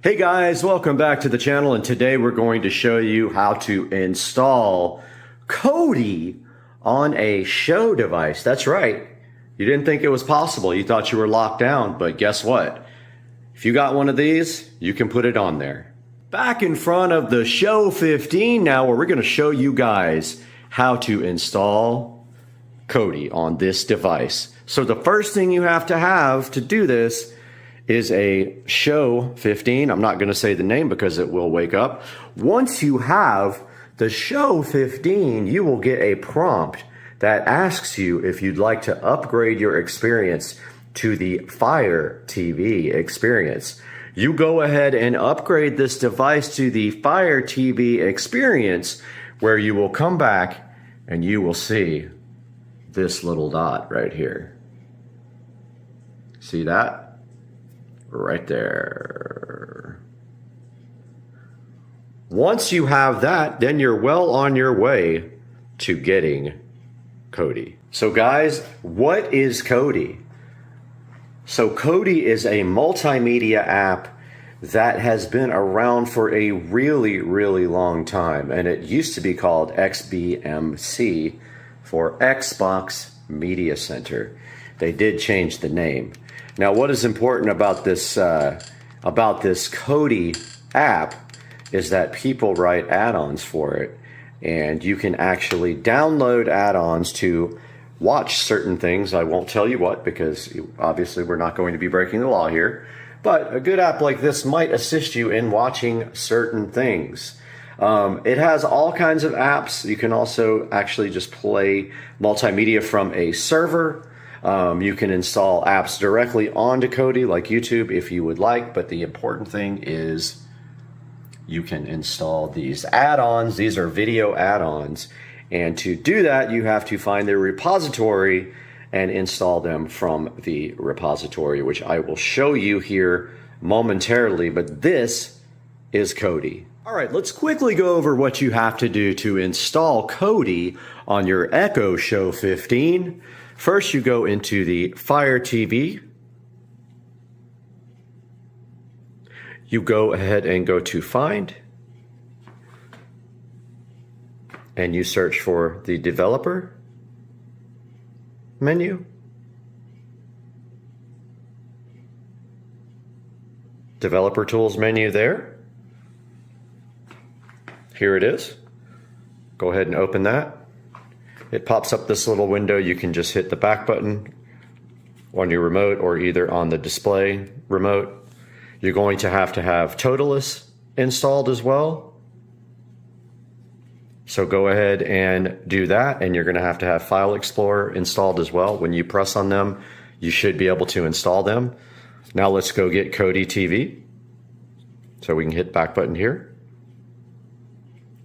Hey guys, welcome back to the channel, and today we're going to show you how to install Kodi on a show device. That's right. You didn't think it was possible. You thought you were locked down, but guess what? If you got one of these, you can put it on there. Back in front of the Show 15 now, where we're going to show you guys how to install Kodi on this device. So the first thing you have to do this is a Show 15. I'm not going to say the name because it will wake up. Once you have the Show 15, you will get a prompt that asks you if you'd like to upgrade your experience to the Fire TV experience. You go ahead and upgrade this device to the Fire TV experience, where you will come back and you will see this little dot right here. See that? Right there. Once you have that, then you're well on your way to getting Kodi. So guys, what is Kodi? So Kodi is a multimedia app that has been around for a really, really long time, and it used to be called XBMC for Xbox Media Center. They did change the name. Now, what is important about this Kodi app is that people write add-ons for it, and you can actually download add-ons to watch certain things. I won't tell you what, because obviously we're not going to be breaking the law here, but a good app like this might assist you in watching certain things. It has all kinds of apps. You can also actually just play multimedia from a server. You can install apps directly onto Kodi, like YouTube, if you would like, but the important thing is you can install these add-ons. These are video add-ons, and to do that, you have to find the repository and install them from the repository, which I will show you here momentarily, but this is Kodi. All right, let's quickly go over what you have to do to install Kodi on your Echo Show 15. First, you go into the Fire TV. You go ahead and go to Find, and you search for the Developer menu. Developer Tools menu there. Here it is. Go ahead and open that. It pops up this little window. You can just hit the back button on your remote or either on the display remote. You're going to have Toolless installed as well. So go ahead and do that, and you're going to have File Explorer installed as well. When you press on them, you should be able to install them. Now let's go get Kodi TV. So we can hit back button here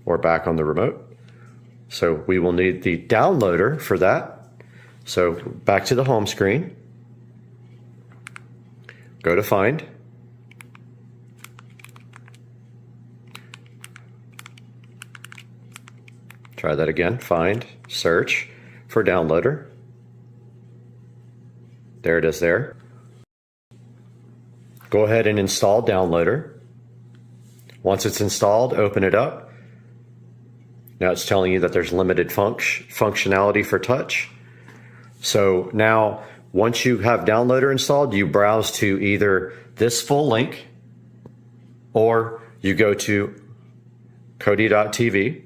or back on the remote. So we will need the downloader for that. So back to the home screen. Go to Find. Try that again. Find, search for downloader. There it is there. Go ahead and install downloader. Once it's installed, open it up. Now it's telling you that there's limited functionality for touch. So now, once you have downloader installed, you browse to either this full link, or you go to Kodi.tv.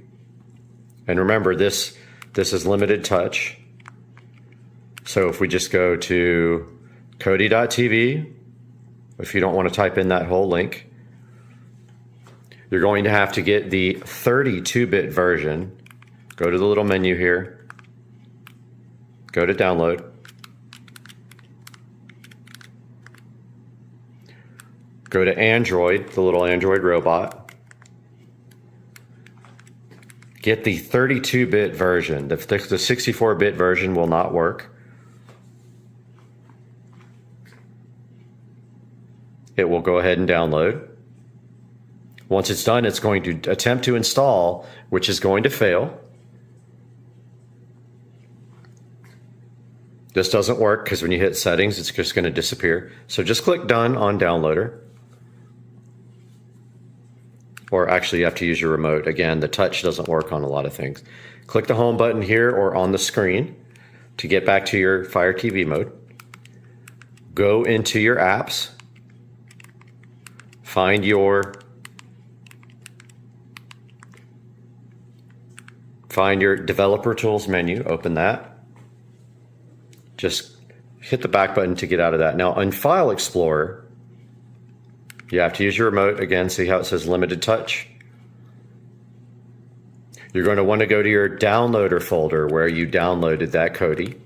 And remember, this is limited touch. So if we just go to Kodi.tv, if you don't want to type in that whole link, you're going to have to get the 32-bit version. Go to the little menu here. Go to download. Go to Android, the little Android robot. Get the 32-bit version. The 64-bit version will not work. It will go ahead and download. Once it's done, it's going to attempt to install, which is going to fail. This doesn't work because when you hit settings, it's just going to disappear. So just click done on downloader. or actually you have to use your remote. Again, the touch doesn't work on a lot of things. Click the home button here or on the screen to get back to your Fire TV mode. Go into your apps, find your developer tools menu, open that. Just hit the back button to get out of that. Now on File Explorer, you have to use your remote. Again, see how it says limited touch? You're going to want to go to your downloader folder where you downloaded that Kodi.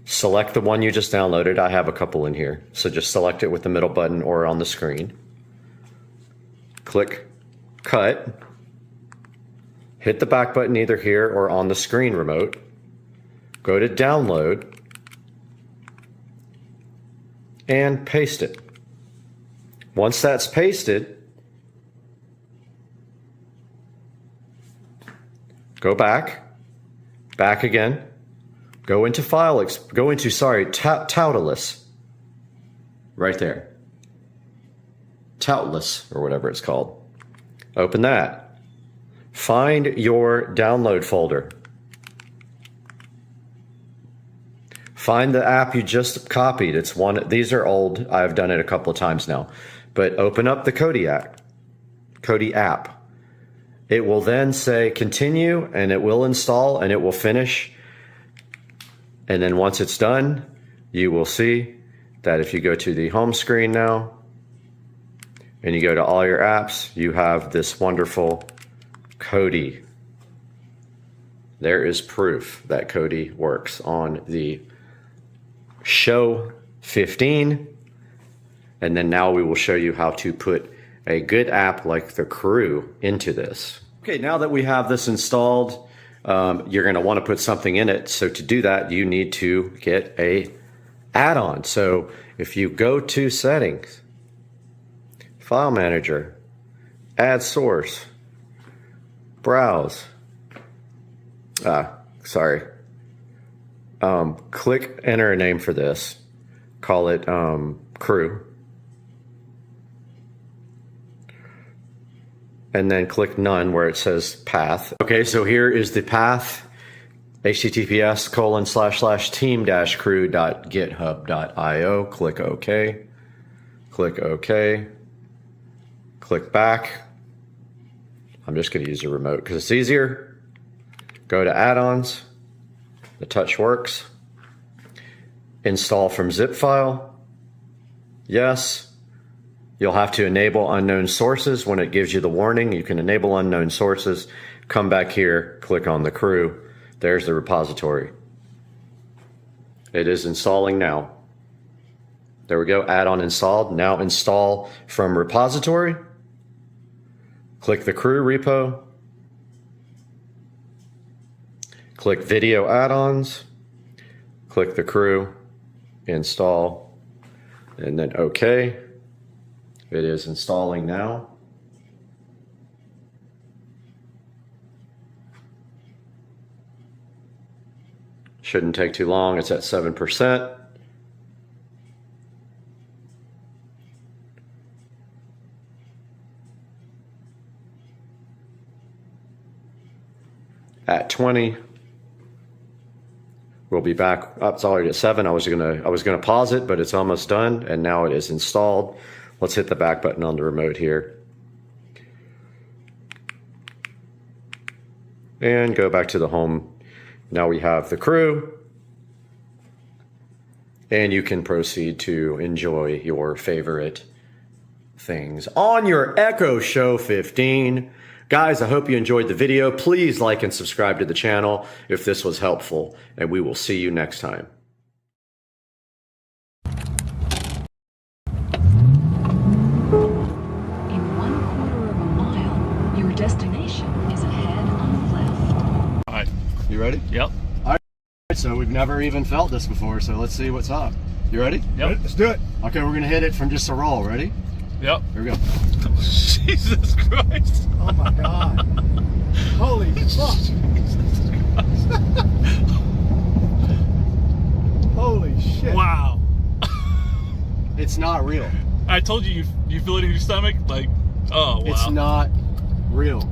Select the one you just downloaded. I have a couple in here. So just select it with the middle button or on the screen. Click cut. Hit the back button either here or on the screen remote. Go to download and paste it. Once that's pasted, go back again, go into Toolless, right there. Toolless, or whatever it's called. Open that. Find your download folder. Find the app you just copied. It's one, these are old. I've done it a couple of times now. But open up the Kodi app. It will then say continue, and it will install, and it will finish. And then once it's done, you will see that if you go to the home screen now, and you go to all your apps, you have this wonderful Kodi. There is proof that Kodi works on the Show 15. And then now we will show you how to put a good app like the Crew into this. Okay, now that we have this installed, you're going to want to put something in it. So to do that, you need to get a add-on. So if you go to Settings, File Manager, Add Source, Browse, click enter a name for this, call it Crew. And then click none where it says path. Okay, so here is the path, https://team-crew.github.io. Click OK. Click OK. Click back. I'm just going to use the remote because it's easier. Go to add-ons. The touch works. Install from zip file. Yes. You'll have to enable unknown sources when it gives you the warning. You can enable unknown sources. Come back here, click on the Crew. There's the repository. It is installing now. There we go, add-on installed. Now install from repository. Click the Crew repo. Click video add-ons. Click the Crew, install, and then OK. It is installing now. Shouldn't take too long. It's at 7%. At 20. We'll be back. Oh, it's already at 7. I was gonna pause it, but it's almost done, and now it is installed. Let's hit the back button on the remote here. And go back to the home. Now we have the Crew. And you can proceed to enjoy your favorite things on your Echo Show 15. Guys, I hope you enjoyed the video. Please like and subscribe to the channel if this was helpful, and we will see you next time. Destination is ahead on the left. All right, you ready? Yep. All right, so we've never even felt this before, so let's see what's up. You ready? Yep. Let's do it. Okay, we're gonna hit it from just a roll. Ready? Yep. Here we go. Jesus Christ. Oh my God. Holy fuck. Jesus Christ. Holy shit. Wow. It's not real. I told you, you feel it in your stomach? Like, Oh, wow. It's not real.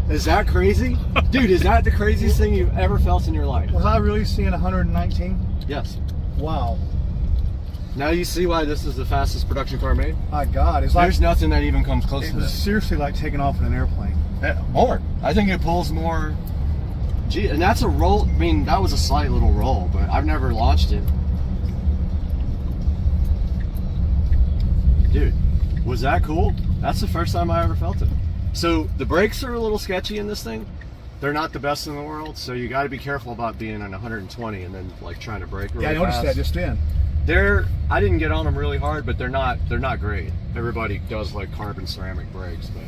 Is that crazy? Dude, is that the craziest thing you've ever felt in your life? Was I really seeing 119? Yes. Wow. Now you see why this is the fastest production car made? My God, it's like There's nothing that even comes close it to was this. seriously like taking off in an airplane. More. I think it pulls more. Gee, and that's a roll. I mean, that was a slight little roll, but I've never launched it. Dude, was that cool? That's the first time I ever felt it. So the brakes are a little sketchy in this thing. They're not the best in the world, so you got to be careful about being on 120 and then like trying to brake really Yeah, I noticed fast. that just then. I didn't get on them really hard, but they're not great. Everybody does like carbon ceramic brakes, but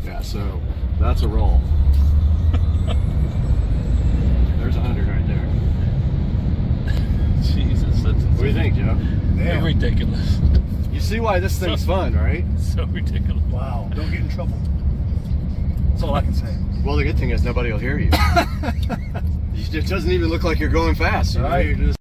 yeah, so that's a roll. There's 100 right there. Jesus, that's What do you think, Joe? Damn. ridiculous. You see why this thing's fun, right? So ridiculous. Wow. Don't get in trouble. That's all I can say. Well, the good thing is nobody will hear you. It doesn't even look like you're going fast. You know? Right. You're just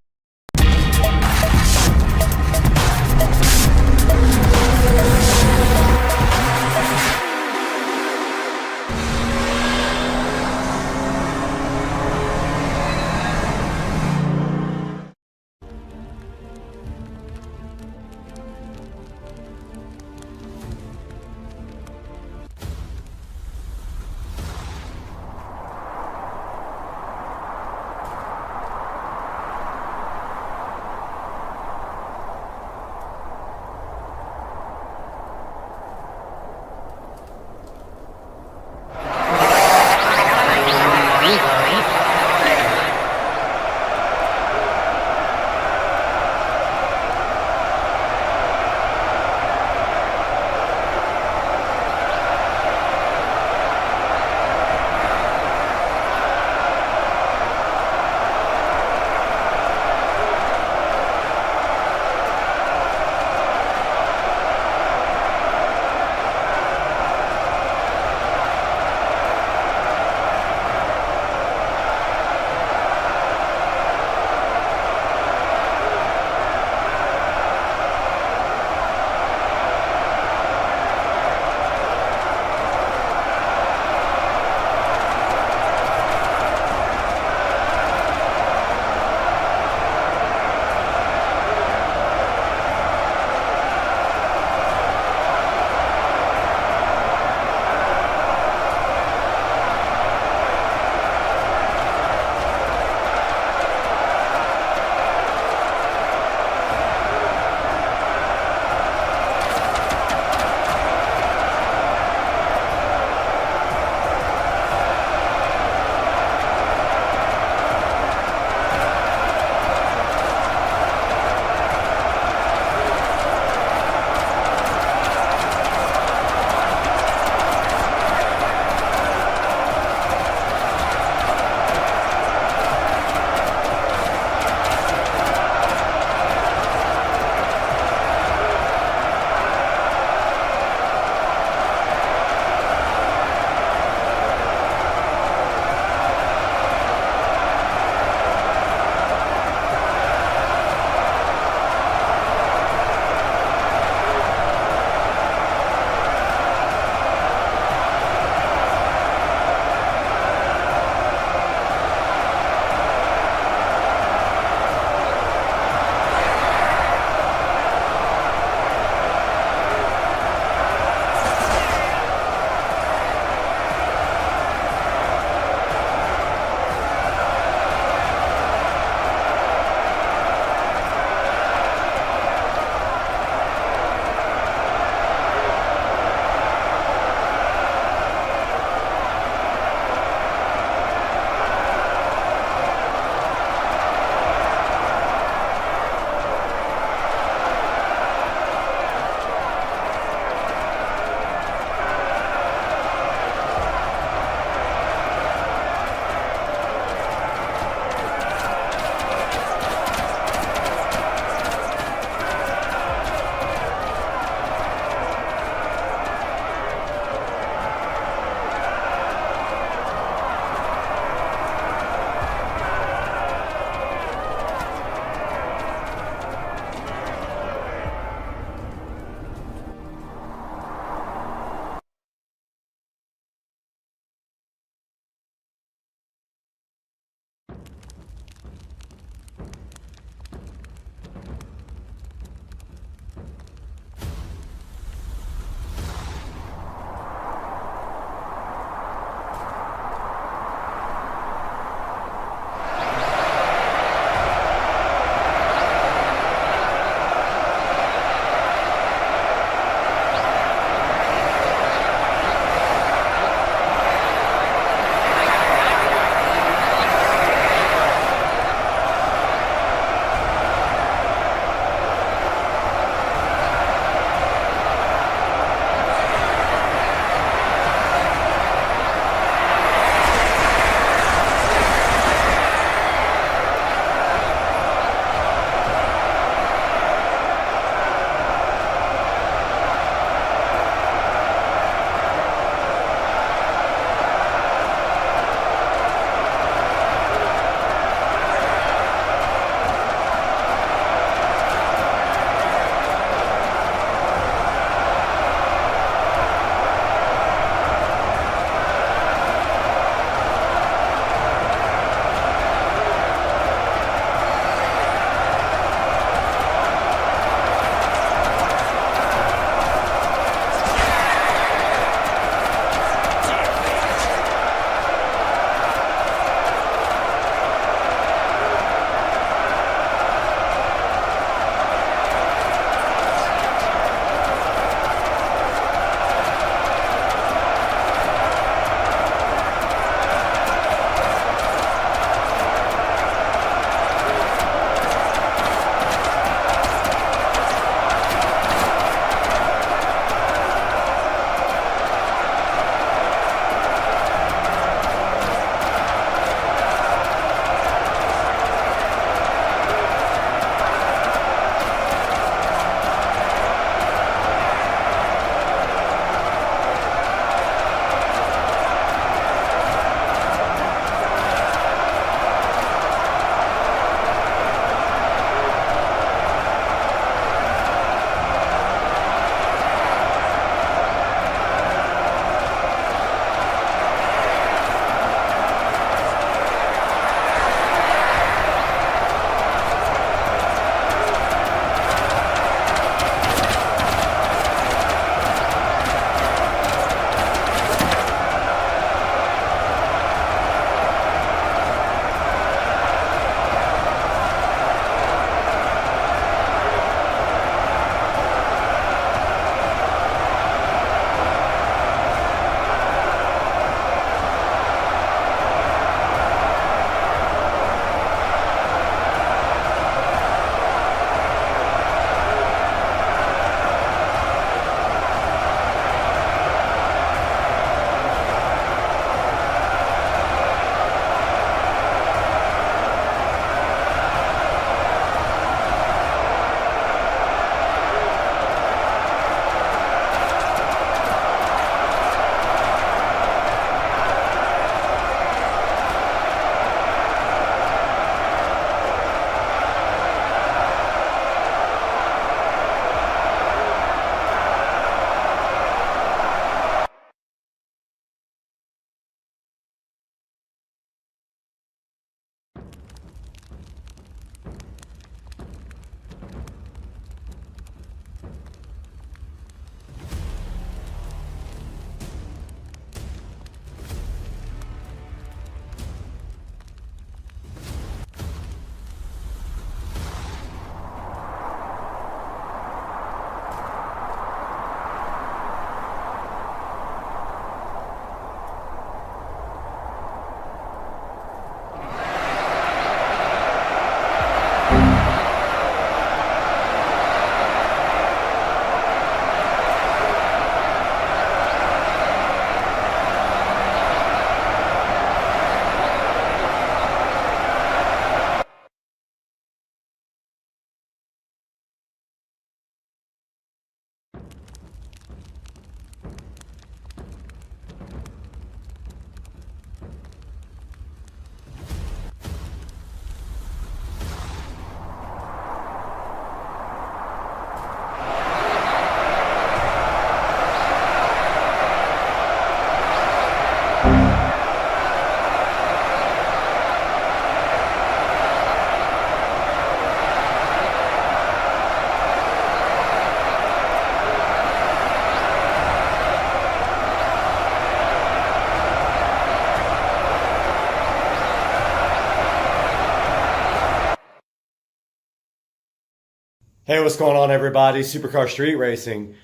Hey, what's going on, everybody? Supercar Street Racing.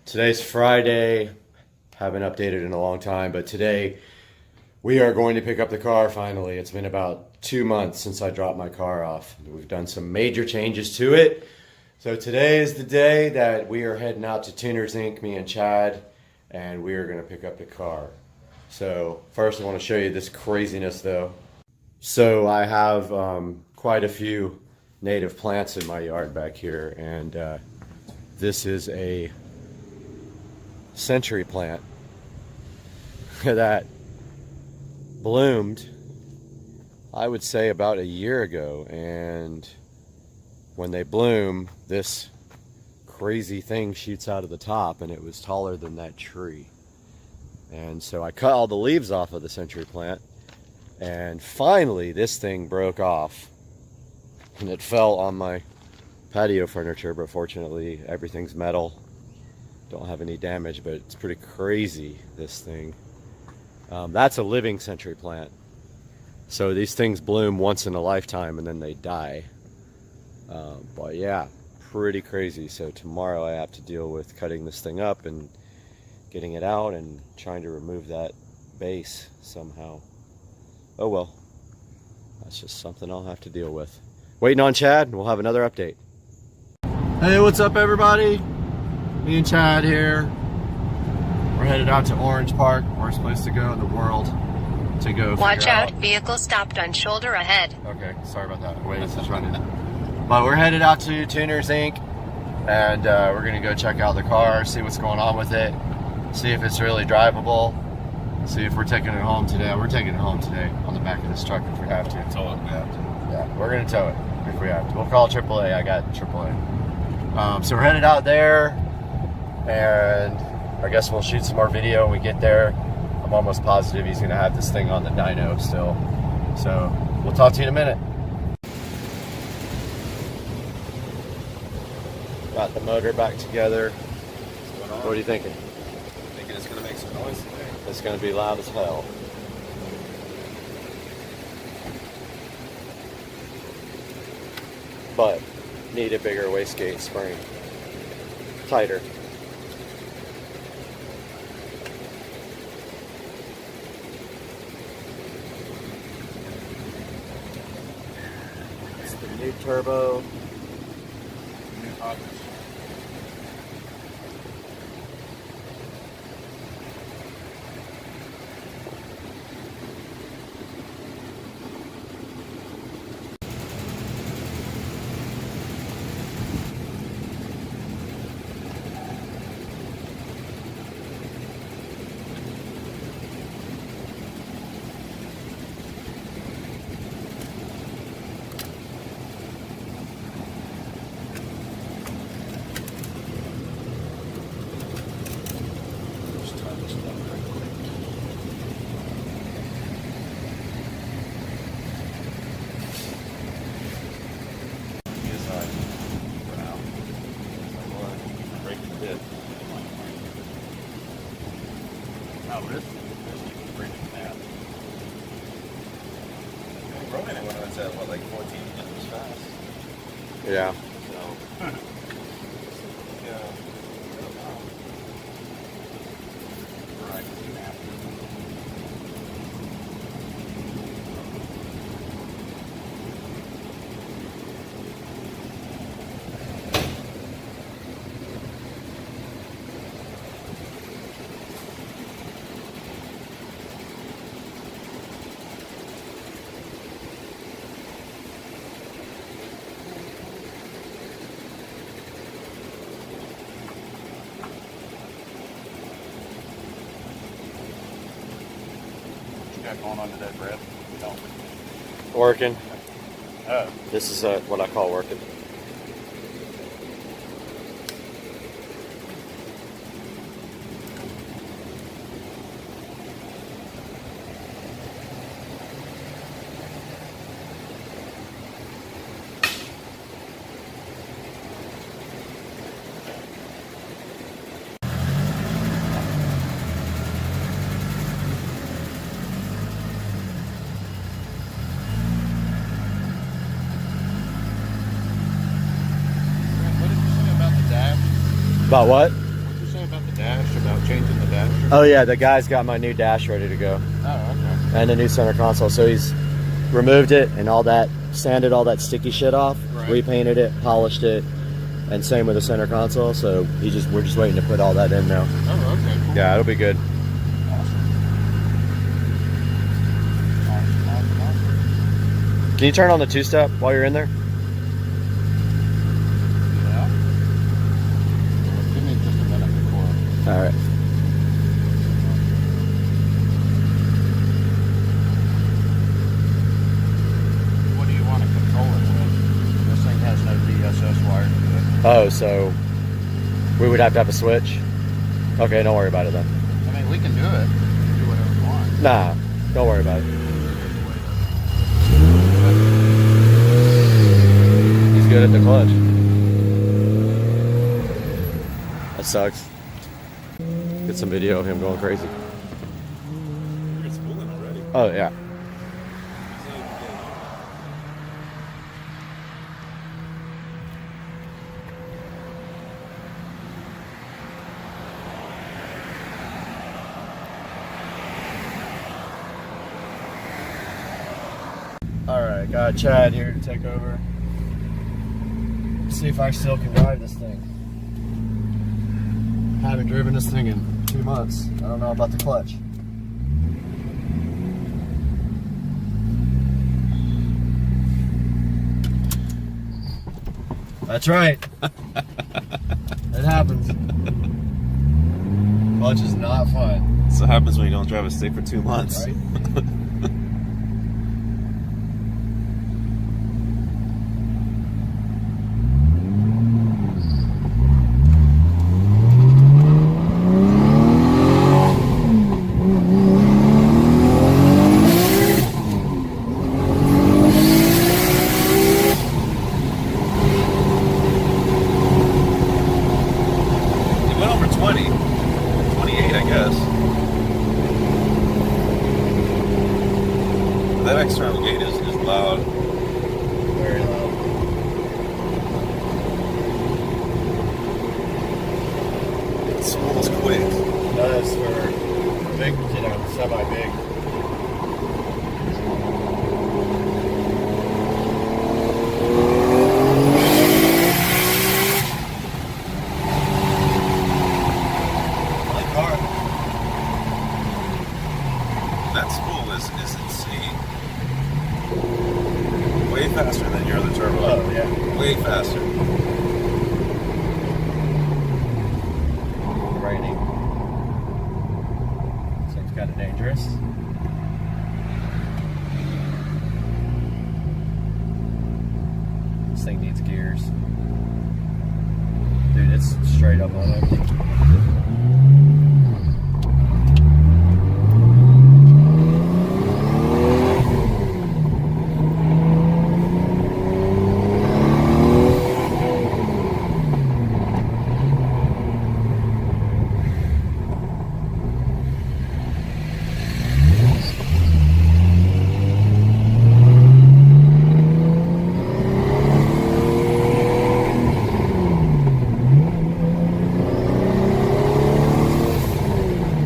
Today's Friday. Haven't updated in a long time, but today we are going to pick up the car finally. It's been about 2 months since I dropped my car off. We've done some major changes to it. So today is the day that we are heading out to Tuners Inc., me and Chad, and we are going to pick up the car. So first I want to show you this craziness though. So I have quite a few native plants in my yard back here, and this is a century plant that bloomed, I would say, about a year ago. And when they bloom, this crazy thing shoots out of the top, and it was taller than that tree. And so I cut all the leaves off of the century plant, and finally this thing broke off. And it fell on my patio furniture, but fortunately everything's metal. Don't have any damage, but it's pretty crazy, this thing. That's a living century plant. So these things bloom once in a lifetime and then they die. But yeah, pretty crazy. So tomorrow I have to deal with cutting this thing up and getting it out and trying to remove that base somehow. Oh well, that's just something I'll have to deal with. Waiting on Chad, and we'll have another update. Hey, what's up, everybody? Me and Chad here. We're headed out to Orange Park, worst place to go in the world, to go Watch out, vehicle stopped on shoulder ahead. Okay, sorry about that. Wait, this is running. But we're headed out to Tuners Inc., and we're gonna go check out the car, see what's going on with it, see if it's really drivable, see if we're taking it home today. We're taking it home today on the back of this truck if we have to. Tow it, we have to. Yeah, we're gonna tow it if we have to. We'll call AAA. I got AAA. So we're headed out there, and I guess we'll shoot some more video when we get there. I'm almost positive he's gonna have this thing on the dyno still. So we'll talk to you in a minute. Got the motor back together. What's going on? What are you thinking? Thinking it's gonna make some noise today. It's gonna be loud as hell. But need a bigger wastegate spring. Tighter. It's the new turbo. New hot. How risky is this breaking that? Broken it when it's at what, like 14 inches fast. Yeah. So, yeah. Right. Got going on today, Brad? No. Working. Oh. This is what I call working. About what? What did you say about the dash? About changing the dash? Oh yeah, the guy's got my new dash ready to go. Oh, okay. And the new center console. So he's removed it and all that, sanded all that sticky shit off, Right. repainted it, polished it, and same with the center console. So we're just waiting to put all that in now. Oh, okay. Cool. Yeah, it'll be good. Can you turn on the two-step while you're in there? Yeah. Give me just a minute before. All right. What do you want to control it with? This thing has no DSS wire to it. Oh, so we would have to have a switch? Okay, don't worry about it then. I mean, we can do it. Do whatever we want. Nah, don't worry about it. He's good at the clutch. That sucks. Get some video of him going crazy. It's spooling already. Oh, yeah. Alright, got Chad here to take over. See if I still can drive this thing. Haven't driven this thing in 2 months. I don't know about the clutch. That's right. It happens. Clutch is not fun. That's what happens when you don't drive a stick for 2 months. Right? It went over 20. 28, I guess. That external gate is loud. Very loud. It spools quick. It does for big, semi-big. My car. That spool is insane. Way faster than your other turbo. Oh, yeah. Way faster. Raining. Seems kind of dangerous. This thing needs gears. Dude, it's straight up on empty.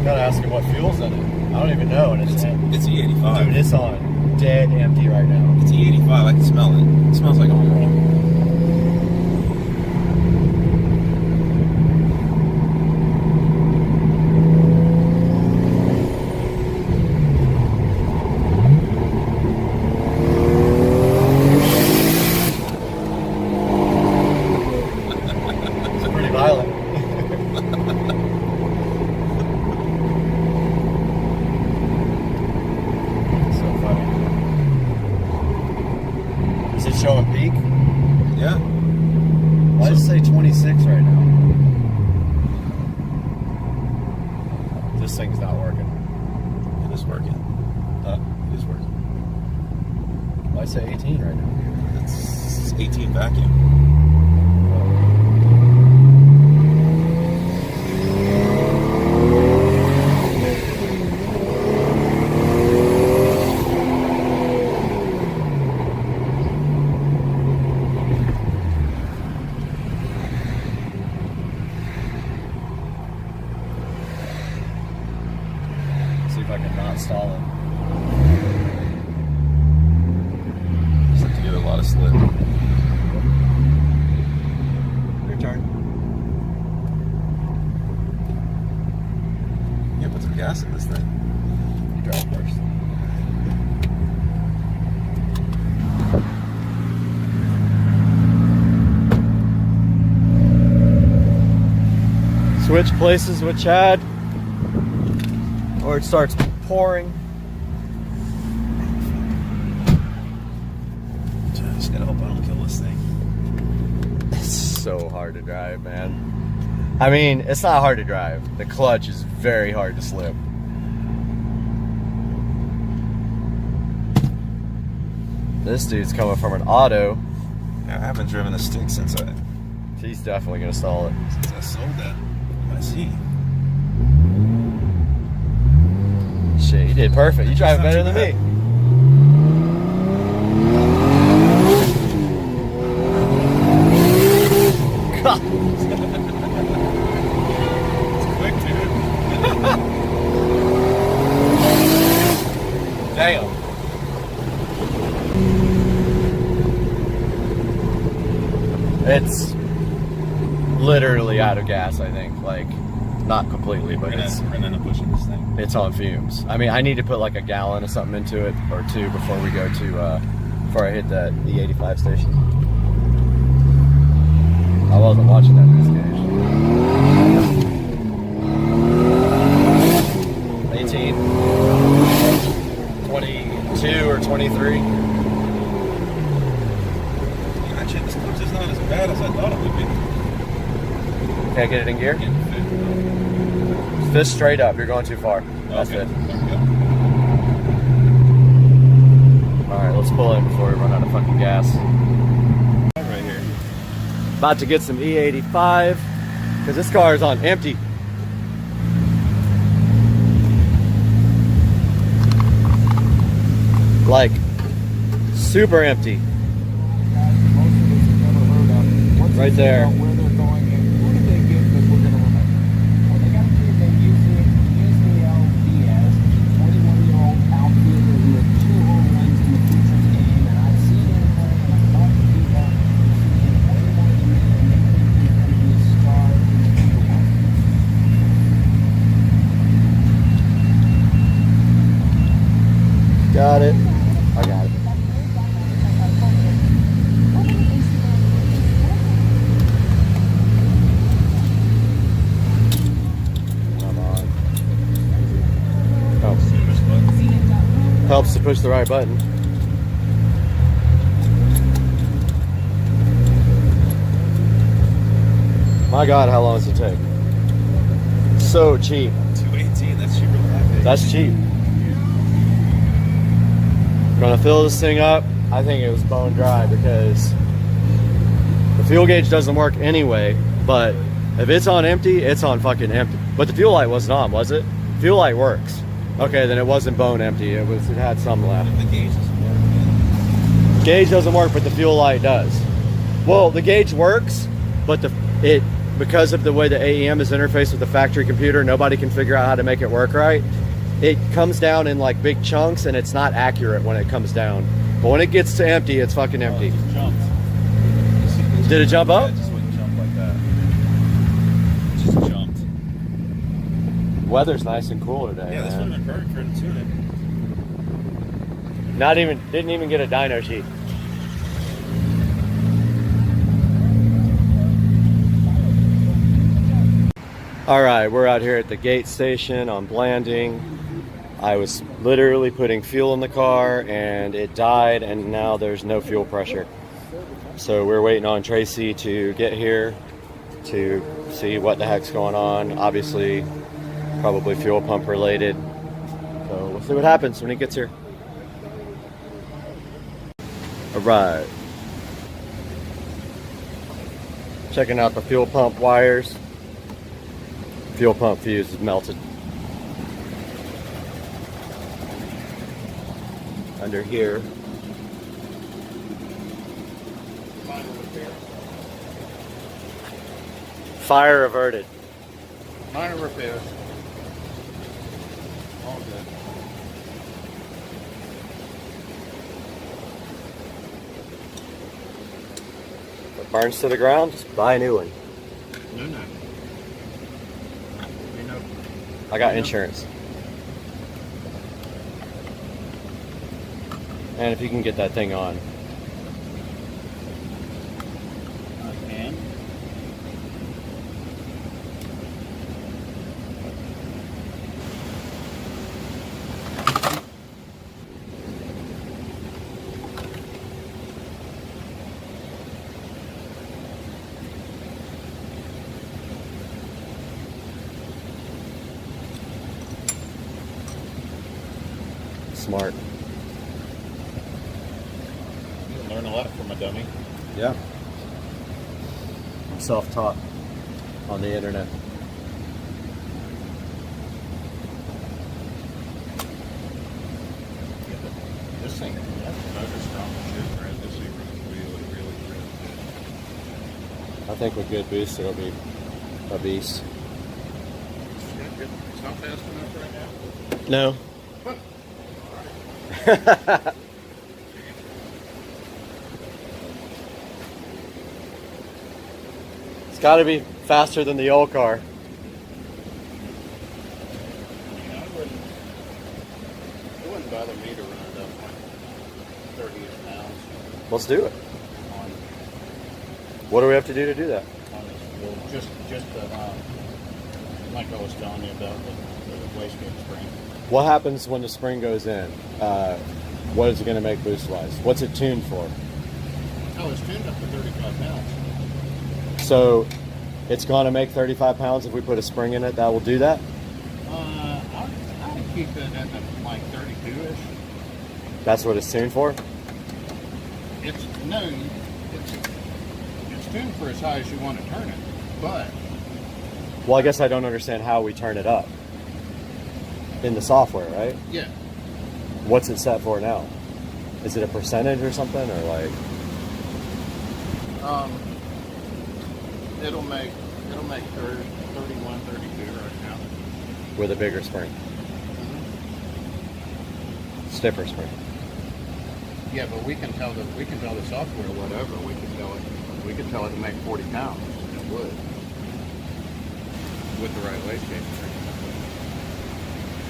Gotta ask him what fuel's in it. I don't even know, and it's It's E85. dude, it's on dead empty right now. It's E85. I can smell it. It smells like oil. It's pretty violent. So funny. Is it showing peak? Yeah. Why does it say 26 right now? This thing's not working. It is working. Huh? It is working. Why does it say 18 right now? It's 18 vacuum. fucking not stalling. Just have to give it a lot of slip. Your turn. Yeah, put some gas in this thing. You drive first. Switch places with Chad, or it starts pouring. Just gotta hope I don't kill this thing. It's so hard to drive, man. I mean, it's not hard to drive. The clutch is very hard to slip. This dude's coming from an auto. Yeah, I haven't driven a stick since I He's definitely gonna stall it. sold that. I see. Shit, you did perfect. You drive it better than me. God. It's quick, dude. Damn. It's literally out of gas, I think. Like, not completely, but We're gonna end up pushing this thing. it's on fumes. I mean, I need to put like a gallon of something into it, or two, before we go to, before I hit the 85 station. I wasn't watching that in this gauge. 18, 22 or 23. Actually, this clutch is not as bad as I thought it would be. Can't get it in gear? Fist straight up, you're going too far. That's Okay. it. There we go. Alright, let's pull in before we run out of fucking gas. Right here. About to get some E85, because this car is on empty. Like, super empty. Right there. Where they're going and who do they get that we're going to remember? Well, they got a kid that used the LDS, 21-year-old outfielder who had 2 home runs in the Futures game, and I've seen him play, and I've talked to people who've seen him way more than me, and they think he's going to be a star in the future. Got it. I got it. Come on. Oh. Helps to push the right button. My God, how long does it take? So cheap. 218, that's cheaper than I paid. That's cheap. Gonna fill this thing up. I think it was bone dry because the fuel gauge doesn't work anyway, but if it's on empty, it's on fucking empty. But the fuel light wasn't on, was it? Fuel light works. Okay, then it wasn't bone empty. It had some left. The gauge doesn't work. Gauge doesn't work, but the fuel light does. Well, the gauge works, but because of the way the AEM is interfaced with the factory computer, nobody can figure out how to make it work right. It comes down in like big chunks, and it's not accurate when it comes down. But when it gets to empty, it's fucking empty. It just jumped. Did it jump up? Yeah, it just wouldn't jump like that. It just jumped. Weather's nice and cool today. Yeah, this would have been perfect for him to tune it. Didn't even get a dyno sheet. All right, we're out here at the gate station on Blanding. I was literally putting fuel in the car and it died, and now there's no fuel pressure. So we're waiting on Tracy to get here to see what the heck's going on. Obviously, probably fuel pump related. So we'll see what happens when he gets here. All right. Checking out the fuel pump wires. Fuel pump fuse is melted. Under here. Fire averted. Minor repairs. All good. burns to the ground, just buy a new one. No. You know, I got insurance. And if you can get that thing on. I can. Smart. You learn a lot from a dummy. Yeah. I'm self-taught on the internet. Yeah, but this thing, that's another strong shit, right? This thing runs really good. I think with good boost, it'll be a beast. It's not fast enough right now. No. It's got to be faster than the old car. Yeah, it wouldn't bother me to run it up like 30 pounds Let's do it. on What do we have to do that? on this. Well, just like I was telling you about the wastegate spring. What happens when the spring goes in? What is it going to make boost-wise? What's it tuned for? Oh, it's tuned up to 35 pounds. So it's going to make 35 pounds if we put a spring in it. That will do that? I'll keep it at the, like 32-ish. That's what it's tuned for? It's tuned for as high as you want to turn it, but Well, I guess I don't understand how we turn it up. In the software, right? yeah, What's it set for now? Is it a percentage or something, or like? it'll make 31, 32 right now. With a bigger spring? Stiffer spring. Yeah, but we can tell the software whatever. We can tell it to make 40 pounds. It would with the right wastegate.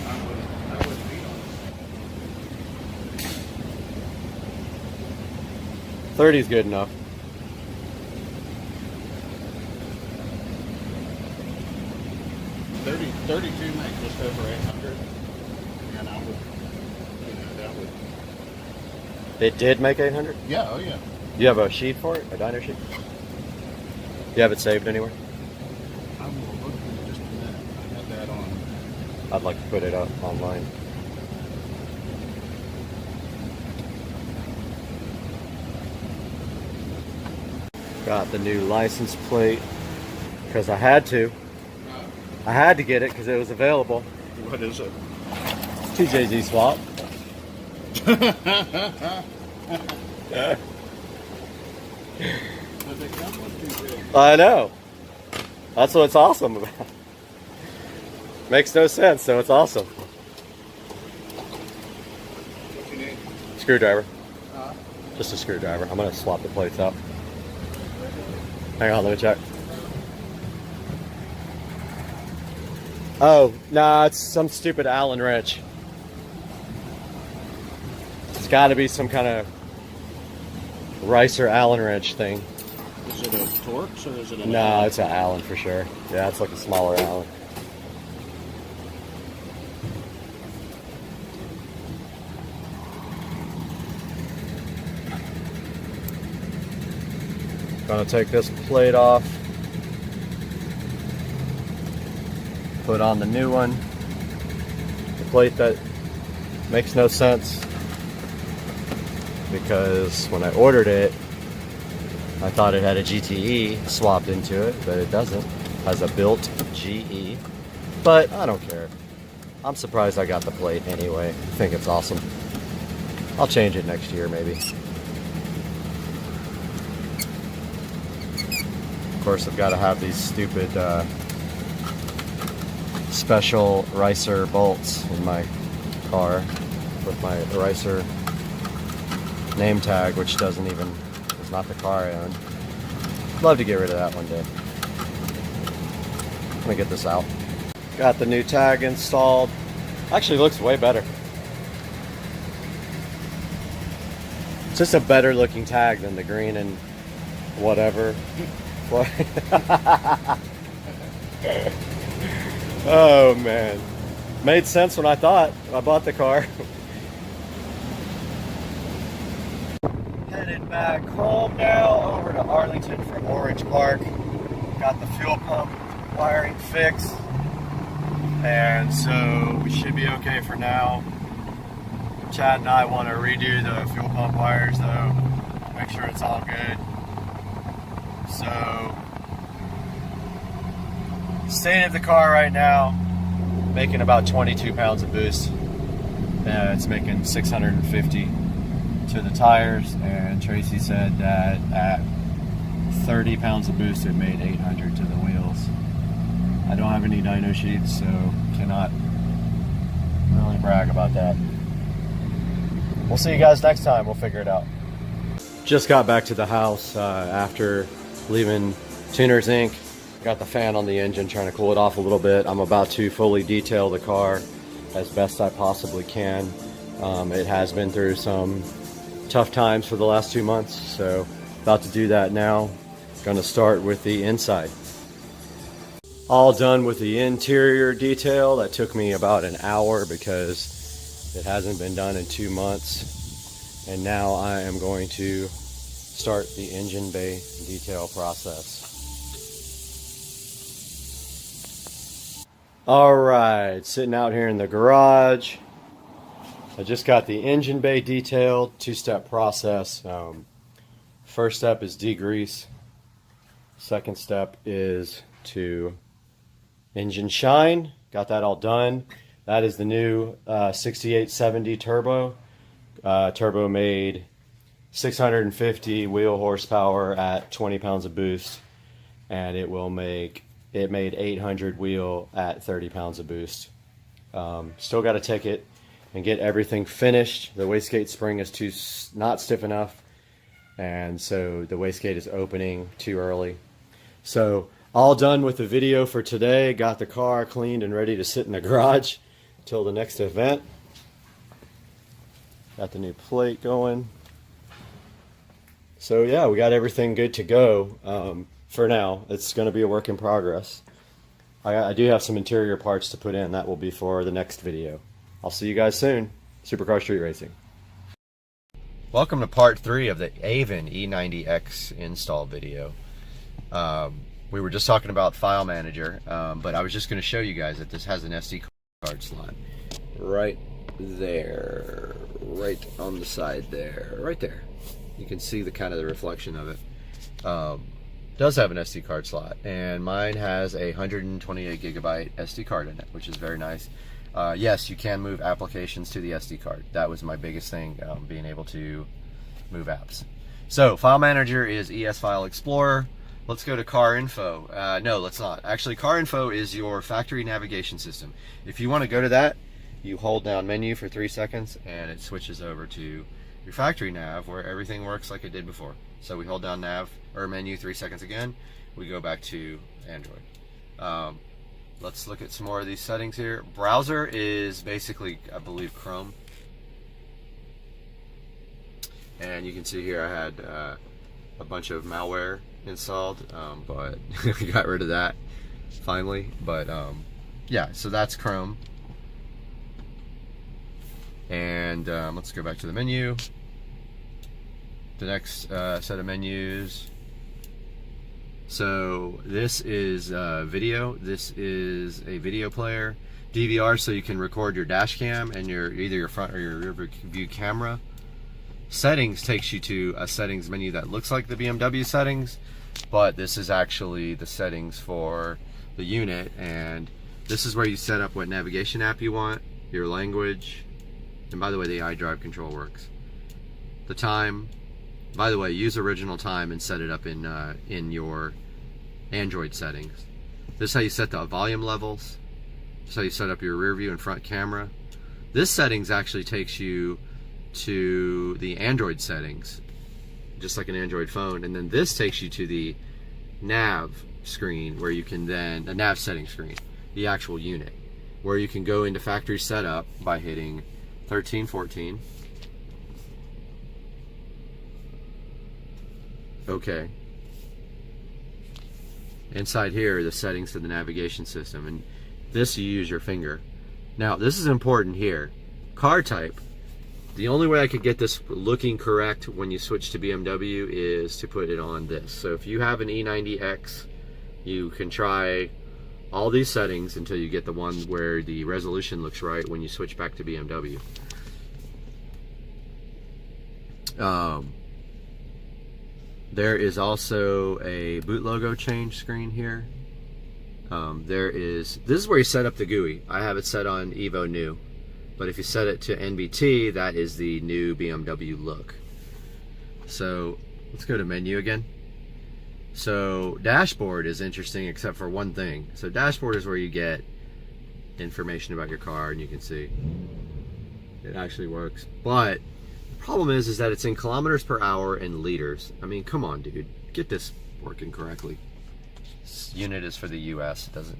I would beat on it. 30 is good enough. 32 makes just over 800, and I would, that would. It did make 800? Yeah, oh yeah. You have a sheet for it? A diner sheet? You have it saved anywhere? I will look in just a minute. I had that on. I'd like to put it up online. Got the new license plate because I had to. I had to get it because it was available. What is it? 2JZ swap. Does it come with 2 big? I know. That's what's awesome about it. Makes no sense, so it's awesome. What you need? Screwdriver. Just a screwdriver. I'm going to swap the plates out. Hang on, let me check. Oh, nah, it's some stupid Allen wrench. It's got to be some kind of Ricer Allen wrench thing. Is it a Torx or is it a? No, it's an Allen for sure. Yeah, it's like a smaller Allen. Gonna take this plate off. Put on the new one. The plate that makes no sense because when I ordered it, I thought it had a GTE swapped into it, but it doesn't. It has a built GE, but I don't care. I'm surprised I got the plate anyway. I think it's awesome. I'll change it next year maybe. Of course, I've got to have these stupid special Ricer bolts in my car with my Ricer name tag, which doesn't even, it's not the car I own. Love to get rid of that one day. Let me get this out. Got the new tag installed. Actually looks way better. It's just a better looking tag than the green and whatever. Oh man. Made sense when I thought I bought the car. Headed back home now, over to Arlington from Orange Park. Got the fuel pump wiring fixed. And so we should be okay for now. Chad and I want to redo the fuel pump wires though, make sure it's all good. So, state of the car right now, making about 22 pounds of boost. It's making 650 to the tires, and Tracy said that at 30 pounds of boost it made 800 to the wheels. I don't have any dyno sheets, so cannot really brag about that. We'll see you guys next time. We'll figure it out. Just got back to the house after leaving Tuners Inc. Got the fan on the engine, trying to cool it off a little bit. I'm about to fully detail the car as best I possibly can. It has been through some tough times for the last 2 months, so about to do that now. Going to start with the inside. All done with the interior detail. That took me about an hour because it hasn't been done in 2 months. And now I am going to start the engine bay detail process. All right, sitting out here in the garage. I just got the engine bay detailed, 2-step process. First step is degrease. Second step is to engine shine. Got that all done. That is the new 6870 turbo. Turbo made 650 wheel horsepower at 20 pounds of boost, and it made 800 wheel at 30 pounds of boost. Still got to take it and get everything finished. The wastegate spring is not stiff enough, and so the wastegate is opening too early. So all done with the video for today. Got the car cleaned and ready to sit in the garage till the next event. Got the new plate going. So yeah, we got everything good to go. For now, it's going to be a work in progress. I do have some interior parts to put in. That will be for the next video. I'll see you guys soon. Supercar Street Racing. Welcome to part 3 of the Avon E90X install video. We were just talking about File Manager, but I was just going to show you guys that this has an SD card slot right there, right on the side there, right there. You can see the kind of the reflection of it. Does have an SD card slot, and mine has a 128 gigabyte SD card in it, which is very nice. Yes, you can move applications to the SD card. That was my biggest thing, being able to move apps. So File Manager is ES File Explorer. Let's go to Car Info. No, let's not. Actually, Car Info is your factory navigation system. If you want to go to that, you hold down menu for 3 seconds and it switches over to your factory nav where everything works like it did before. So we hold down nav or menu 3 seconds again, we go back to Android. Let's look at some more of these settings here. Browser is basically, I believe, Chrome. And you can see here I had a bunch of malware installed, but we got rid of that finally. But yeah, so that's Chrome. And let's go back to the menu. The next set of menus. So this is video. This is a video player. DVR, so you can record your dash cam and either your front or your rear view camera. Settings takes you to a settings menu that looks like the BMW settings, but this is actually the settings for the unit, and this is where you set up what navigation app you want, your language, and by the way, the iDrive control works. The time, by the way, use original time and set it up in your Android settings. This is how you set the volume levels. This is how you set up your rear view and front camera. This settings actually takes you to the Android settings, just like an Android phone, and then this takes you to the nav screen where you can then, a nav setting screen, the actual unit, where you can go into factory setup by hitting 13, 14. Okay. Inside here are the settings to the navigation system, and this you use your finger. Now this is important here. Car type. The only way I could get this looking correct when you switch to BMW is to put it on this. So if you have an E90X, you can try all these settings until you get the one where the resolution looks right when you switch back to BMW. There is also a boot logo change screen here. This is where you set up the GUI. I have it set on Evo New. But if you set it to NBT, that is the new BMW look. So let's go to menu again. So dashboard is interesting except for one thing. So dashboard is where you get information about your car, and you can see it actually works. But the problem is that it's in kilometers per hour and liters. I mean, come on, dude, get this working correctly. This unit is for the US. It doesn't.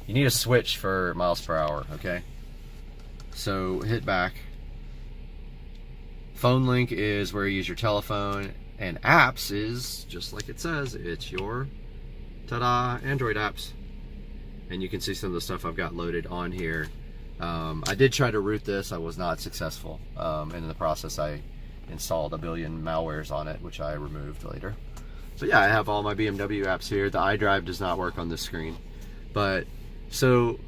You need a switch for miles per hour. Okay. So hit back. Phone link is where you use your telephone, and apps is just like it says. It's your ta-da Android apps, and you can see some of the stuff I've got loaded on here. I did try to root this. I was not successful, and in the process I installed a billion malwares on it, which I removed later. So yeah, I have all my BMW apps here. The iDrive does not work on this screen, but so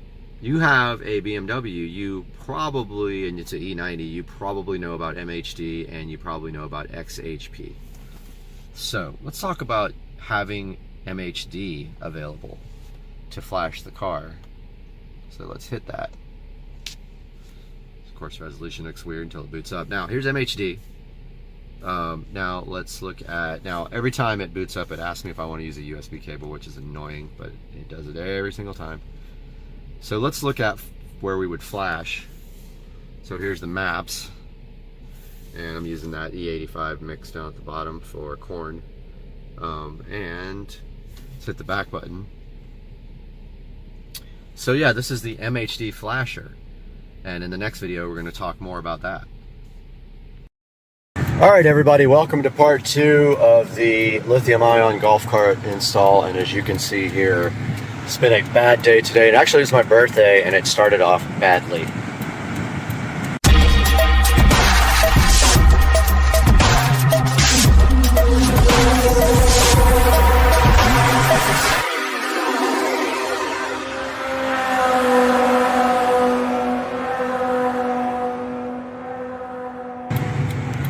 you have a BMW, you probably, and it's an E90, you probably know about MHD, and you probably know about XHP. So let's talk about having MHD available to flash the car. So let's hit that. Of course, resolution looks weird until it boots up. Now here's MHD. Now let's look at, now every time it boots up it asks me if I want to use a USB cable, which is annoying, but it does it every single time. So let's look at where we would flash. So here's the maps, and I'm using that E85 mix down at the bottom for corn. And let's hit the back button. So yeah, this is the MHD flasher, and in the next video we're going to talk more about that. All right, everybody, welcome to part 2 of the lithium-ion golf cart install. And as you can see here, it's been a bad day today. And actually, it's my birthday, and it started off badly.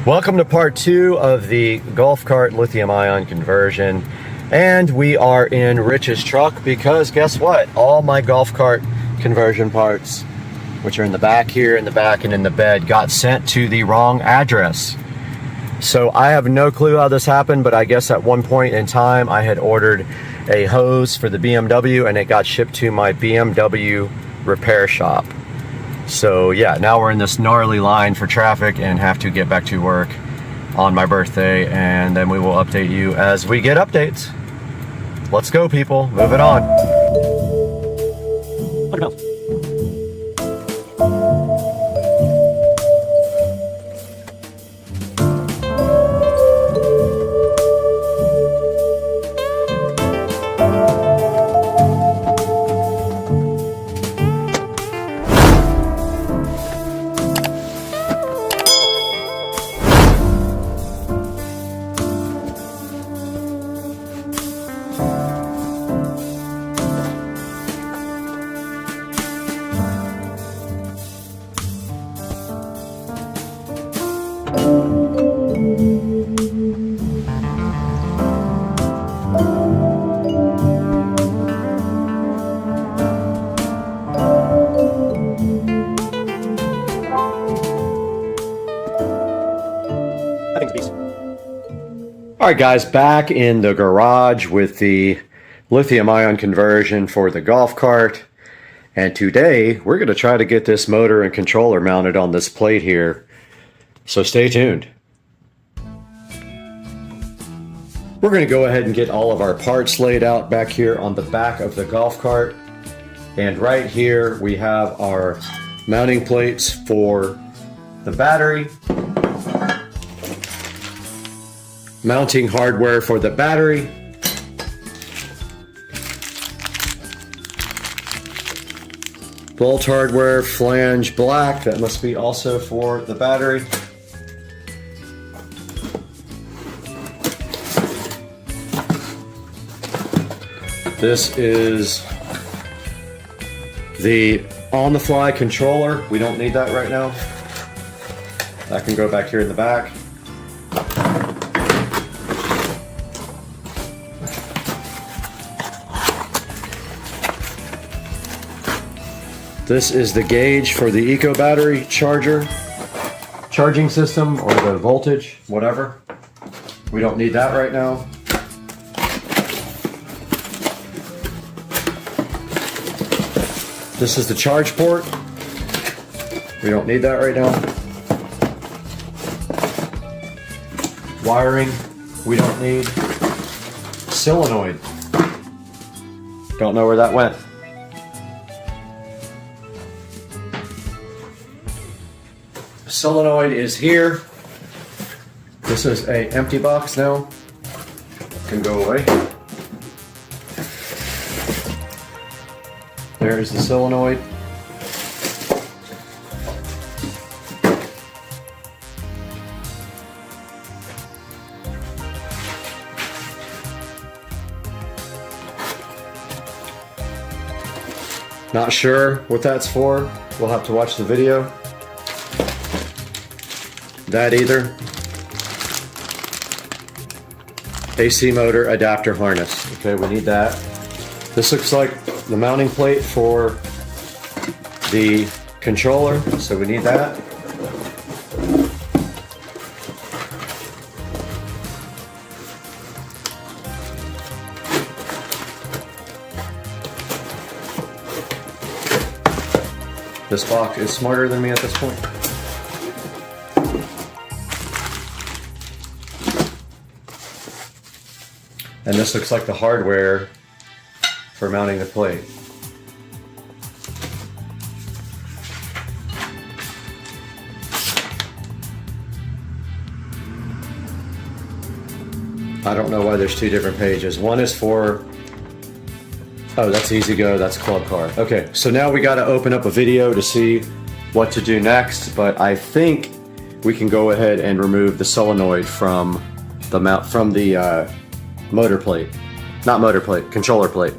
Welcome to part 2 of the golf cart lithium-ion conversion. And we are in Rich's truck because guess what? All my golf cart conversion parts, which are in the back here, in the back, and in the bed, got sent to the wrong address. So I have no clue how this happened, but I guess at one point in time I had ordered a hose for the BMW and it got shipped to my BMW repair shop. So yeah, now we're in this gnarly line for traffic and have to get back to work on my birthday, and then we will update you as we get updates. Let's go, people. Moving on. What about? All right, guys, back in the garage with the lithium-ion conversion for the golf cart. And today, we're going to try to get this motor and controller mounted on this plate here. So stay tuned. We're going to go ahead and get all of our parts laid out back here on the back of the golf cart. And right here we have our mounting plates for the battery, mounting hardware for the battery, bolt hardware, flange black, that must be also for the battery. This is the on-the-fly controller. We don't need that right now. That can go back here in the back. This is the gauge for the Eco battery charging system, or the voltage, whatever. We don't need that right now. This is the charge port. We don't need that right now. Wiring, we don't need. Solenoid. Don't know where that went. Solenoid is here. This is an empty box now. Can go away. There is the solenoid. Not sure what that's for. We'll have to watch the video. That either. AC motor adapter harness. Okay, we need that. This looks like the mounting plate for the controller, so we need that. This box is smarter than me at this point. And this looks like the hardware for mounting the plate. I don't know why there's two different pages. One is for, oh, that's Easy Go, that's Club Car. Okay, so now we gotta open up a video to see what to do next, but I think we can go ahead and remove the solenoid from the motor plate. Not motor plate, controller plate.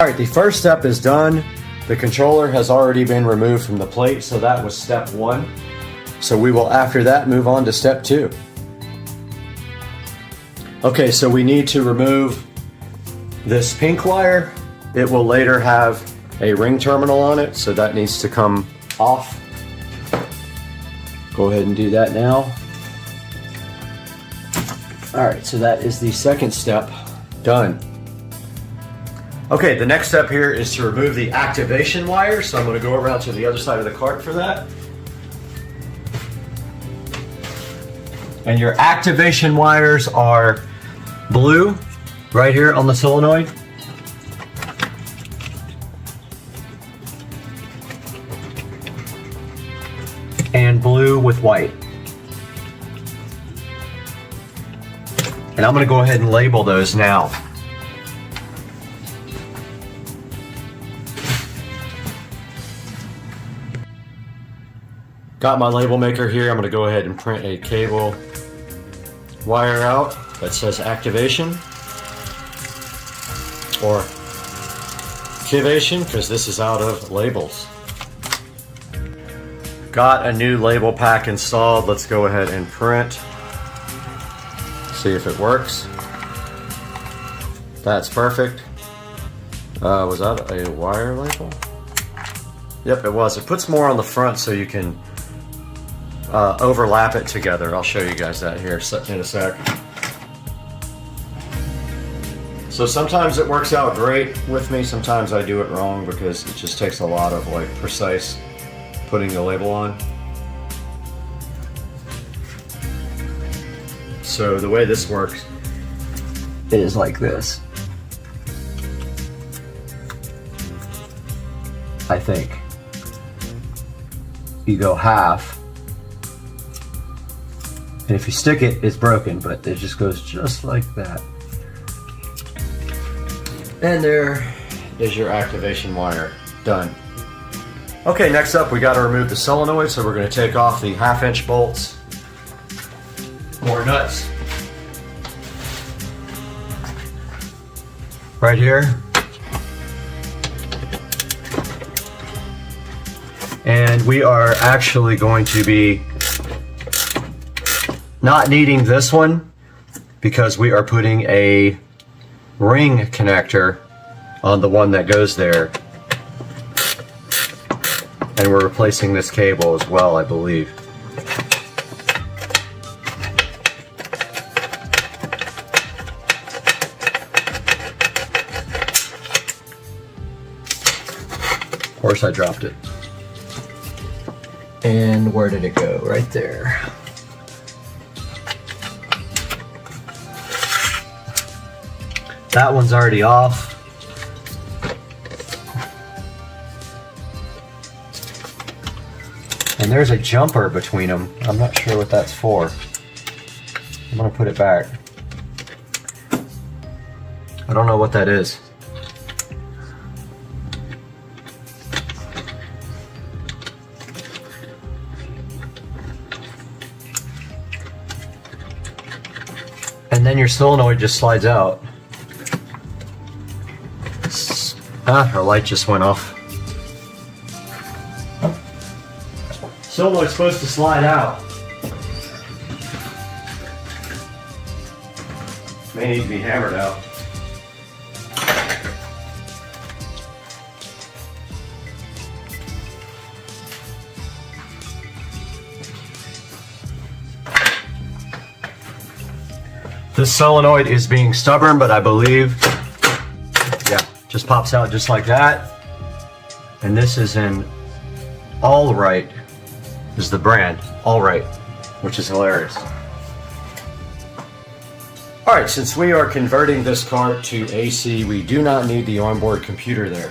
Alright, the first step is done. The controller has already been removed from the plate, so that was step one. So we will, after that, move on to step two. Okay, so we need to remove this pink wire. It will later have a ring terminal on it, so that needs to come off. Go ahead and do that now. Alright, so that is the second step done. Okay, the next step here is to remove the activation wire, so I'm going to go around to the other side of the cart for that. And your activation wires are blue, right here on the solenoid. And blue with white. And I'm going to go ahead and label those now. Got my label maker here. I'm going to go ahead and print a cable wire out that says activation or activation, because this is out of labels. Got a new label pack installed. Let's go ahead and print. See if it works. That's perfect. Was that a wire label? Yep, it was. It puts more on the front so you can overlap it together. I'll show you guys that here in a sec. So sometimes it works out great with me. Sometimes I do it wrong because it just takes a lot of like precise putting the label on. So the way this works is like this. I think. You go half, and if you stick it, it's broken, but it just goes just like that. And there is your activation wire. Done. Okay, next up we got to remove the solenoid, so we're going to take off the 1/2-inch bolts. More nuts. Right here. And we are actually going to be not needing this one because we are putting a ring connector on the one that goes there. And we're replacing this cable as well, I believe. Of course I dropped it. And where did it go? Right there. That one's already off. And there's a jumper between them. I'm not sure what that's for. I'm gonna put it back. I don't know what that is. And then your solenoid just slides out. Ah, our light just went off. Solenoid's supposed to slide out. May need to be hammered out. This solenoid is being stubborn, but I believe, yeah, just pops out just like that. And this is in All Right, is the brand, All Right, which is hilarious. All right, since we are converting this cart to AC, we do not need the onboard computer there.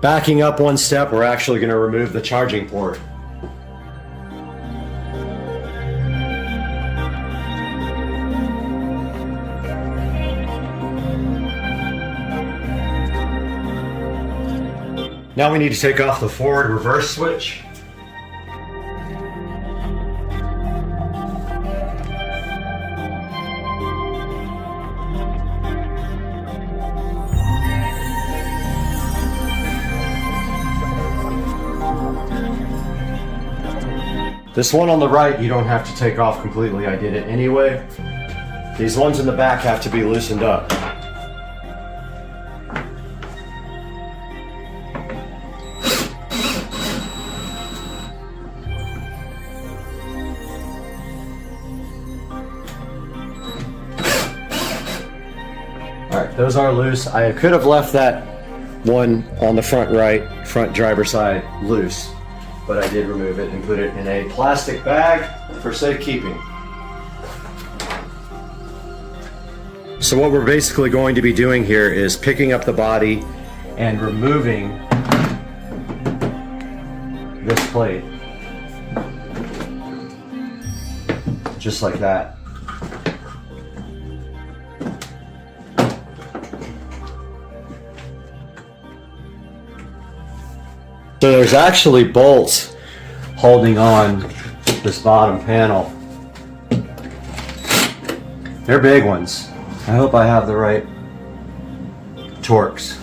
Backing up one step, we're actually going to remove the charging port. Now we need to take off the forward reverse switch. This one on the right, you don't have to take off completely. I did it anyway. These ones in the back have to be loosened up. All right, those are loose. I could have left that one on the front right, front driver side, loose. But I did remove it and put it in a plastic bag for safekeeping. So what we're basically going to be doing here is picking up the body and removing this plate. Just like that. So there's actually bolts holding on this bottom panel. They're big ones. I hope I have the right torques.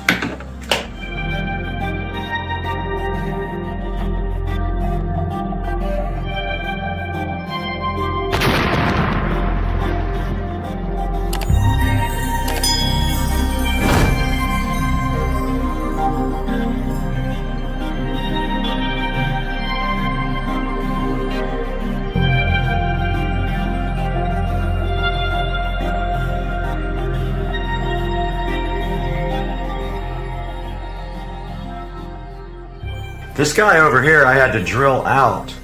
This guy over here I had to drill out.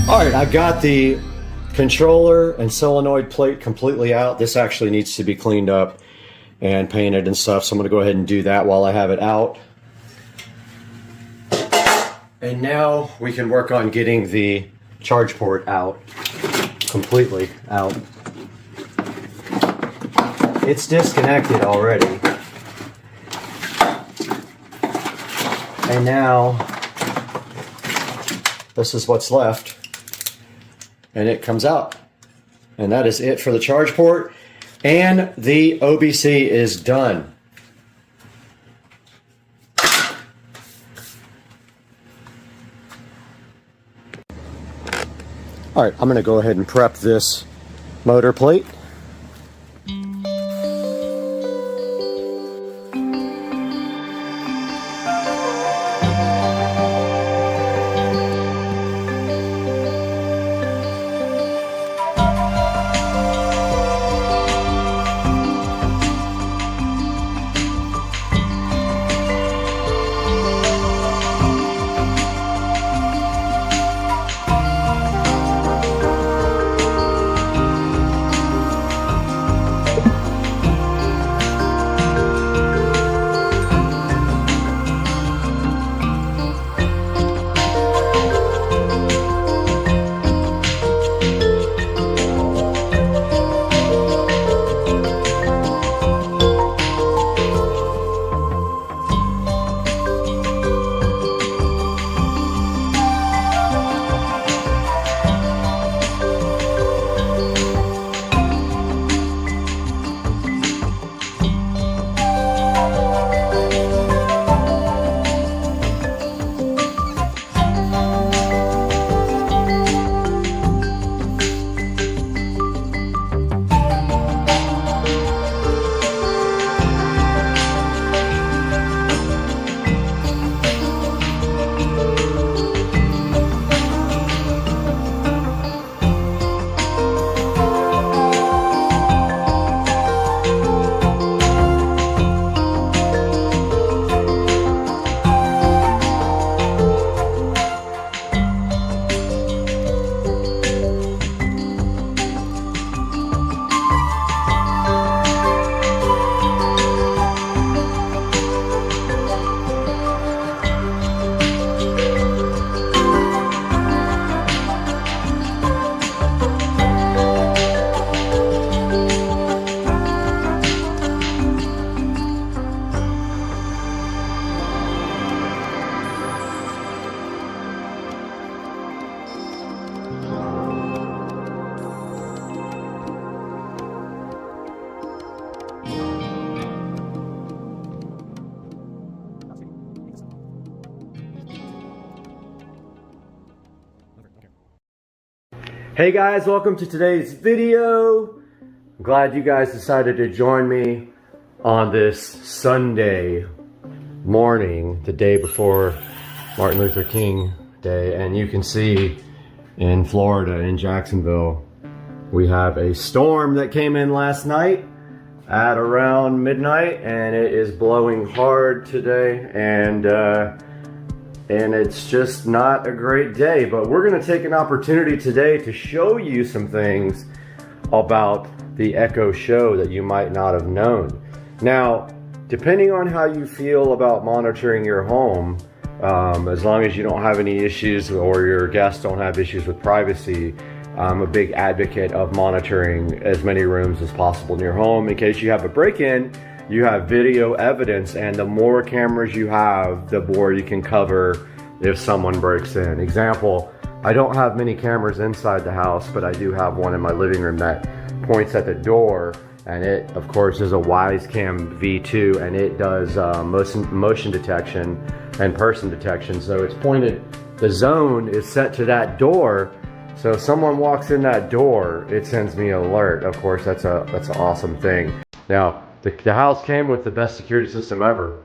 Alright, I got the controller and solenoid plate completely out. This actually needs to be cleaned up and painted and stuff, so I'm going to go ahead and do that while I have it out. And now we can work on getting the charge port out, completely out. It's disconnected already. And now this is what's left. And it comes out. And that is it for the charge port. And the OBC is done. Alright, I'm going to go ahead and prep this motor plate. Hey guys, welcome to today's video. I'm glad you guys decided to join me on this Sunday morning, the day before Martin Luther King Day. And you can see in Florida, in Jacksonville, we have a storm that came in last night at around midnight, and it is blowing hard today, and it's just not a great day. But we're going to take an opportunity today to show you some things about the Echo Show that you might not have known. Now, depending on how you feel about monitoring your home, as long as you don't have any issues or your guests don't have issues with privacy, I'm a big advocate of monitoring as many rooms as possible in your home. In case you have a break-in, you have video evidence, and the more cameras you have, the more you can cover if someone breaks in. Example, I don't have many cameras inside the house, but I do have one in my living room that points at the door, and it, of course, is a Wisecam V2, and it does motion detection and person detection. So it's pointed the zone is set to that door. So if someone walks in that door, it sends me an alert. Of course, that's an awesome thing. Now, the house came with the best security system ever.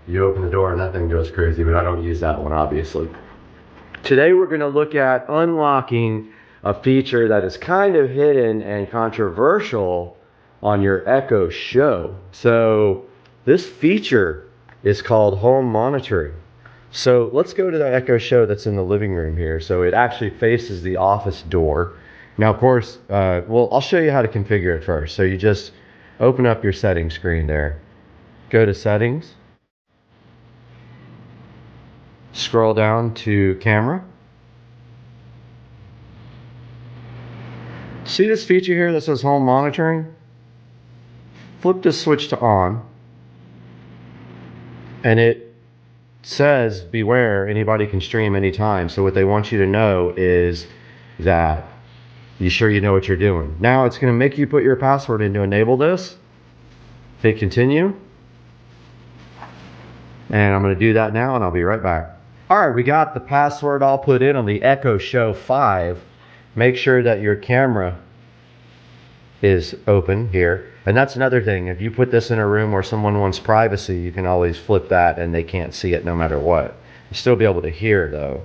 You open the door and that thing goes crazy, but I don't use that one, obviously. Today we're going to look at unlocking a feature that is kind of hidden and controversial on your Echo Show. So this feature is called home monitoring. So let's go to the Echo Show that's in the living room here. So it actually faces the office door. Now, of course, well, I'll show you how to configure it first. So you just open up your settings screen there. Go to settings. Scroll down to camera. See this feature here that says home monitoring? Flip the switch to on. And it says, beware, anybody can stream anytime. So what they want you to know is that you sure you know what you're doing. Now it's going to make you put your password in to enable this. Hit continue. And I'm going to do that now and I'll be right back. All right, we got the password all put in on the Echo Show 5. Make sure that your camera is open here. And that's another thing. If you put this in a room where someone wants privacy, you can always flip that and they can't see it no matter what. You'll still be able to hear though.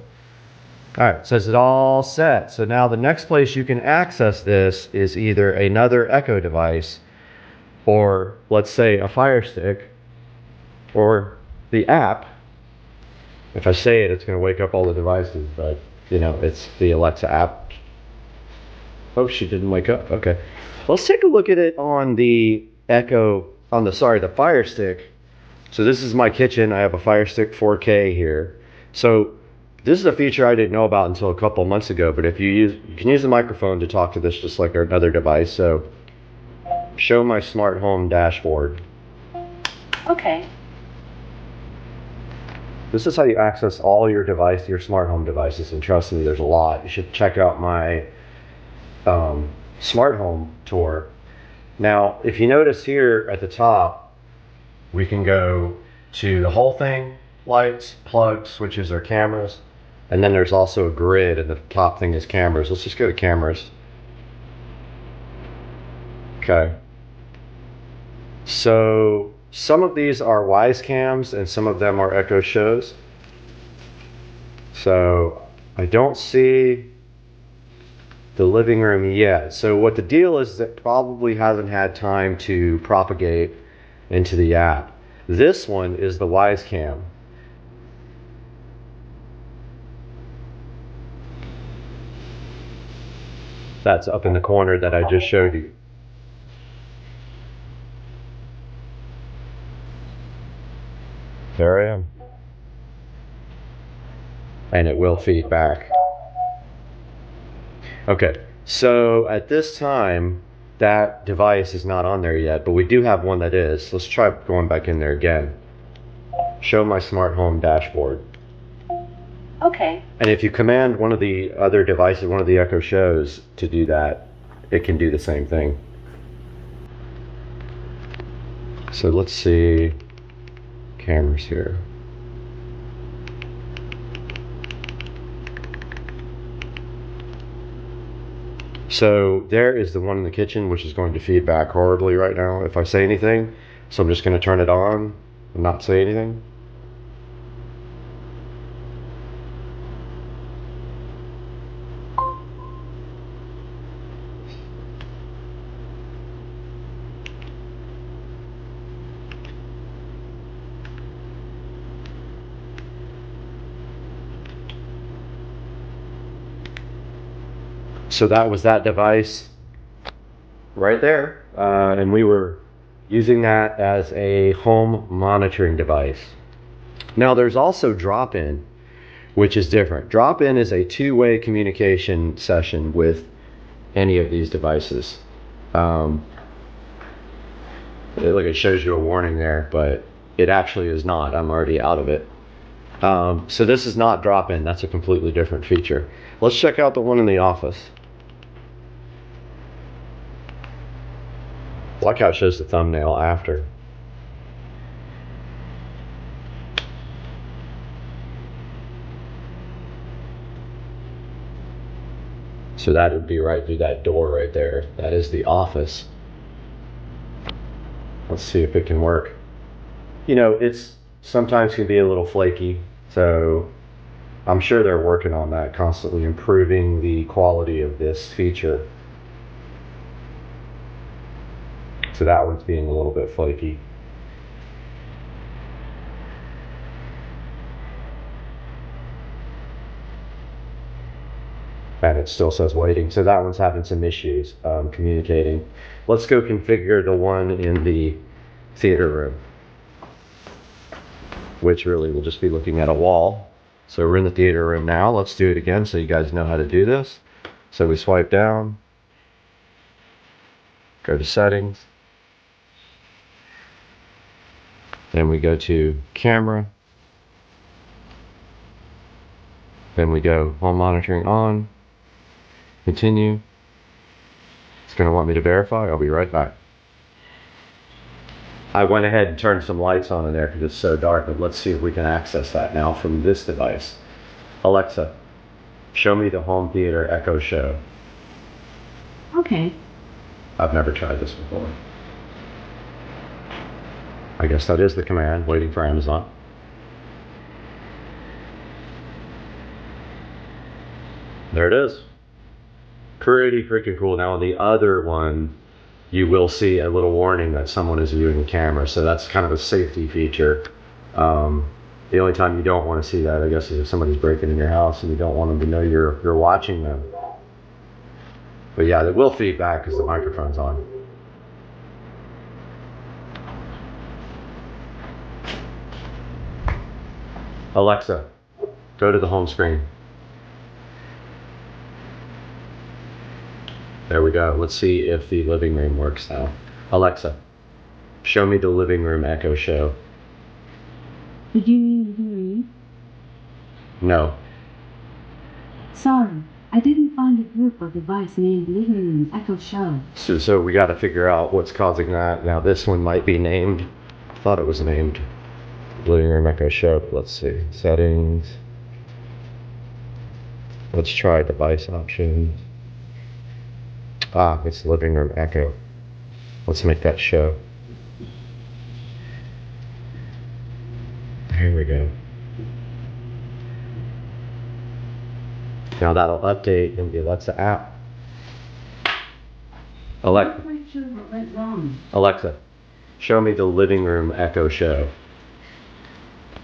All right, so it's all set. So now the next place you can access this is either another Echo device or let's say a Fire Stick or the app. If I say it, it's going to wake up all the devices, but you know, it's the Alexa app. Oh, she didn't wake up. Okay. Let's take a look at it on the Echo, the Fire Stick. So this is my kitchen. I have a Fire Stick 4K here. So this is a feature I didn't know about until a couple months ago, but if you can use the microphone to talk to this just like another device. So show my smart home dashboard. Okay. This is how you access all your smart home devices, and trust me, there's a lot. You should check out my smart home tour. Now, if you notice here at the top, we can go to the whole thing, lights, plugs, switches, or cameras, and then there's also a grid, and the top thing is cameras. Let's just go to cameras. Okay. So some of these are Wise cams and some of them are Echo Shows. So I don't see the living room yet. So what the deal is that probably hasn't had time to propagate into the app. This one is the Wise cam. That's up in the corner that I just showed you. There I am. And it will feed back. Okay, so at this time, that device is not on there yet, but we do have one that is. Let's try going back in there again. Show my smart home dashboard. Okay. And if you command one of the other devices, one of the Echo Shows to do that, it can do the same thing. So let's see. Cameras here. So there is the one in the kitchen, which is going to feed back horribly right now if I say anything. So I'm just going to turn it on and not say anything. So that was that device right there. And we were using that as a home monitoring device. Now there's also drop-in, which is different. Drop-in is a two-way communication session with any of these devices. Look, it shows you a warning there, but it actually is not. I'm already out of it. So this is not drop-in. That's a completely different feature. Let's check out the one in the office. I like how it shows the thumbnail after. So that would be right through that door right there. That is the office. Let's see if it can work. You know, it's sometimes can be a little flaky, so I'm sure they're working on that, constantly improving the quality of this feature. So that one's being a little bit flaky. And it still says waiting, so that one's having some issues communicating. Let's go configure the one in the theater room, which really will just be looking at a wall. So we're in the theater room now. Let's do it again so you guys know how to do this. So we swipe down, go to settings, then we go to camera, then we go home monitoring on, continue. It's going to want me to verify. I'll be right back. I went ahead and turned some lights on in there because it's so dark, but let's see if we can access that now from this device. Alexa, show me the home theater Echo show. Okay. I've never tried this before. I guess that is the command, waiting for Amazon. There it is. Pretty freaking cool. Now on the other one, you will see a little warning that someone is viewing the camera. So that's kind of a safety feature. The only time you don't want to see that, I guess, is if somebody's breaking in your house and you don't want them to know you're watching them. But yeah, it will feed back because the microphone's on. Alexa, go to the home screen. There we go. Let's see if the living room works now. Alexa, show me the living room Echo show. Did you hear? No. Sorry, I didn't find a group or device named Living Room Echo Show. So we got to figure out what's causing that. Now this one might be named. I thought it was named Living Room Echo show. Let's see. Settings. Let's try device options. Ah, it's Living Room Echo. Let's make that show. Here we go. Now that'll update in the Alexa app. I'm quite sure what went wrong. Alexa, show me the Living Room Echo show.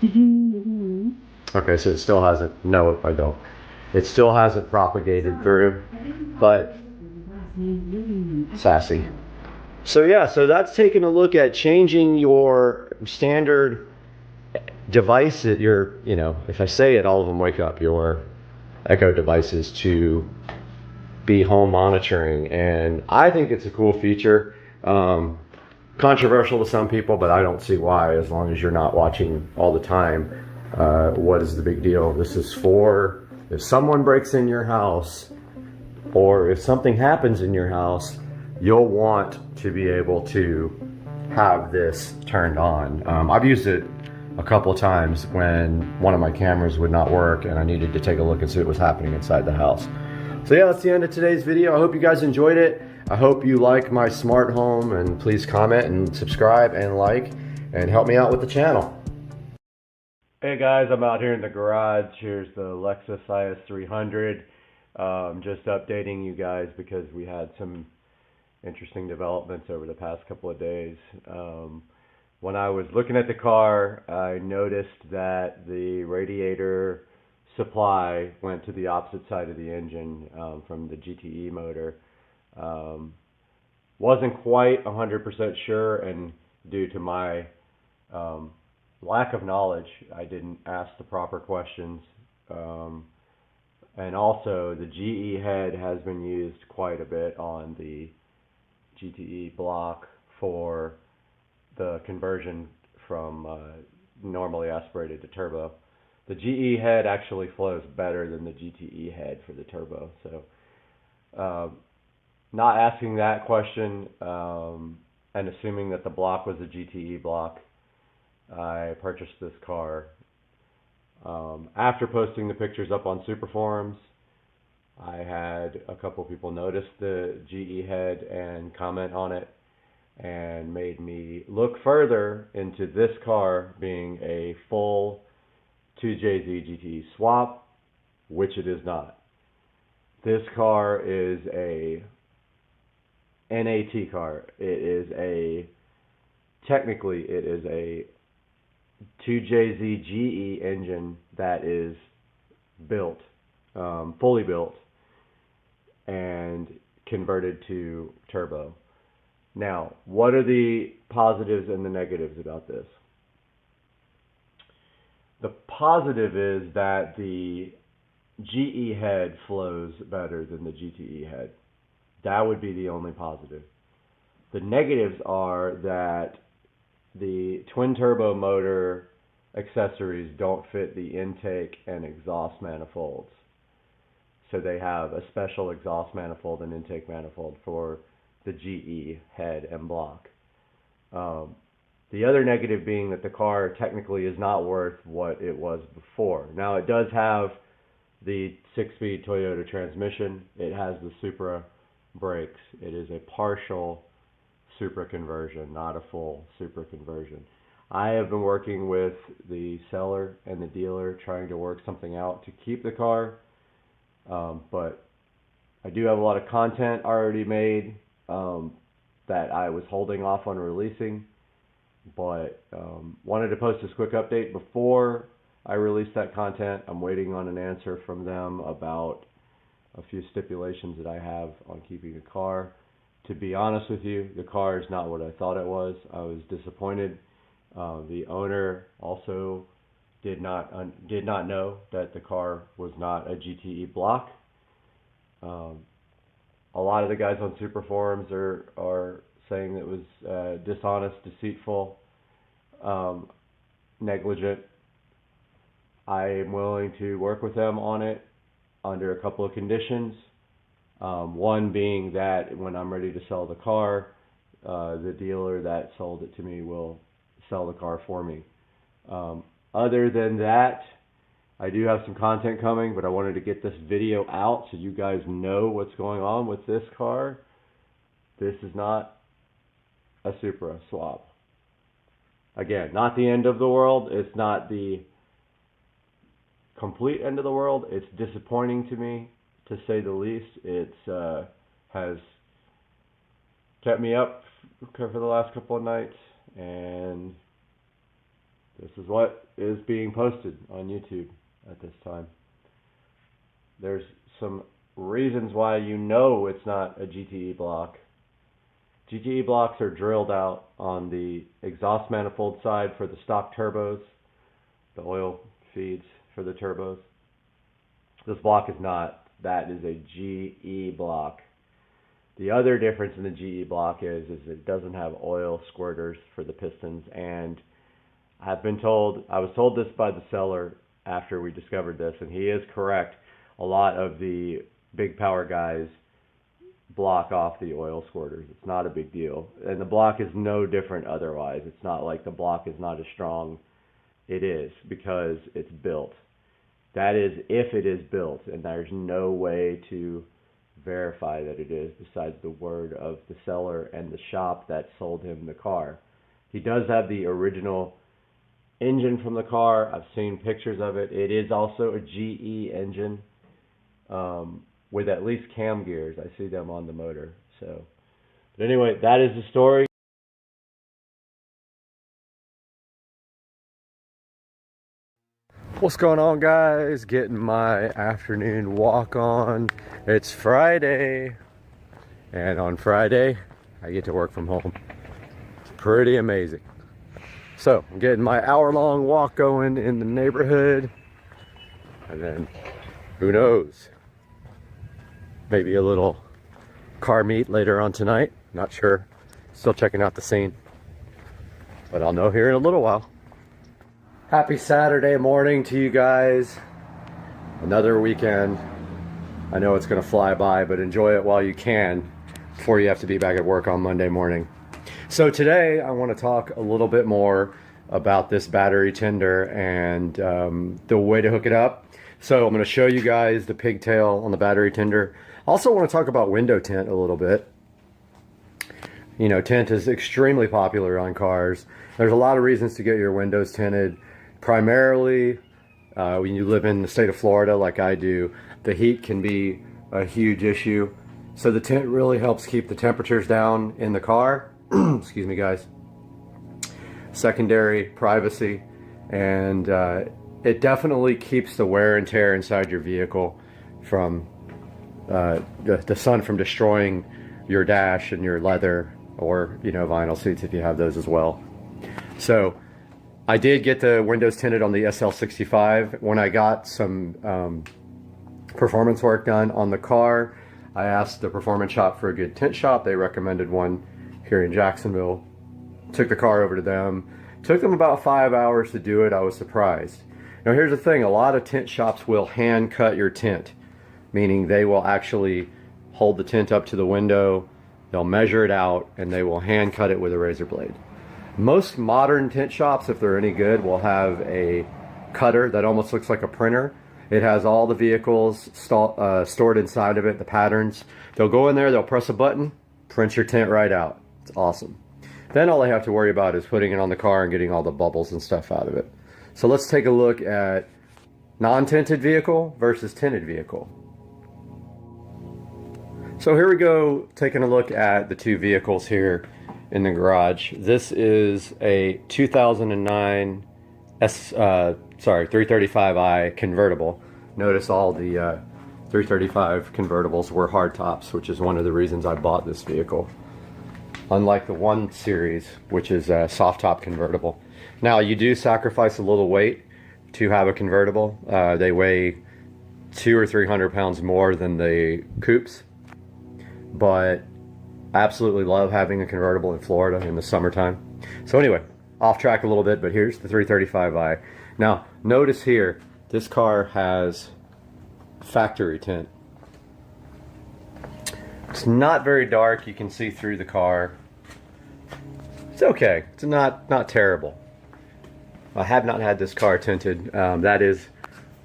Did you hear? Okay, so it still hasn't. No, I don't. It still hasn't propagated through, but sassy. So yeah, so that's taking a look at changing your standard device, your, you know, if I say it, all of them wake up, your Echo devices to be home monitoring. And I think it's a cool feature. Controversial to some people, but I don't see why, as long as you're not watching all the time. What is the big deal? This is for if someone breaks in your house, or if something happens in your house, you'll want to be able to have this turned on. I've used it a couple of times when one of my cameras would not work and I needed to take a look and see what was happening inside the house. So yeah, that's the end of today's video. I hope you guys enjoyed it. I hope you like my smart home, and please comment and subscribe and like and help me out with the channel. Hey guys, I'm out here in the garage. Here's the Lexus IS300. Just updating you guys because we had some interesting developments over the past couple of days. When I was looking at the car, I noticed that the radiator supply went to the opposite side of the engine from the GTE motor. Wasn't quite 100% sure, and due to my lack of knowledge, I didn't ask the proper questions. And also, the GE head has been used quite a bit on the GTE block for the conversion from normally aspirated to turbo. The GE head actually flows better than the GTE head for the turbo. So not asking that question and assuming that the block was a GTE block, I purchased this car. After posting the pictures up on Super Forums, I had a couple people notice the GE head and comment on it, and made me look further into this car being a full 2JZ GTE swap, which it is not. This car is a NAT car. Technically it is a 2JZ GE engine that is built, fully built, and converted to turbo. Now, what are the positives and the negatives about this? The positive is that the GE head flows better than the GTE head. That would be the only positive. The negatives are that the twin turbo motor accessories don't fit the intake and exhaust manifolds. So they have a special exhaust manifold and intake manifold for the GE head and block. The other negative being that the car technically is not worth what it was before. Now, it does have the 6-speed Toyota transmission. It has the Supra brakes. It is a partial Supra conversion, not a full Supra conversion. I have been working with the seller and the dealer trying to work something out to keep the car, but I do have a lot of content already made that I was holding off on releasing, but wanted to post this quick update before I release that content. I'm waiting on an answer from them about a few stipulations that I have on keeping the car. To be honest with you, the car is not what I thought it was. I was disappointed. The owner also did not know that the car was not a GTE block. A lot of the guys on Super Forums are saying it was dishonest, deceitful, negligent. I am willing to work with them on it under a couple of conditions. One being that when I'm ready to sell the car, the dealer that sold it to me will sell the car for me. Other than that, I do have some content coming, but I wanted to get this video out so you guys know what's going on with this car. This is not a Supra swap. Again, not the end of the world. It's not the complete end of the world. It's disappointing to me, to say the least. It has kept me up for the last couple of nights, and this is what is being posted on YouTube at this time. There's some reasons why you know it's not a GTE block. GTE blocks are drilled out on the exhaust manifold side for the stock turbos, the oil feeds for the turbos. This block is not. That is a GE block. The other difference in the GE block is it doesn't have oil squirters for the pistons, and I was told this by the seller after we discovered this, and he is correct. A lot of the big power guys block off the oil squirters. It's not a big deal. And the block is no different otherwise. It's not like the block is not as strong. It is, because it's built. That is if it is built, and there's no way to verify that it is besides the word of the seller and the shop that sold him the car. He does have the original engine from the car. I've seen pictures of it. It is also a GE engine with at least cam gears. I see them on the motor. So, but anyway, that is the story. What's going on, guys? Getting my afternoon walk on. It's Friday, and on Friday I get to work from home. Pretty amazing. So I'm getting my hour-long walk going in the neighborhood, and then who knows, maybe a little car meet later on tonight. Not sure. Still checking out the scene, but I'll know here in a little while. Happy Saturday morning to you guys. Another weekend. I know it's gonna fly by, but enjoy it while you can before you have to be back at work on Monday morning. So today I want to talk a little bit more about this battery tender and the way to hook it up. So I'm going to show you guys the pigtail on the battery tender. Also want to talk about window tint a little bit. You know, tint is extremely popular on cars. There's a lot of reasons to get your windows tinted. Primarily, when you live in the state of Florida like I do, the heat can be a huge issue. So the tint really helps keep the temperatures down in the car. Excuse me, guys. Secondary, privacy, and it definitely keeps the wear and tear inside your vehicle from the sun from destroying your dash and your leather, or, you know, vinyl seats if you have those as well. So I did get the windows tinted on the SL65. When I got some performance work done on the car, I asked the performance shop for a good tint shop. They recommended one here in Jacksonville. Took the car over to them. Took them about 5 hours to do it. I was surprised. Now here's the thing, a lot of tint shops will hand cut your tint, meaning they will actually hold the tint up to the window, they'll measure it out, and they will hand cut it with a razor blade. Most modern tint shops, if they're any good, will have a cutter that almost looks like a printer. It has all the vehicles stored inside of it, the patterns. They'll go in there, they'll press a button, print your tint right out. It's awesome. Then all they have to worry about is putting it on the car and getting all the bubbles and stuff out of it. So let's take a look at non-tinted vehicle versus tinted vehicle. So here we go, taking a look at the two vehicles here in the garage. This is a 2009 335i convertible. Notice all the 335 convertibles were hardtops, which is one of the reasons I bought this vehicle. Unlike the 1 Series, which is a soft top convertible. Now you do sacrifice a little weight to have a convertible. They weigh 200 or 300 pounds more than the coupes, but I absolutely love having a convertible in Florida in the summertime. So anyway, off track a little bit, but here's the 335i. Now notice here, this car has factory tint. It's not very dark, you can see through the car. It's okay, it's not terrible. I have not had this car tinted. That is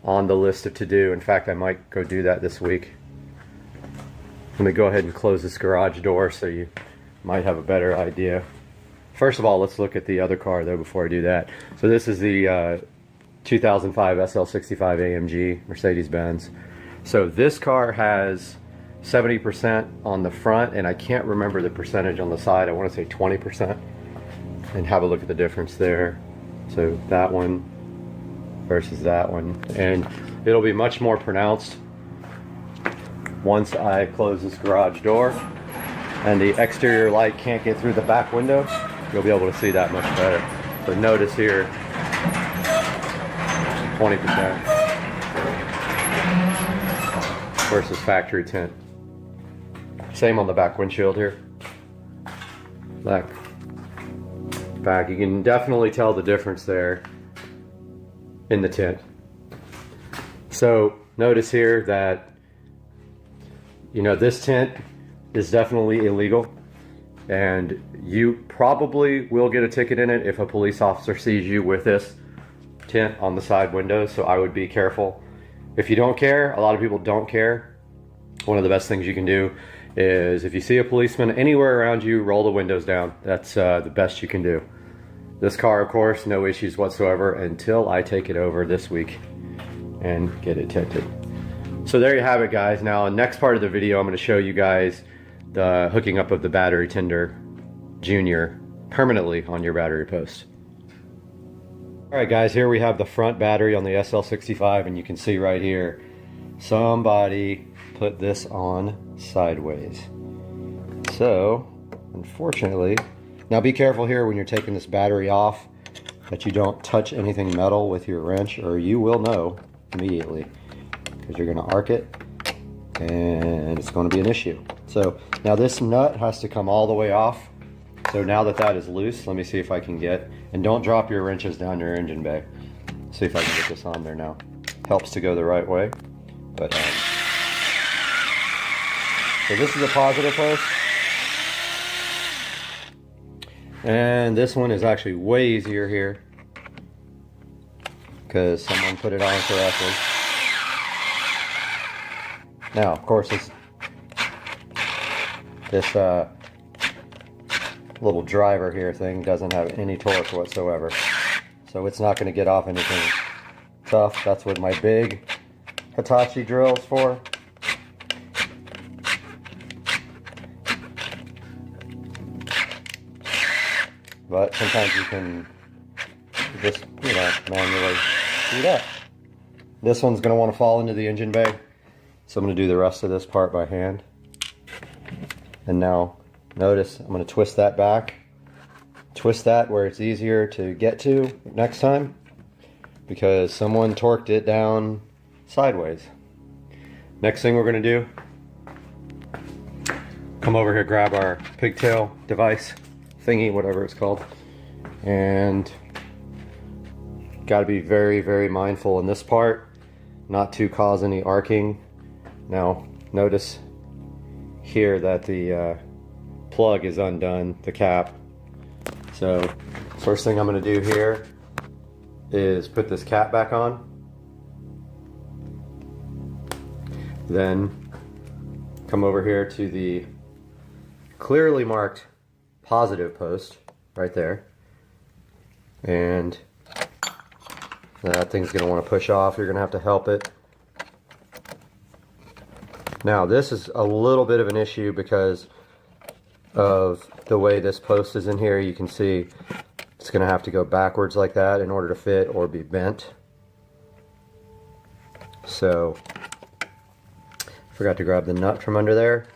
on the list of to do. In fact, I might go do that this week. Let me go ahead and close this garage door so you might have a better idea. First of all, let's look at the other car though before I do that. So this is the 2005 SL65 AMG Mercedes-Benz. So this car has 70% on the front, and I can't remember the percentage on the side. I want to say 20%. And have a look at the difference there. So that one versus that one. And it'll be much more pronounced once I close this garage door and the exterior light can't get through the back window. You'll be able to see that much better. But notice here, 20% versus factory tint. Same on the back windshield here. Back. You can definitely tell the difference there in the tint. So notice here that, you know, this tint is definitely illegal, and you probably will get a ticket in it if a police officer sees you with this tint on the side windows. So I would be careful. If you don't care, a lot of people don't care. One of the best things you can do is, if you see a policeman anywhere around you, roll the windows down. That's the best you can do. This car, of course, no issues whatsoever until I take it over this week and get it tinted. So there you have it, guys. Now, next part of the video, I'm going to show you guys the hooking up of the battery tender junior permanently on your battery post. Alright guys, here we have the front battery on the SL65, and you can see right here, somebody put this on sideways. So, unfortunately, now be careful here when you're taking this battery off that you don't touch anything metal with your wrench, or you will know immediately, because you're going to arc it and it's going to be an issue. So now this nut has to come all the way off. So now that that is loose, let me see if I can get, and don't drop your wrenches down your engine bay. See if I can get this on there now. Helps to go the right way. But so this is a positive post. And this one is actually way easier here because someone put it on correctly. Now, of course, this little driver here thing doesn't have any torque whatsoever, so it's not going to get off anything tough. That's what my big Hitachi drill is for. But sometimes you can just, you know, manually do that. This one's going to want to fall into the engine bay, so I'm going to do the rest of this part by hand. And now, notice I'm going to twist that back. Twist that where it's easier to get to next time, because someone torqued it down sideways. Next thing we're going to do, come over here, grab our pigtail device thingy, whatever it's called, and got to be very, very mindful in this part not to cause any arcing. Now notice here that the plug is undone, the cap. So first thing I'm going to do here is put this cap back on, then come over here to the clearly marked positive post right there, and that thing's going to want to push off. You're going to have to help it. Now this is a little bit of an issue because of the way this post is in here. You can see it's going to have to go backwards like that in order to fit or be bent. So forgot to grab the nut from under there.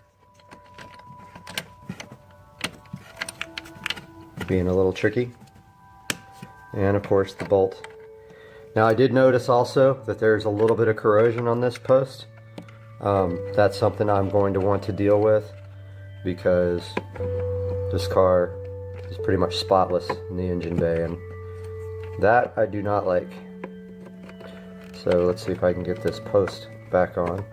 Being a little tricky. And of course the bolt. Now I did notice also that there's a little bit of corrosion on this post. That's something I'm going to want to deal with, because this car is pretty much spotless in the engine bay, and that I do not like. So let's see if I can get this post back on.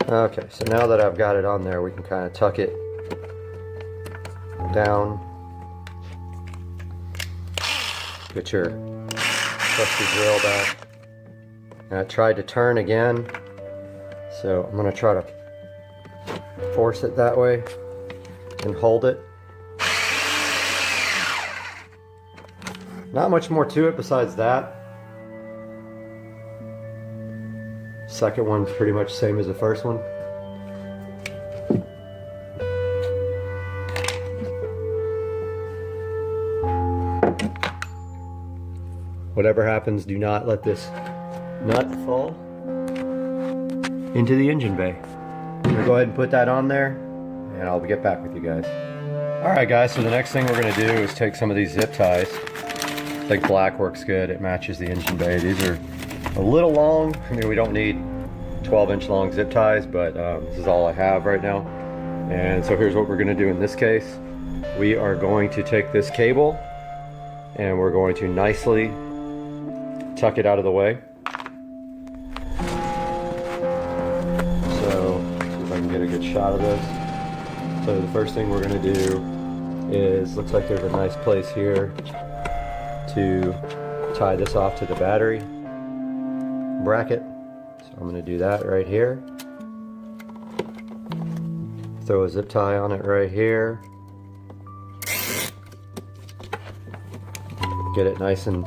Okay, so now that I've got it on there, we can kind of tuck it down. Get your trusty drill back. And I tried to turn again, so I'm going to try to force it that way and hold it. Not much more to it besides that. Second one's pretty much the same as the first one. Whatever happens, do not let this nut fall into the engine bay. I'm gonna go ahead and put that on there, and I'll get back with you guys. Alright guys, so the next thing we're gonna do is take some of these zip ties. I think black works good, it matches the engine bay. These are a little long. I mean, we don't need 12-inch long zip ties, but this is all I have right now. And so here's what we're gonna do in this case. We are going to take this cable and we're going to nicely tuck it out of the way. So, let's see if I can get a good shot of this. So the first thing we're going to do is, looks like there's a nice place here to tie this off to the battery bracket. So I'm going to do that right here. Throw a zip tie on it right here. Get it nice and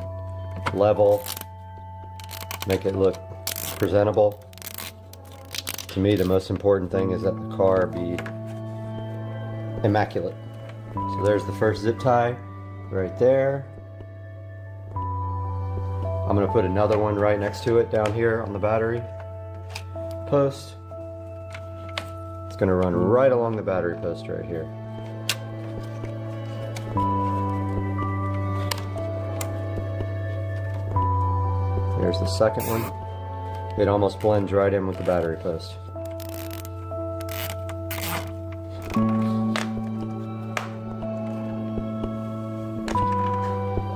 level, make it look presentable. To me, the most important thing is that the car be immaculate. So there's the first zip tie right there. I'm going to put another one right next to it down here on the battery post. It's going to run right along the battery post right here. There's the second one. It almost blends right in with the battery post.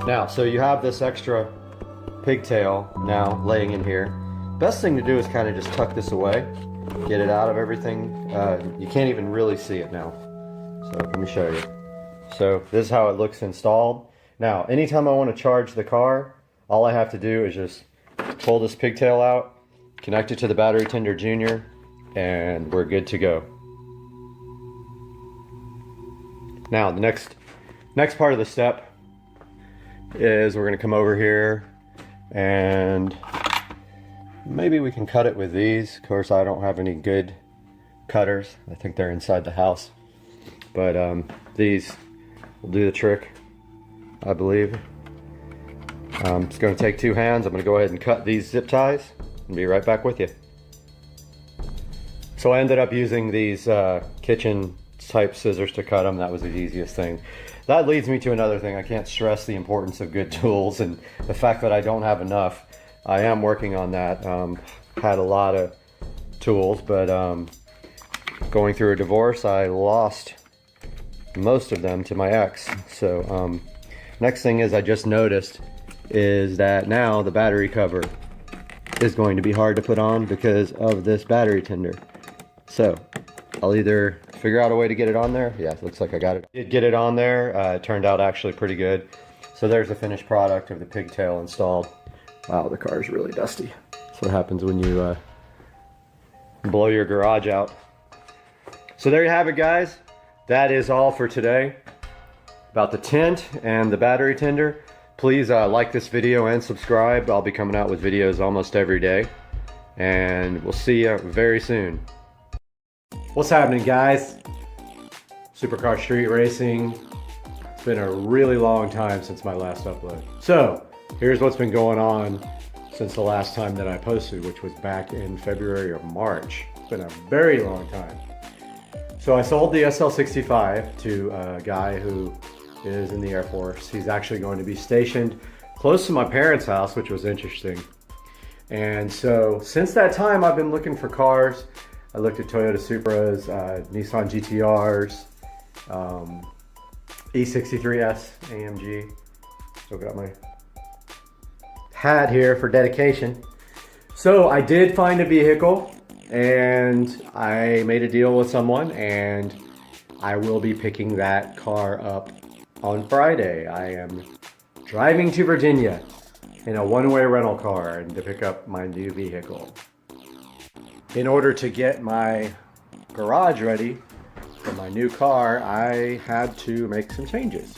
Now, so you have this extra pigtail now laying in here. Best thing to do is kind of just tuck this away, get it out of everything. You can't even really see it now. So let me show you. So this is how it looks installed. Now, anytime I want to charge the car, all I have to do is just pull this pigtail out, connect it to the battery tender junior, and we're good to go. Now the next part of the step is we're going to come over here and maybe we can cut it with these. Of course, I don't have any good cutters. I think they're inside the house, but these will do the trick, I believe. It's going to take 2 hands. I'm going to go ahead and cut these zip ties and be right back with you. So I ended up using these kitchen type scissors to cut them. That was the easiest thing. That leads me to another thing. I can't stress the importance of good tools and the fact that I don't have enough. I am working on that. Had a lot of tools, but going through a divorce, I lost most of them to my ex. So next thing is I just noticed is that now the battery cover is going to be hard to put on because of this battery tender. So I'll either figure out a way to get it on there. Yeah, it looks like I got it. Did get it on there. It turned out actually pretty good. So there's the finished product of the pigtail installed. Wow, the car is really dusty. That's what happens when you blow your garage out. So there you have it, guys. That is all for today about the tint and the battery tender. Please like this video and subscribe. I'll be coming out with videos almost every day, and we'll see you very soon. What's happening, guys? Supercar Street Racing. It's been a really long time since my last upload. So here's what's been going on since the last time that I posted, which was back in February or March. It's been a very long time. So I sold the SL65 to a guy who is in the Air Force. He's actually going to be stationed close to my parents' house, which was interesting. And so since that time, I've been looking for cars. I looked at Toyota Supras, Nissan GTRs, E63S AMG. Still got my hat here for dedication. So I did find a vehicle, and I made a deal with someone, and I will be picking that car up on Friday. I am driving to Virginia in a one-way rental car and to pick up my new vehicle. In order to get my garage ready for my new car, I had to make some changes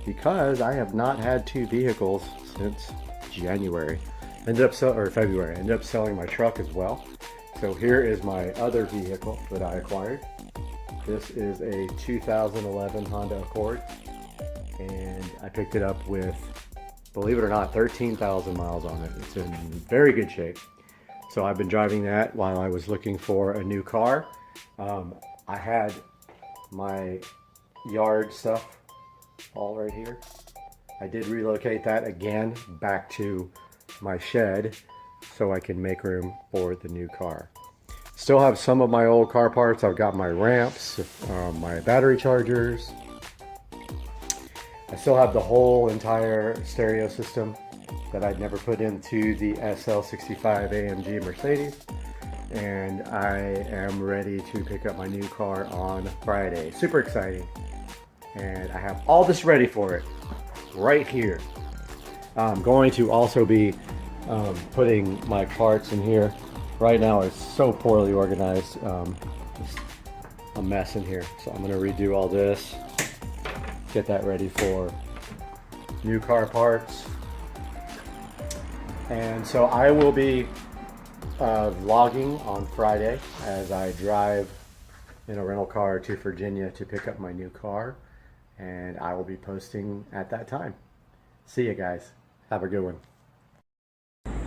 because I have not had 2 vehicles since January. February. Ended up selling my truck as well. So here is my other vehicle that I acquired. This is a 2011 Honda Accord, and I picked it up with, believe it or not, 13,000 miles on it. It's in very good shape. So I've been driving that while I was looking for a new car. I had my yard stuff all right here. I did relocate that again back to my shed so I can make room for the new car. Still have some of my old car parts. I've got my ramps, my battery chargers. I still have the whole entire stereo system that I'd never put into the SL65 AMG Mercedes. And I am ready to pick up my new car on Friday. Super exciting. And I have all this ready for it right here. I'm going to also be putting my parts in here. Right now it's so poorly organized. Just a mess in here. So I'm going to redo all this. Get that ready for new car parts. And so I will be vlogging on Friday as I drive in a rental car to Virginia to pick up my new car, and I will be posting at that time. See you guys. Have a good one.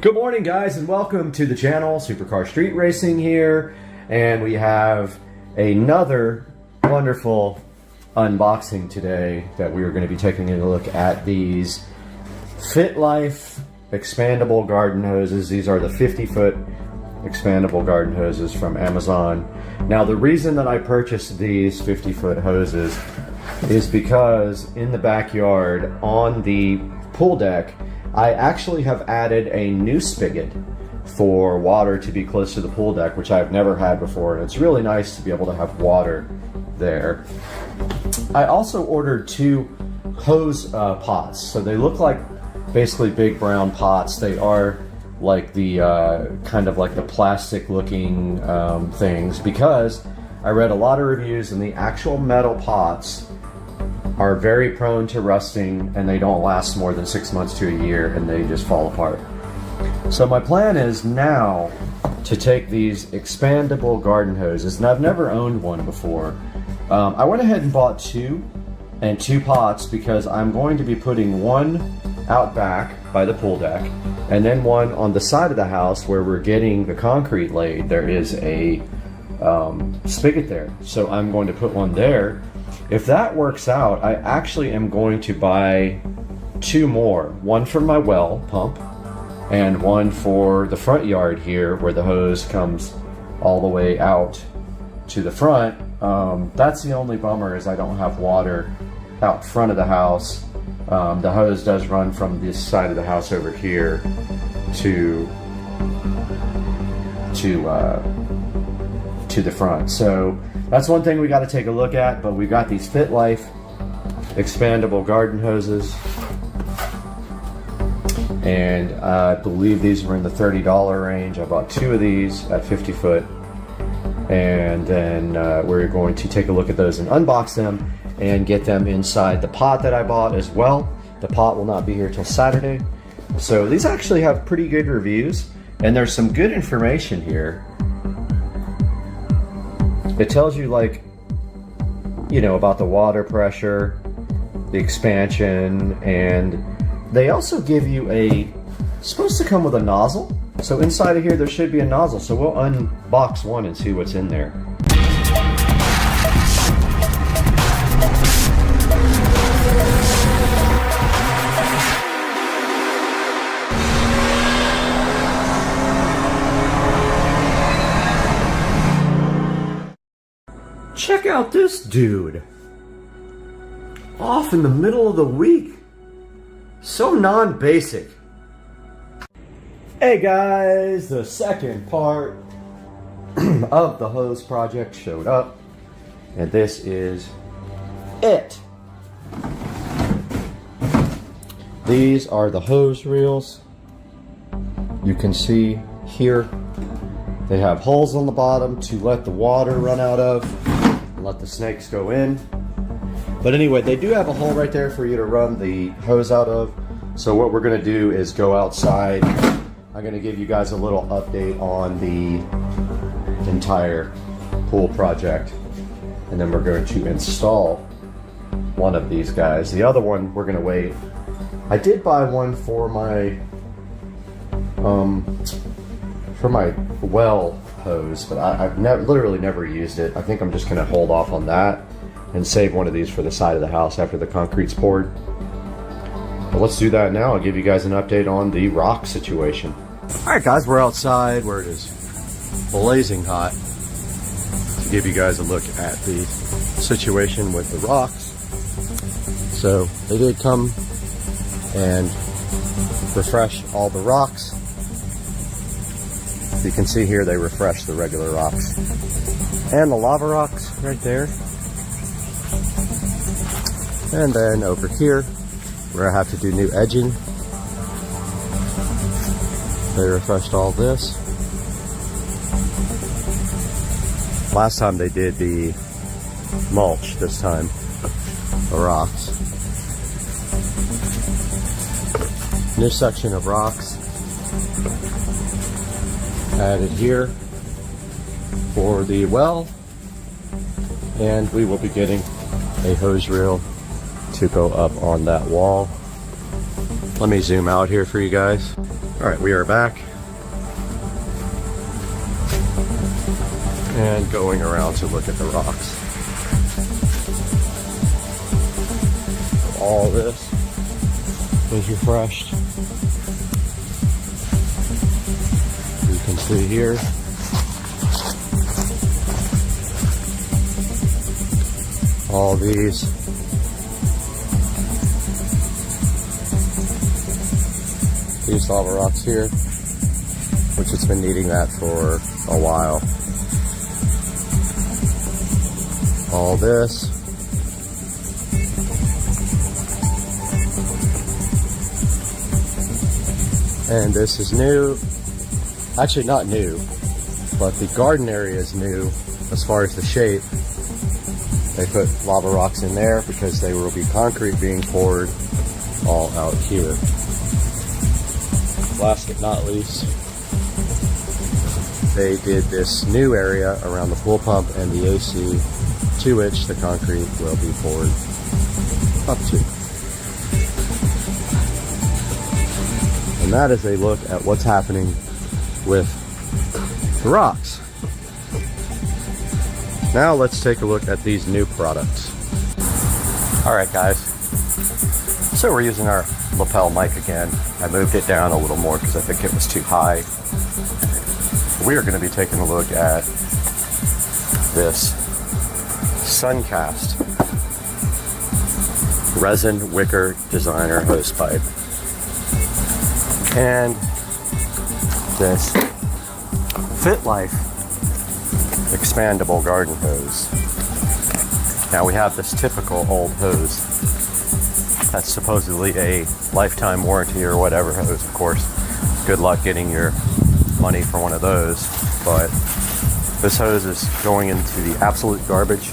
Good morning, guys, and welcome to the channel. Supercar Street Racing here, and we have another wonderful unboxing today that we are going to be taking a look at these Fit Life expandable garden hoses. These are the 50-foot expandable garden hoses from Amazon. Now, the reason that I purchased these 50-foot hoses is because in the backyard on the pool deck, I actually have added a new spigot for water to be close to the pool deck, which I've never had before, and it's really nice to be able to have water there. I also ordered 2 hose pots. So they look like basically big brown pots. They are like the kind of like the plastic looking things, because I read a lot of reviews and the actual metal pots are very prone to rusting and they don't last more than 6 months to a year and they just fall apart. So my plan is now to take these expandable garden hoses, and I've never owned one before. I went ahead and bought 2 and 2 pots because I'm going to be putting one out back by the pool deck and then one on the side of the house where we're getting the concrete laid. There is a spigot there, so I'm going to put one there. If that works out, I actually am going to buy 2 more, one for my well pump and one for the front yard here where the hose comes all the way out to the front. That's the only bummer, is I don't have water out front of the house. The hose does run from this side of the house over here to the front. So that's one thing we got to take a look at, but we got these Fit Life expandable garden hoses, and I believe these were in the $30 range. I bought 2 of these at 50 foot, and then we're going to take a look at those and unbox them and get them inside the pot that I bought as well. The pot will not be here till Saturday. So these actually have pretty good reviews, and there's some good information here. It tells you, like, you know, about the water pressure, the expansion, and they also give you supposed to come with a nozzle. So inside of here there should be a nozzle. So we'll unbox one and see what's in there. Check out this dude. Off in the middle of the week. So non-basic. Hey guys, the second part of the hose project showed up, and this is it. These are the hose reels. You can see here they have holes on the bottom to let the water run out of and let the snakes go in. But anyway, they do have a hole right there for you to run the hose out of. So what we're gonna do is go outside. I'm gonna give you guys a little update on the entire pool project, and then we're going to install one of these guys. The other one, we're gonna wait. I did buy one for my well hose, but I've literally never used it. I think I'm just gonna hold off on that and save one of these for the side of the house after the concrete's poured. But let's do that now. I'll give you guys an update on the rock situation. All right, guys, we're outside where it is blazing hot to give you guys a look at the situation with the rocks. So they did come and refresh all the rocks. You can see here they refreshed the regular rocks and the lava rocks right there. And then over here, where I have to do new edging, they refreshed all this. Last time they did the mulch, this time the rocks. New section of rocks added here for the well, and we will be getting a hose reel to go up on that wall. Let me zoom out here for you guys. All right, we are back and going around to look at the rocks. All this is refreshed. You can see here. All these lava rocks here, which has been needing that for a while. All this. And this is new. Actually not new, but the garden area is new as far as the shape. They put lava rocks in there because there will be concrete being poured all out here. Last but not least, they did this new area around the pool pump and the AC, to which the concrete will be poured up to. And that is a look at what's happening with the rocks. Now let's take a look at these new products. All right, guys. So we're using our lapel mic again. I moved it down a little more because I think it was too high. We are going to be taking a look at this Suncast resin wicker designer hose pipe and this Fit Life expandable garden hose. Now we have this typical old hose that's supposedly a lifetime warranty or whatever hose. Of course, good luck getting your money for one of those, but this hose is going into the absolute garbage.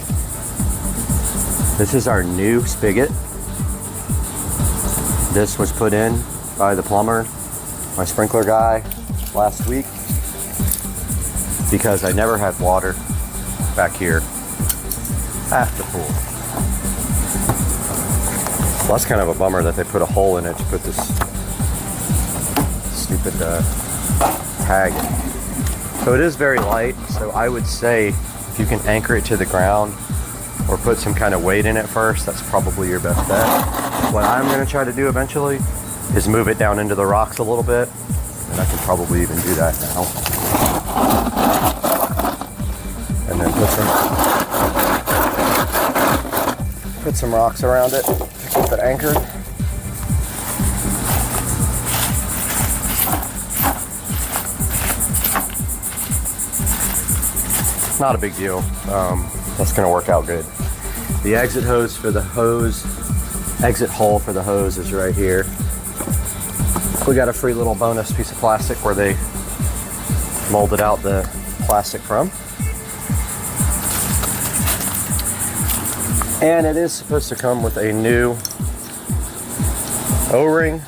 This is our new spigot. This was put in by the plumber, my sprinkler guy, last week because I never had water back here at the pool. Well, that's kind of a bummer that they put a hole in it to put this stupid tag. So it is very light, so I would say if you can anchor it to the ground or put some kind of weight in it first, that's probably your best bet. What I'm going to try to do eventually is move it down into the rocks a little bit, and I can probably even do that now. And then put some rocks around it to keep it anchored. Not a big deal. That's going to work out good. The exit hose for the hose, exit hole for the hose is right here. We got a free little bonus piece of plastic where they molded out the plastic from. And it is supposed to come with a new O-ring.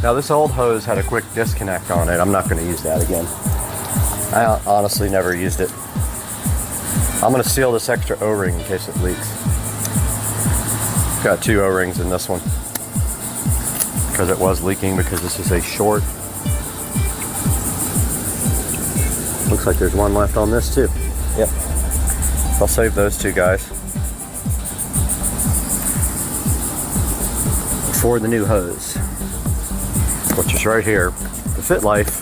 Now this old hose had a quick disconnect on it. I'm not going to use that again. I honestly never used it. I'm going to seal this extra O-ring in case it leaks. Got 2 O-rings in this one because it was leaking, because this is a short. Looks like there's one left on this too. Yep. I'll save those 2 guys for the new hose, which is right here, the Fit Life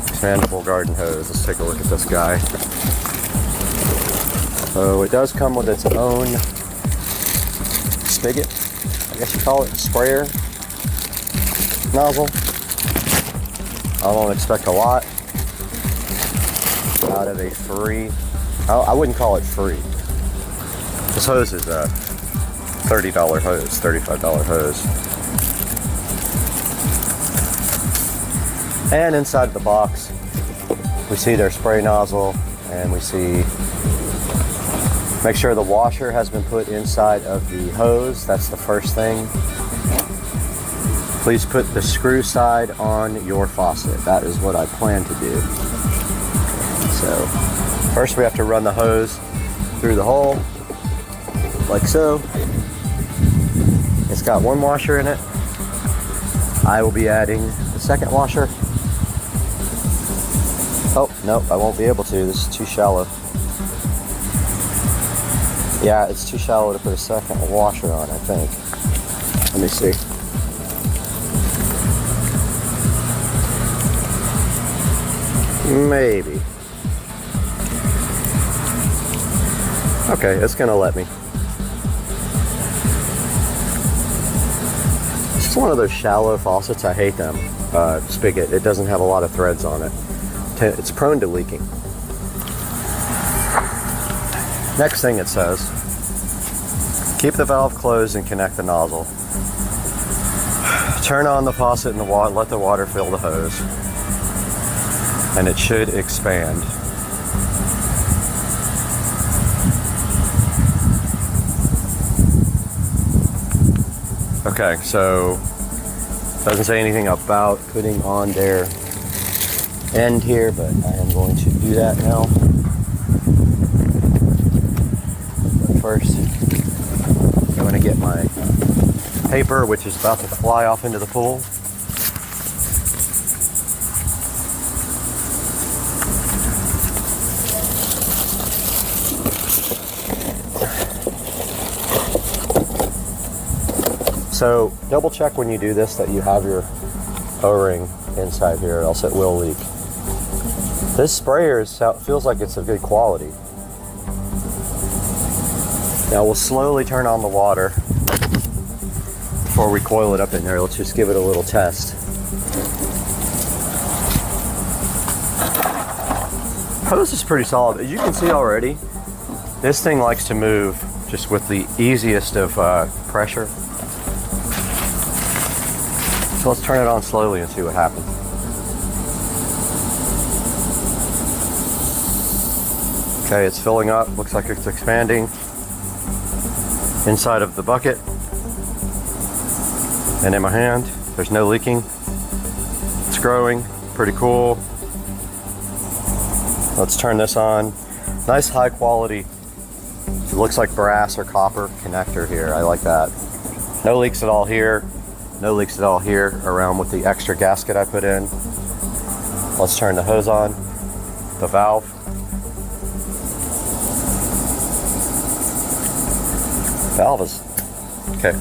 expandable garden hose. Let's take a look at this guy. So it does come with its own spigot, I guess you call it, sprayer nozzle. I don't expect a lot out of a free, I wouldn't call it free. This hose is a $30 hose, $35 hose. And inside the box, we see their spray nozzle, and we see, make sure the washer has been put inside of the hose. That's the first thing. Please put the screw side on your faucet. That is what I plan to do. So, first we have to run the hose through the hole, like so. It's got 1 washer in it. I will be adding the second washer. Oh, nope, I won't be able to. This is too shallow. Yeah, it's too shallow to put a second washer on, I think. Let me see. Maybe. Okay, it's gonna let me. It's one of those shallow faucets. I hate them. Spigot. It doesn't have a lot of threads on it. It's prone to leaking. Next thing it says, keep the valve closed and connect the nozzle. Turn on the faucet in the water, let the water fill the hose, and it should expand. Okay, so doesn't say anything about putting on their end here, but I am going to do that now. But first, I'm going to get my paper, which is about to fly off into the pool. So double check when you do this that you have your O-ring inside here, or else it will leak. This sprayer feels like it's of good quality. Now we'll slowly turn on the water before we coil it up in there. Let's just give it a little test. Hose is pretty solid. As you can see already, this thing likes to move just with the easiest of pressure. So let's turn it on slowly and see what happens. Okay, it's filling up. Looks like it's expanding inside of the bucket. And in my hand, there's no leaking. It's growing, pretty cool. Let's turn this on. Nice high quality, it looks like brass or copper connector here. I like that. No leaks at all here. No leaks at all here around with the extra gasket I put in. Let's turn the hose on, the valve. Valve is, okay.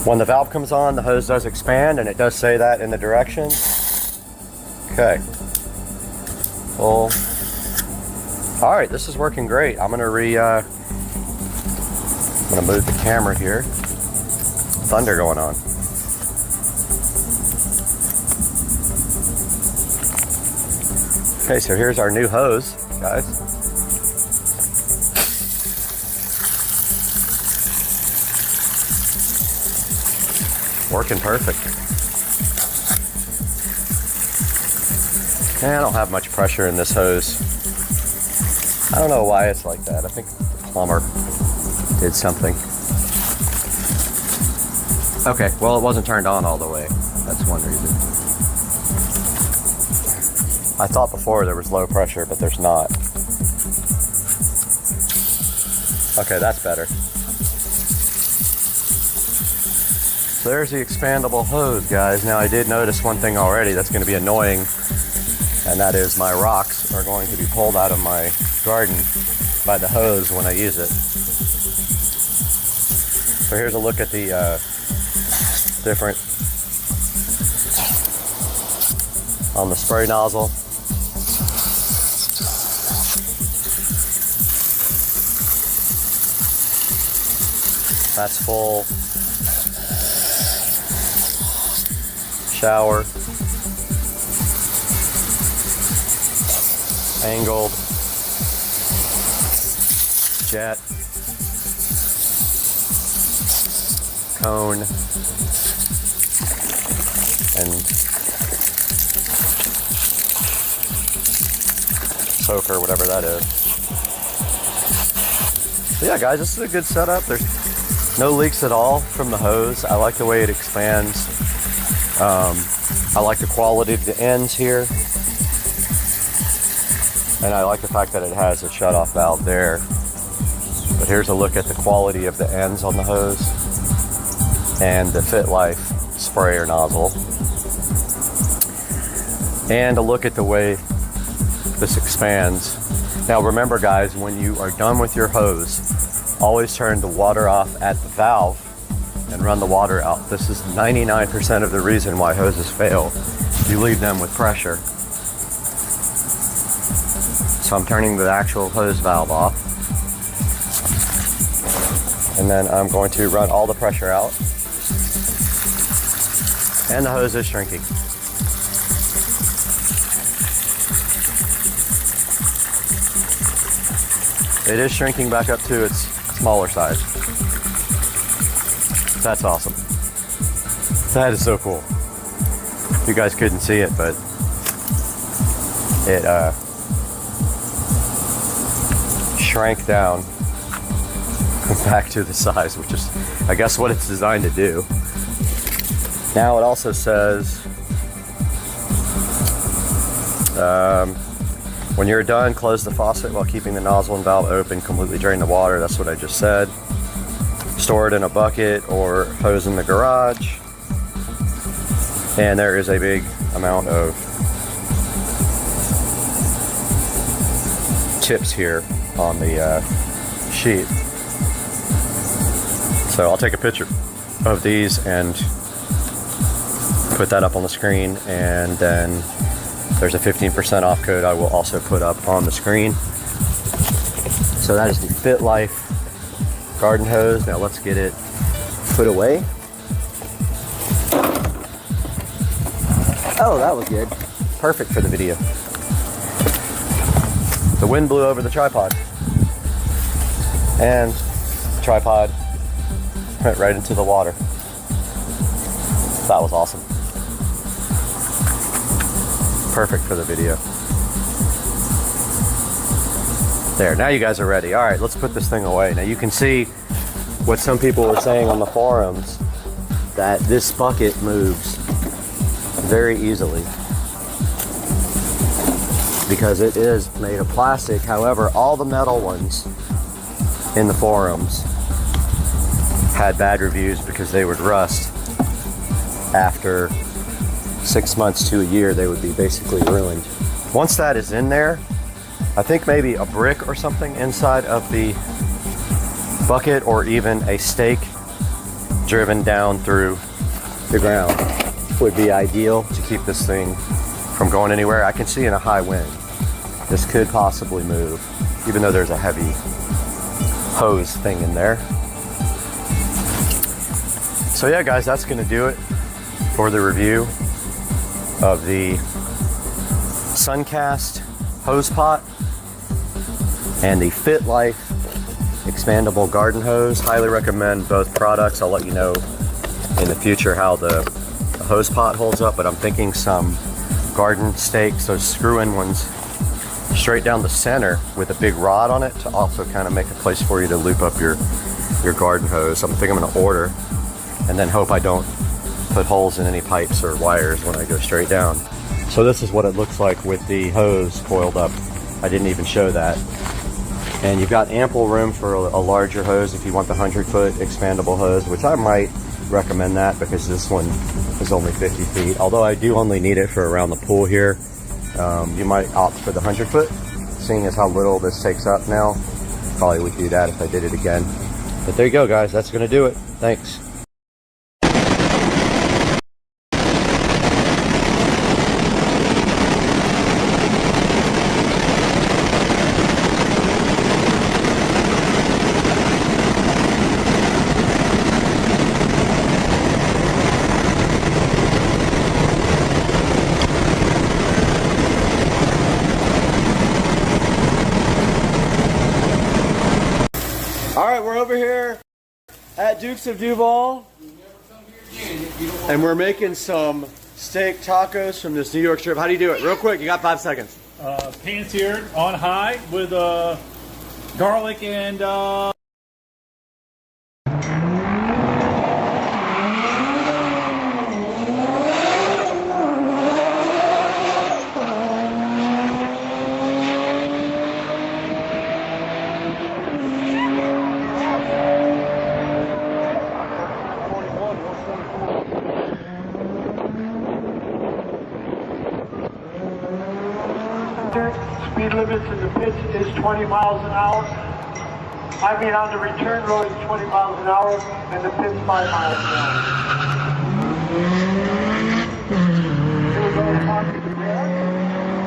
When the valve comes on, the hose does expand, and it does say that in the directions. Okay. Well, all right, this is working great. I'm gonna move the camera here. Thunder going on. Okay, so here's our new hose, guys. Working perfect. And I don't have much pressure in this hose. I don't know why it's like that. I think the plumber did something. Okay, well, it wasn't turned on all the way. That's one reason. I thought before there was low pressure, but there's not. Okay, that's better. So there's the expandable hose, guys. Now I did notice one thing already that's going to be annoying, and that is my rocks are going to be pulled out of my garden by the hose when I use it. So here's a look at the different on the spray nozzle. That's full. Shower. Angled. Jet. Cone. And soaker, whatever that is. So yeah, guys, this is a good setup. There's no leaks at all from the hose. I like the way it expands. I like the quality of the ends here. And I like the fact that it has a shutoff valve there. But here's a look at the quality of the ends on the hose and the Fit Life sprayer nozzle. And a look at the way this expands. Now remember, guys, when you are done with your hose, always turn the water off at the valve and run the water out. This is 99% of the reason why hoses fail. You leave them with pressure. So I'm turning the actual hose valve off. And then I'm going to run all the pressure out. And the hose is shrinking. It is shrinking back up to its smaller size. That's awesome. That is so cool. You guys couldn't see it, but it shrank down back to the size, which is, I guess, what it's designed to do. Now it also says, when you're done, close the faucet while keeping the nozzle and valve open. Completely drain the water. That's what I just said. Store it in a bucket or hose in the garage. And there is a big amount of tips here on the sheet. So I'll take a picture of these and put that up on the screen, and then there's a 15% off code I will also put up on the screen. So that is the Fit Life garden hose. Now let's get it put away. Oh, that was good. Perfect for the video. The wind blew over the tripod, and the tripod went right into the water. That was awesome. Perfect for the video. There, now you guys are ready. All right, let's put this thing away. Now you can see what some people were saying on the forums, that this bucket moves very easily because it is made of plastic. However, all the metal ones in the forums had bad reviews because they would rust. After 6 months to a year, they would be basically ruined. Once that is in there, I think maybe a brick or something inside of the bucket, or even a stake driven down through the ground, would be ideal to keep this thing from going anywhere. I can see in a high wind this could possibly move, even though there's a heavy hose thing in there. So yeah, guys, that's going to do it for the review of the Suncast hose pot and the Fit Life expandable garden hose. Highly recommend both products. I'll let you know in the future how the hose pot holds up, but I'm thinking some garden stakes, those screw-in ones, straight down the center with a big rod on it to also kind of make a place for you to loop up your garden hose. I think I'm going to order, and then hope I don't put holes in any pipes or wires when I go straight down. So this is what it looks like with the hose coiled up. I didn't even show that. And you've got ample room for a larger hose if you want the 100-foot expandable hose, which I might recommend that because this one is only 50 feet. Although I do only need it for around the pool here. You might opt for the 100-foot, seeing as how little this takes up now. Probably would do that if I did it again. But there you go, guys. That's going to do it. Thanks. We're over here at Dukes of Duval, and we're making some steak tacos from this New York strip. How do you do it? Real quick, you got 5 seconds. Pan-seared on high with garlic and speed limits in the pits is 20 miles an hour. I mean, on the return road is 20 miles an hour, and the pit's 5 miles an hour. Here we go,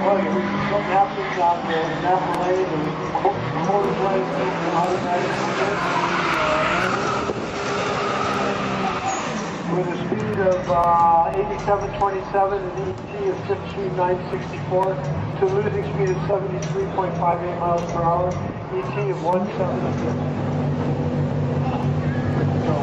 well, something happens on the Napa Lane and Quarter Lane, with a speed of 87.27 and ET of 15,964 to losing speed of 73.58 miles per hour, ET of 176. So.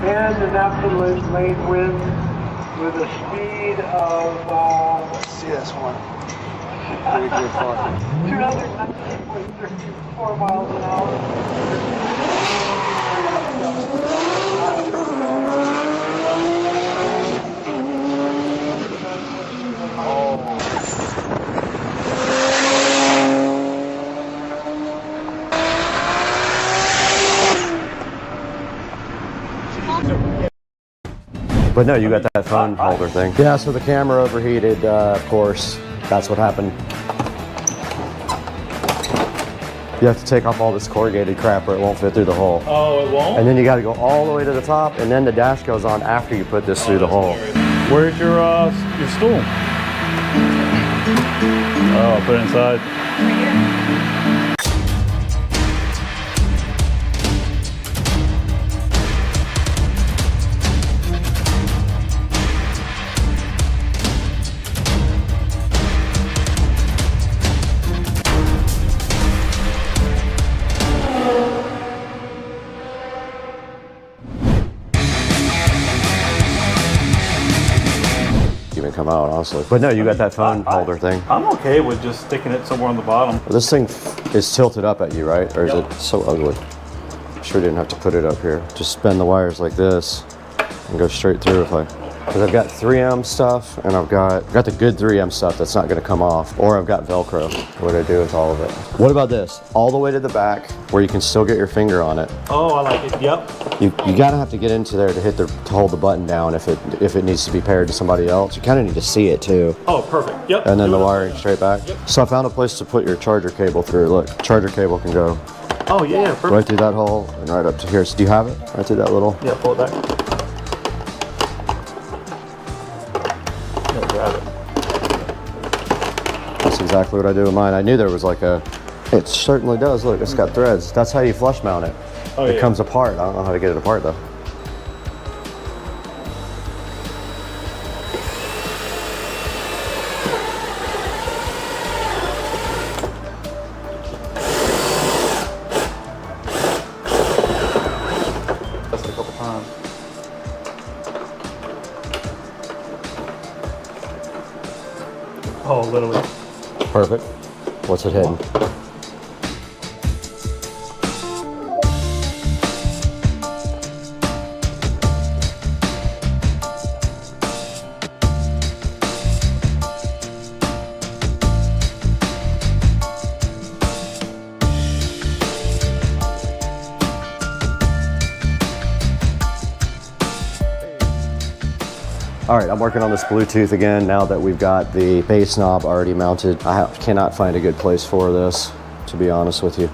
And the naphtha lane wind with a speed of CS1. Very good far. 219.34 miles an hour. But no, you got that phone holder thing. Yeah, so the camera overheated, of course. That's what happened. You have to take off all this corrugated crap or it won't fit through the hole. Oh, it won't? And then you got to go all the way to the top, and then the dash goes on after you put this through the hole. Where's your stool? Oh, I'll put it inside. Even come out, honestly. But no, you got that phone holder thing. I'm okay with just sticking it somewhere on the bottom. This thing is tilted up at you, right? Or is it so ugly? Sure didn't have to put it up here. Just bend the wires like this and go straight through if I... Because I've got 3M stuff and I've got the good 3M stuff that's not going to come off. Or I've got Velcro. What do I do with all of it? What about this? All the way to the back where you can still get your finger on it. Oh, I like it. Yep. You gotta have to get into there to hold the button down if it needs to be paired to somebody else. You kind of need to see it too. Oh, perfect. Yep. And then the wiring straight back. Yep. So I found a place to put your charger cable through. Look, charger cable can go Oh yeah, perfect. right through that hole and right up to here. So do you have it? Right through that little? Yeah, pull it back. Yeah, grab it. That's exactly what I do with mine. I knew there was like a... It certainly does. Look, it's got threads. That's how you flush mount it. Oh, It yeah. comes apart. I don't know how to get it apart though. That's a couple times. Oh, literally. Perfect. What's it hitting? All right, I'm working on this Bluetooth again now that we've got the bass knob already mounted. I cannot find a good place for this, to be honest with you.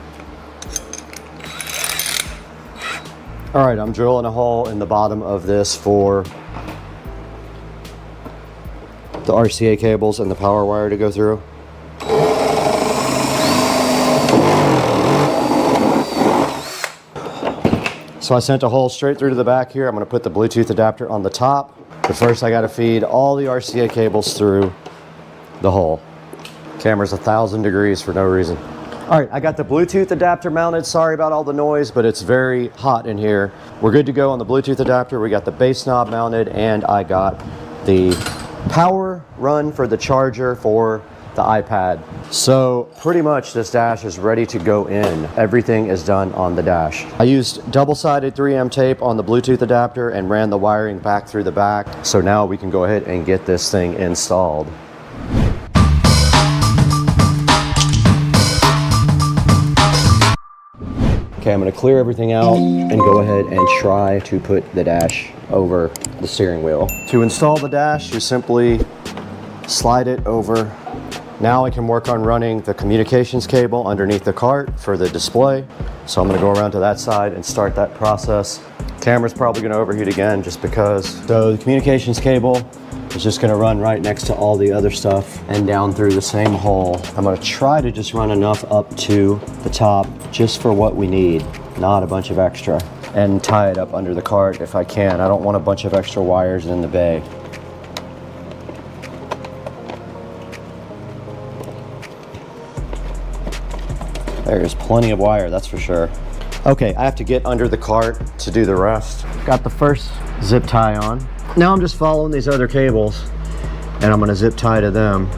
All right, I'm drilling a hole in the bottom of this for the RCA cables and the power wire to go through. So I sent a hole straight through to the back here. I'm gonna put the Bluetooth adapter on the top. But first I gotta feed all the RCA cables through the hole. Camera's 1,000 degrees for no reason. All right, I got the Bluetooth adapter mounted. Sorry about all the noise, but it's very hot in here. We're good to go on the Bluetooth adapter. We got the bass knob mounted and I got the power run for the charger for the iPad. So pretty much this dash is ready to go in. Everything is done on the dash. I used double-sided 3M tape on the Bluetooth adapter and ran the wiring back through the back. So now we can go ahead and get this thing installed. Okay, I'm gonna clear everything out and go ahead and try to put the dash over the steering wheel. To install the dash, you simply slide it over. Now I can work on running the communications cable underneath the cart for the display. So I'm gonna go around to that side and start that process. Camera's probably gonna overheat again just because. So the communications cable is just gonna run right next to all the other stuff and down through the same hole. I'm gonna try to just run enough up to the top just for what we need, not a bunch of extra. And tie it up under the cart if I can. I don't want a bunch of extra wires in the bay. There's plenty of wire, that's for sure. Okay, I have to get under the cart to do the rest. Got the first zip tie on. Now I'm just following these other cables and I'm gonna zip tie to them.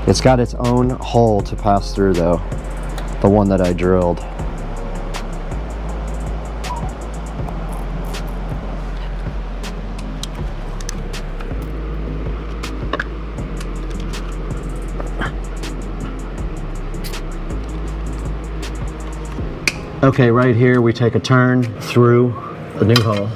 It's got its own hole to pass through though, the one that I drilled. Okay, right here we take a turn through the new hole.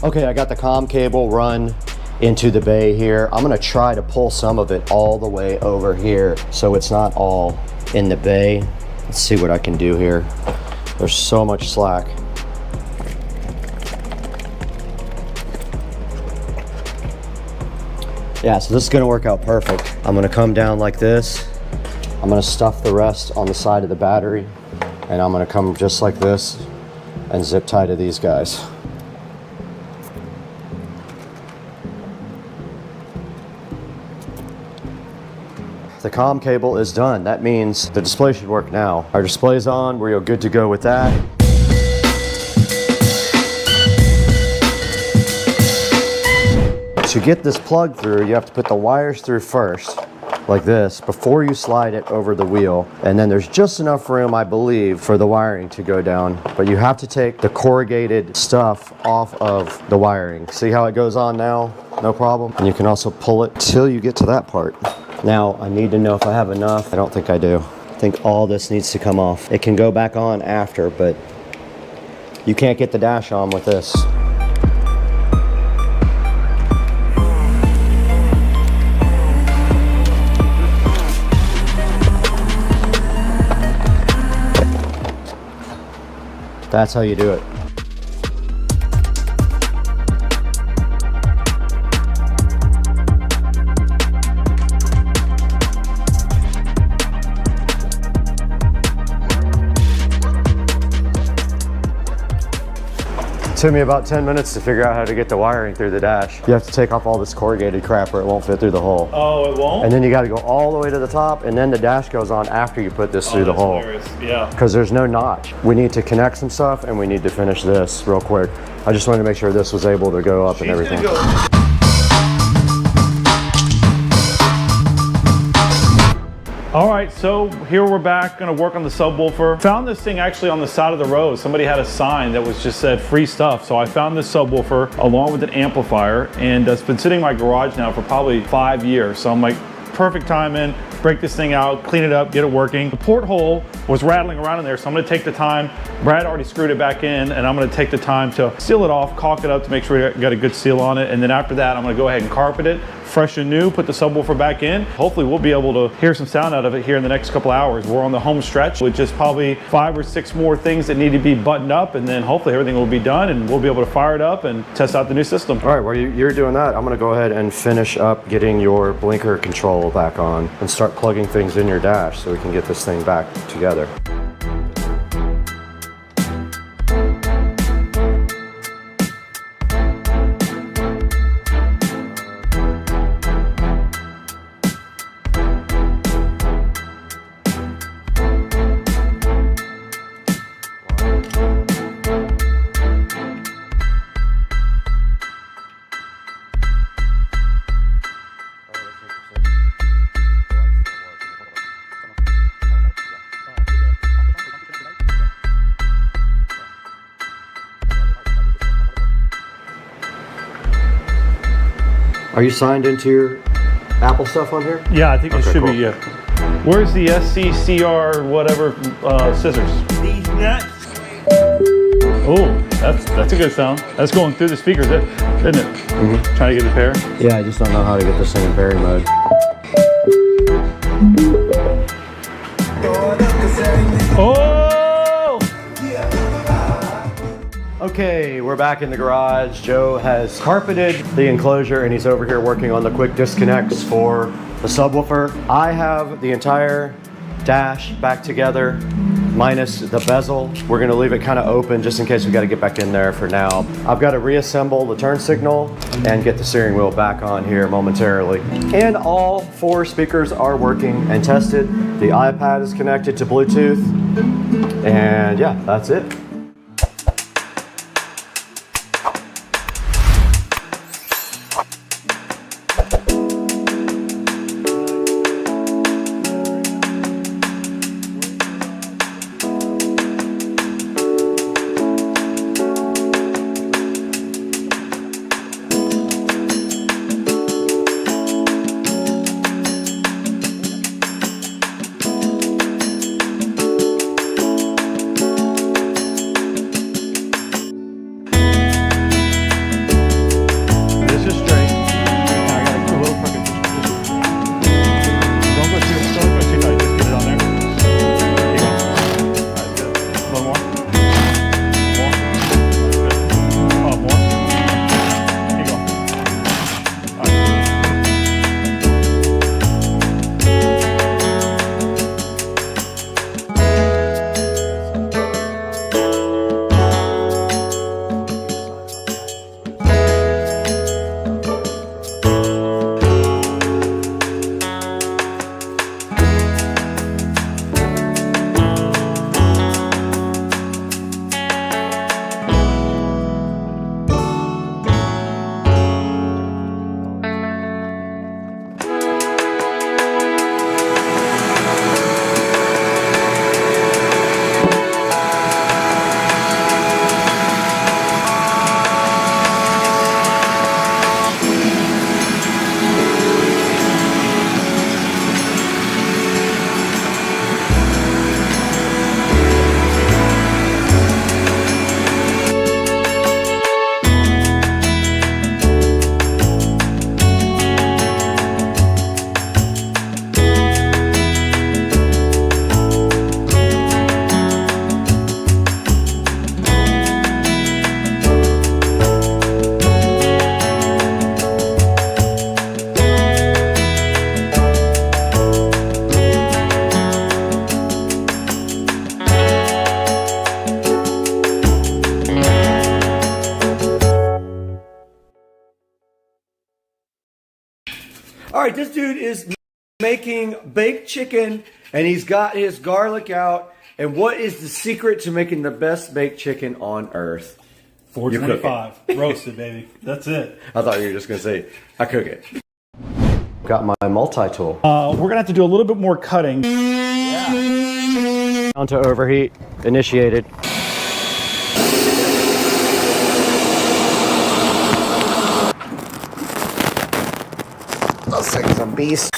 Okay, I got the comm cable run into the bay here. I'm gonna try to pull some of it all the way over here so it's not all in the bay. Let's see what I can do here. There's so much slack. Yeah, so this is gonna work out perfect. I'm gonna come down like this. I'm gonna stuff the rest on the side of the battery, and I'm gonna come just like this and zip tie to these guys. The comm cable is done. That means the display should work now. Our display's on, we're good to go with that. To get this plug through, you have to put the wires through first, like this, before you slide it over the wheel. And then there's just enough room, I believe, for the wiring to go down. But you have to take the corrugated stuff off of the wiring. See how it goes on now? No problem. And you can also pull it till you get to that part. Now, I need to know if I have enough. I don't think I do. I think all this needs to come off. It can go back on after, but you can't get the dash on with this. That's how you do it. It took me about 10 minutes to figure out how to get the wiring through the dash. You have to take off all this corrugated crap or it won't fit through the hole. Oh, it won't? And then you got to go all the way to the top, and then the dash goes on after you put this through the hole. Hilarious. Yeah. Because there's no notch. We need to connect some stuff and we need to finish this real quick. I just wanted to make sure this was able to go up and everything. All right, so here we're back, gonna work on the subwoofer. Found this thing actually on the side of the road. Somebody had a sign that was just said free stuff. So I found this subwoofer along with an amplifier, and it's been sitting in my garage now for probably 5 years. So I'm like, perfect time in, break this thing out, clean it up, get it working. The porthole was rattling around in there, so I'm gonna take the time. Brad already screwed it back in, and I'm gonna take the time to seal it off, caulk it up to make sure we got a good seal on it. And then after that, I'm gonna go ahead and carpet it, fresh and new, put the subwoofer back in. Hopefully we'll be able to hear some sound out of it here in the next couple hours. We're on the home stretch with just probably 5 or 6 more things that need to be buttoned up, and then hopefully everything will be done and we'll be able to fire it up and test out the new system. All right, while you're doing that, I'm gonna go ahead and finish up getting your blinker control back on and start plugging things in your dash so we can get this thing back together. Are you signed into your Apple stuff on here? Yeah, I think it Okay, should cool. be, yeah. Where's the SCSR whatever scissors? These nuts. Oh, that's a good sound. That's going through the speakers, isn't it? Mm-hmm. Trying to get the pair. Yeah, I just don't know how to get this thing in Barry mode. Oh! Okay, we're back in the garage. Joe has carpeted the enclosure and he's over here working on the quick disconnects for the subwoofer. I have the entire dash back together. minus the bezel. We're gonna leave it kind of open just in case we gotta get back in there for now. I've got to reassemble the turn signal and get the steering wheel back on here momentarily. And all 4 speakers are working and tested. The iPad is connected to Bluetooth. And yeah, that's it. All right, this dude is making baked chicken, and he's got his garlic out. And what is the secret to making the best baked chicken on earth? 425 roasted, baby. That's it. I thought you were just gonna say, I cook it. Got my multi-tool. We're gonna have to do a little bit more cutting. Down to overheat, initiated. Those things are beasts.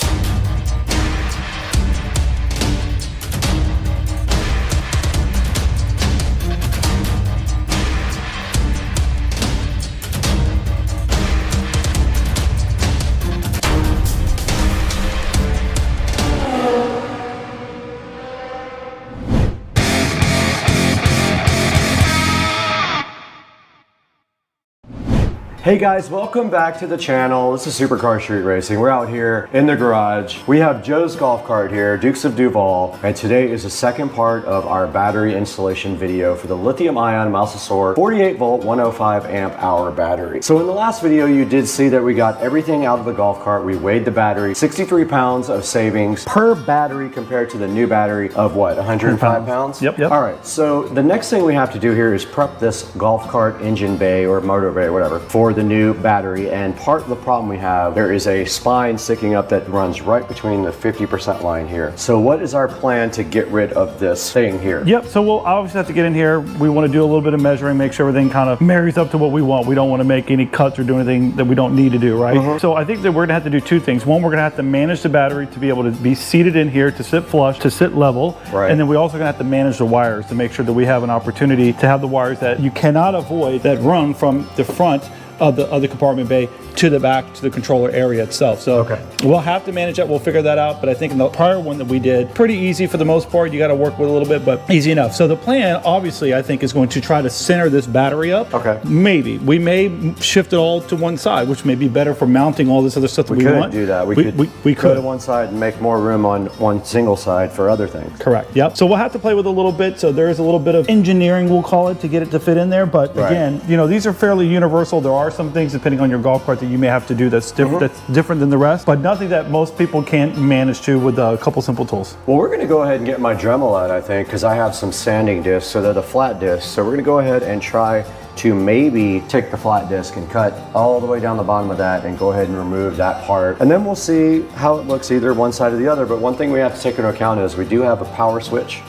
Hey guys, welcome back to the channel. This is Supercar Street Racing. We're out here in the garage. We have Joe's golf cart here, Dukes of Duval, and today is the second part of our battery installation video for the lithium-ion Mousesaur 48 volt 105 amp hour battery. So in the last video, you did see that we got everything out of the golf cart. We weighed the battery, 63 pounds of savings per battery compared to the new battery of what, 105 pounds? Yep. All right, so the next thing we have to do here is prep this golf cart engine bay or motor bay, whatever, for the new battery. And part of the problem we have, there is a spine sticking up that runs right between the 50% line here. So what is our plan to get rid of this thing here? Yep, so we'll obviously have to get in here. We want to do a little bit of measuring, make sure everything kind of marries up to what we want. We don't want to make any cuts or do anything that we don't need to do, right? So I think that we're gonna have to do two things. One, we're gonna have to manage the battery to be able to be seated in here, to sit flush, to sit level. Right. And then we also gonna have to manage the wires to make sure that we have an opportunity to have the wires that you cannot avoid that run from the front of the compartment bay to the back to the controller area itself. So we'll have to manage that. We'll figure that out. But I think in the prior one that we did, pretty easy for the most part. You got to work with a little bit, but easy enough. So the plan, obviously, I think is going to try to center this battery up. Okay. Maybe we may shift it all to one side, which may be better for mounting all this other stuff that we want. Do that. We could go to one side and make more room on one single side for other things. Correct. Yep. So we'll have to play with a little bit. So there is a little bit of engineering, we'll call it, to get it to fit in there. But again, you know, these are fairly universal. There are some things depending on your golf cart that you may have to do that's different than the rest, but nothing that most people can't manage to with a couple simple tools. Well, we're going to go ahead and get my Dremel out, I think, because I have some sanding discs, so they're the flat discs. So we're going to go ahead and try to maybe take the flat disc and cut all the way down the bottom of that and go ahead and remove that part. And then we'll see how it looks either one side or the other. But one thing we have to take into account is we do have a power switch.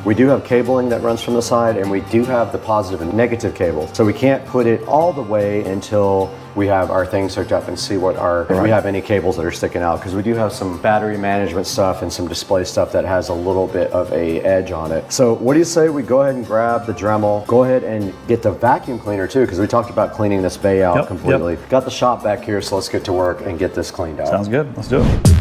We do have cabling that runs from the side, and we do have the positive and negative cable. So we can't put it all the way until we have our things hooked up and see what if we have any cables that are sticking out, because we do have some battery management stuff and some display stuff that has a little bit of a edge on it. So what do you say we go ahead and grab the Dremel, go ahead and get the vacuum cleaner too, because we talked about cleaning this bay out completely. Got the shop back here, so let's get to work and get this cleaned out. Sounds good. Let's do it.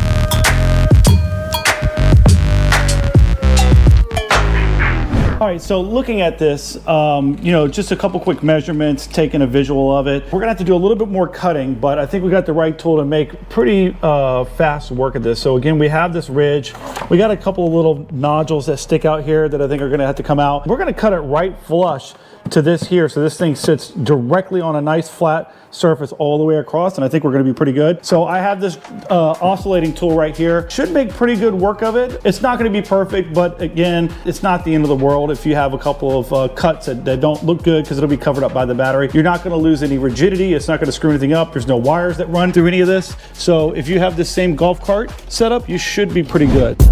All right, so looking at this, you know, just a couple quick measurements, taking a visual of it. We're gonna have to do a little bit more cutting, but I think we got the right tool to make pretty fast work at this. So again, we have this ridge. We got a couple of little nodules that stick out here that I think are gonna have to come out. We're gonna cut it right flush to this here, so this thing sits directly on a nice flat surface all the way across, and I think we're going to be pretty good. So I have this oscillating tool right here. Should make pretty good work of it. It's not going to be perfect, but again, it's not the end of the world if you have a couple of cuts that don't look good, because it'll be covered up by the battery. You're not going to lose any rigidity. It's not going to screw anything up. There's no wires that run through any of this. So if you have the same golf cart setup, you should be pretty good.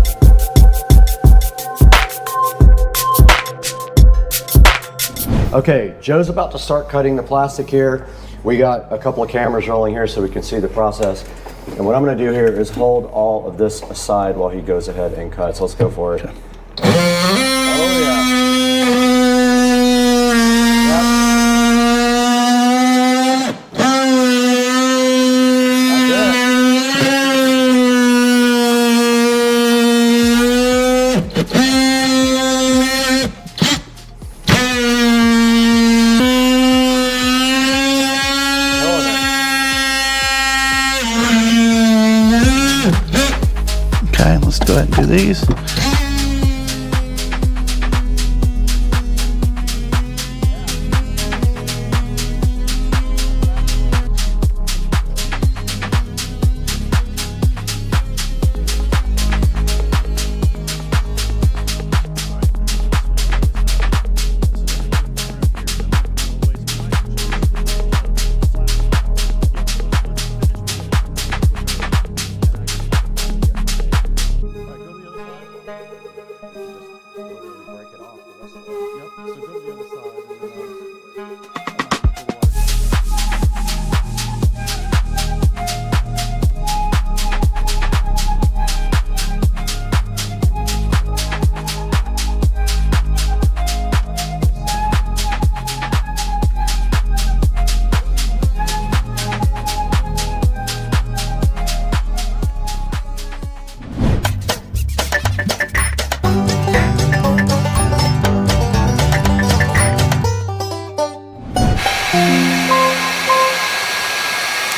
Okay, Joe's about to start cutting the plastic here. We got a couple of cameras rolling here so we can see the process. And what I'm gonna do here is hold all of this aside while he goes ahead and cuts. Let's go for it. Okay. Oh yeah. Okay, let's go ahead and do these.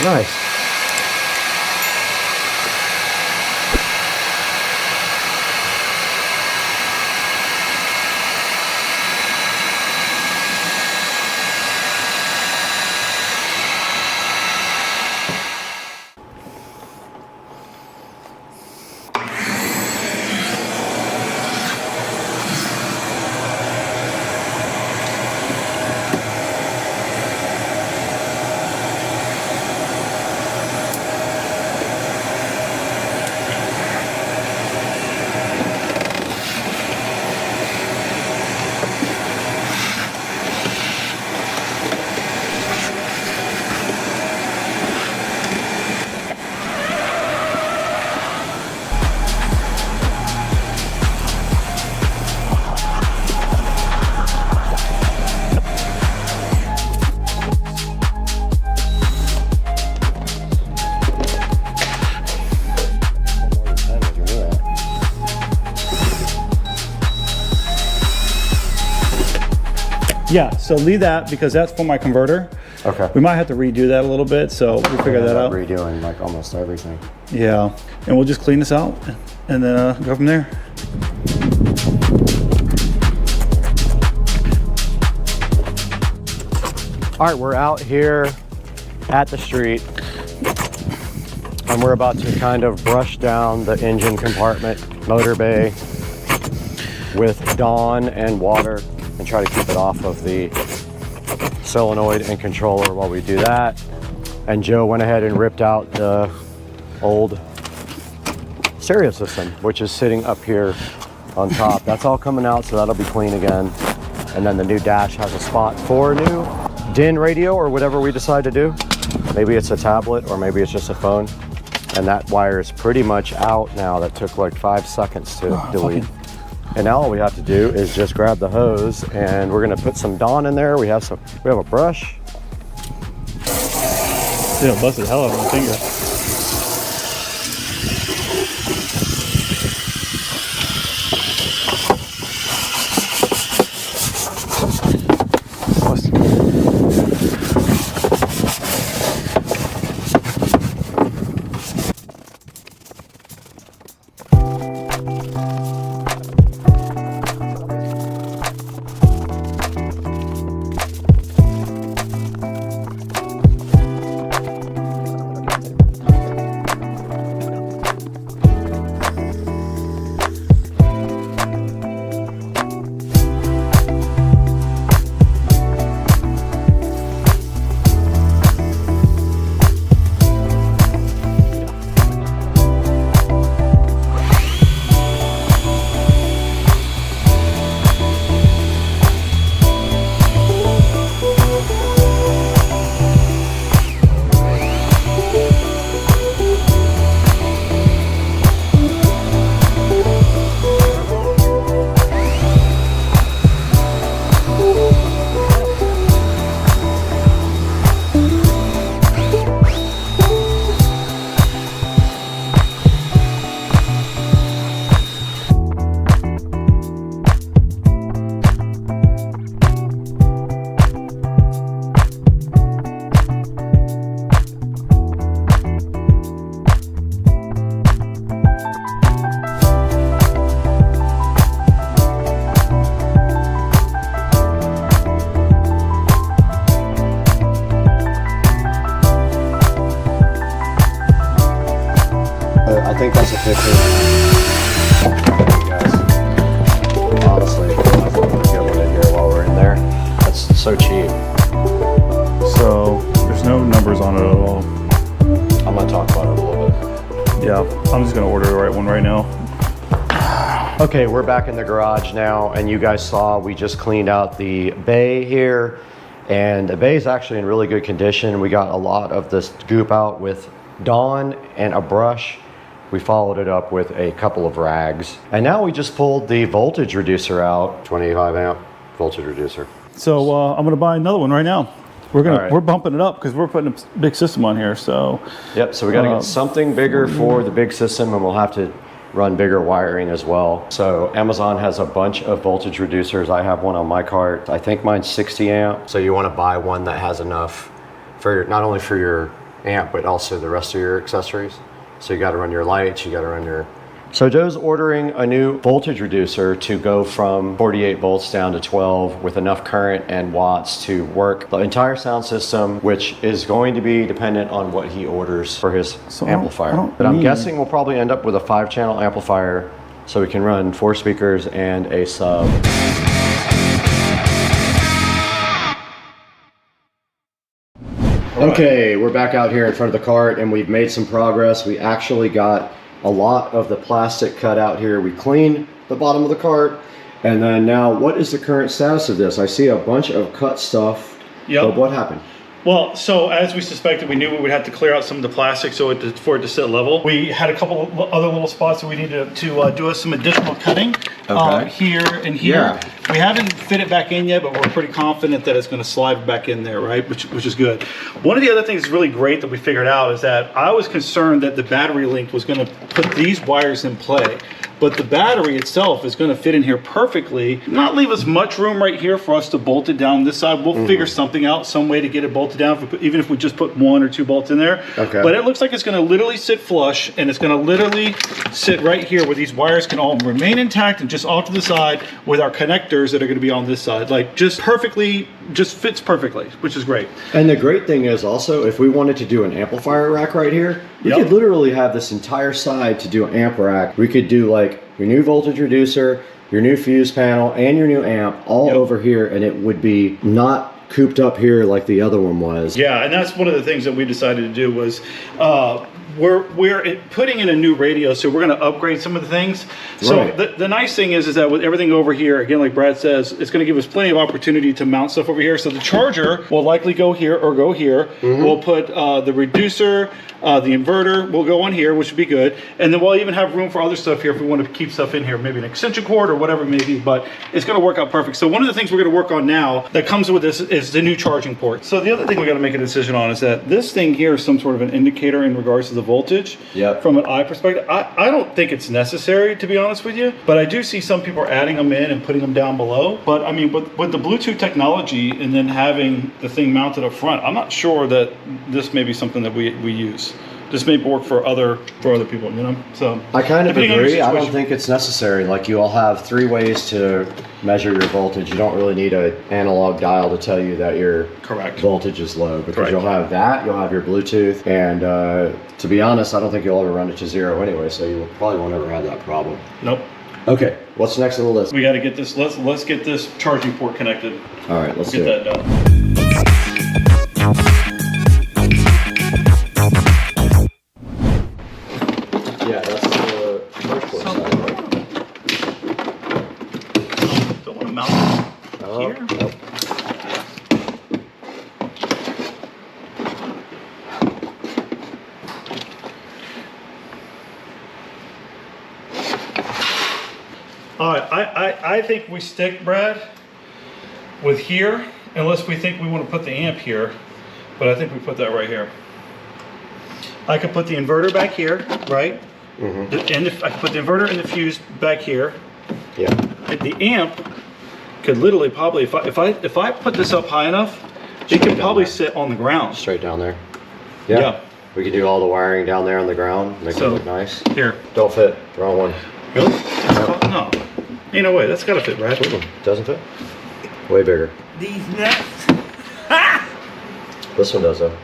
Nice. Yeah, so leave that because that's for my converter. Okay. We might have to redo that a little bit, so we'll figure that out. Redoing like almost everything. Yeah, and we'll just clean this out and then go from there. All right, we're out here at the street and we're about to kind of brush down the engine compartment, motor bay with Dawn and water and try to keep it off of the solenoid and controller while we do that. And Joe went ahead and ripped out the old stereo system, which is sitting up here on top. That's all coming out, so that'll be clean again. And then the new dash has a spot for a new DIN radio or whatever we decide to do. Maybe it's a tablet or maybe it's just a phone. And that wire is pretty much out now. That took like 5 seconds to delete. And now all we have to do is just grab the hose and we're gonna put some Dawn in there. We have a brush. Yeah, busted the hell out of my finger. I think that's a 15. Guys, honestly, I think we'll get one in here while we're in there. That's so cheap. So there's no numbers on it at all. I'm gonna talk about it a little bit. Yeah, I'm just gonna order the right one right now. Okay, we're back in the garage now, and you guys saw we just cleaned out the bay here, and the bay is actually in really good condition. We got a lot of this goop out with Dawn and a brush. We followed it up with a couple of rags, and now we just pulled the voltage reducer out. 25 amp voltage reducer. So I'm gonna buy another one right now. We're bumping it up because we're putting a big system on here. So yep. So we got to get something bigger for the big system, and we'll have to run bigger wiring as well. So Amazon has a bunch of voltage reducers. I have one on my cart. I think mine's 60 amp. So you want to buy one that has enough for not only for your amp, but also the rest of your accessories. So you got to run your lights, you got to run your... So Joe's ordering a new voltage reducer to go from 48 volts down to 12 with enough current and watts to work the entire sound system, which is going to be dependent on what he orders for his amplifier. But I'm guessing we'll probably end up with a 5-channel amplifier so we can run 4 speakers and a sub. Okay, we're back out here in front of the cart and we've made some progress. We actually got a lot of the plastic cut out here. We cleaned the bottom of the cart, and then now what is the current status of this? I see a bunch of cut stuff. Yep. But what happened? Well, so as we suspected, we knew we would have to clear out some of the plastic for it to sit level. We had a couple of other little spots that we needed to do some additional cutting here and here. Yeah. We haven't fit it back in yet, but we're pretty confident that it's going to slide back in there, right? Which is good. One of the other things really great that we figured out is that I was concerned that the battery link was going to put these wires in play. But the battery itself is going to fit in here perfectly, not leave us much room right here for us to bolt it down this side. We'll figure something out, some way to get it bolted down, even if we just put 1 or 2 bolts in there. Okay. But it looks like it's going to literally sit flush, and it's going to literally sit right here where these wires can all remain intact and just off to the side with our connectors that are going to be on this side. Like just perfectly, just fits perfectly, which is great. And the great thing is also, if we wanted to do an amplifier rack right here, we could literally have this entire side to do an amp rack. We could do like your new voltage reducer, your new fuse panel, and your new amp all over here, and it would be not cooped up here like the other one was. Yeah, and that's one of the things that we decided to do was we're putting in a new radio, so we're going to upgrade some of the things. So the nice thing is that with everything over here, again, like Brad says, it's going to give us plenty of opportunity to mount stuff over here. So the charger will likely go here or go here. We'll put the reducer, the inverter will go on here, which would be good. And then we'll even have room for other stuff here if we want to keep stuff in here, maybe an extension cord or whatever it may be, but it's going to work out perfect. So one of the things we're going to work on now that comes with this is the new charging port. So the other thing we got to make a decision on is that this thing here is some sort of an indicator in regards to the voltage. From an eye perspective, I don't think it's necessary, to be honest with you, but I do see some people are adding them in and putting them down below. But I mean, with the Bluetooth technology and then having the thing mounted up front, I'm not sure that this may be something that we use. This may work for other people, you know. So I kind of agree. I don't think it's necessary. Like, you all have 3 ways to measure your voltage. You don't really need an analog dial to tell you that your voltage is low, because you'll have that. You'll have your Bluetooth, and to be honest, I don't think you'll ever run it to 0 anyway. So you probably won't ever have that problem. Nope. Okay, what's next on the list? We got to get this. Let's get this charging port connected. All right, let's get that done. Yeah, that's the charge port side, right? Don't want to mount it here. Nope. All right, I think we stick, Brad, with here, unless we think we want to put the amp here, but I think we put that right here. I could put the inverter back here, right? And if I could put the inverter and the fuse back here. Yeah. The amp could literally probably, if I put this up high enough, it could probably sit on the ground. Straight down there. Yeah. We could do all the wiring down there on the ground, make it look nice. Here. Don't fit. Wrong one. Really? No. Ain't no way. That's gotta fit, right? Doesn't fit. Way bigger. These nuts. This one does though.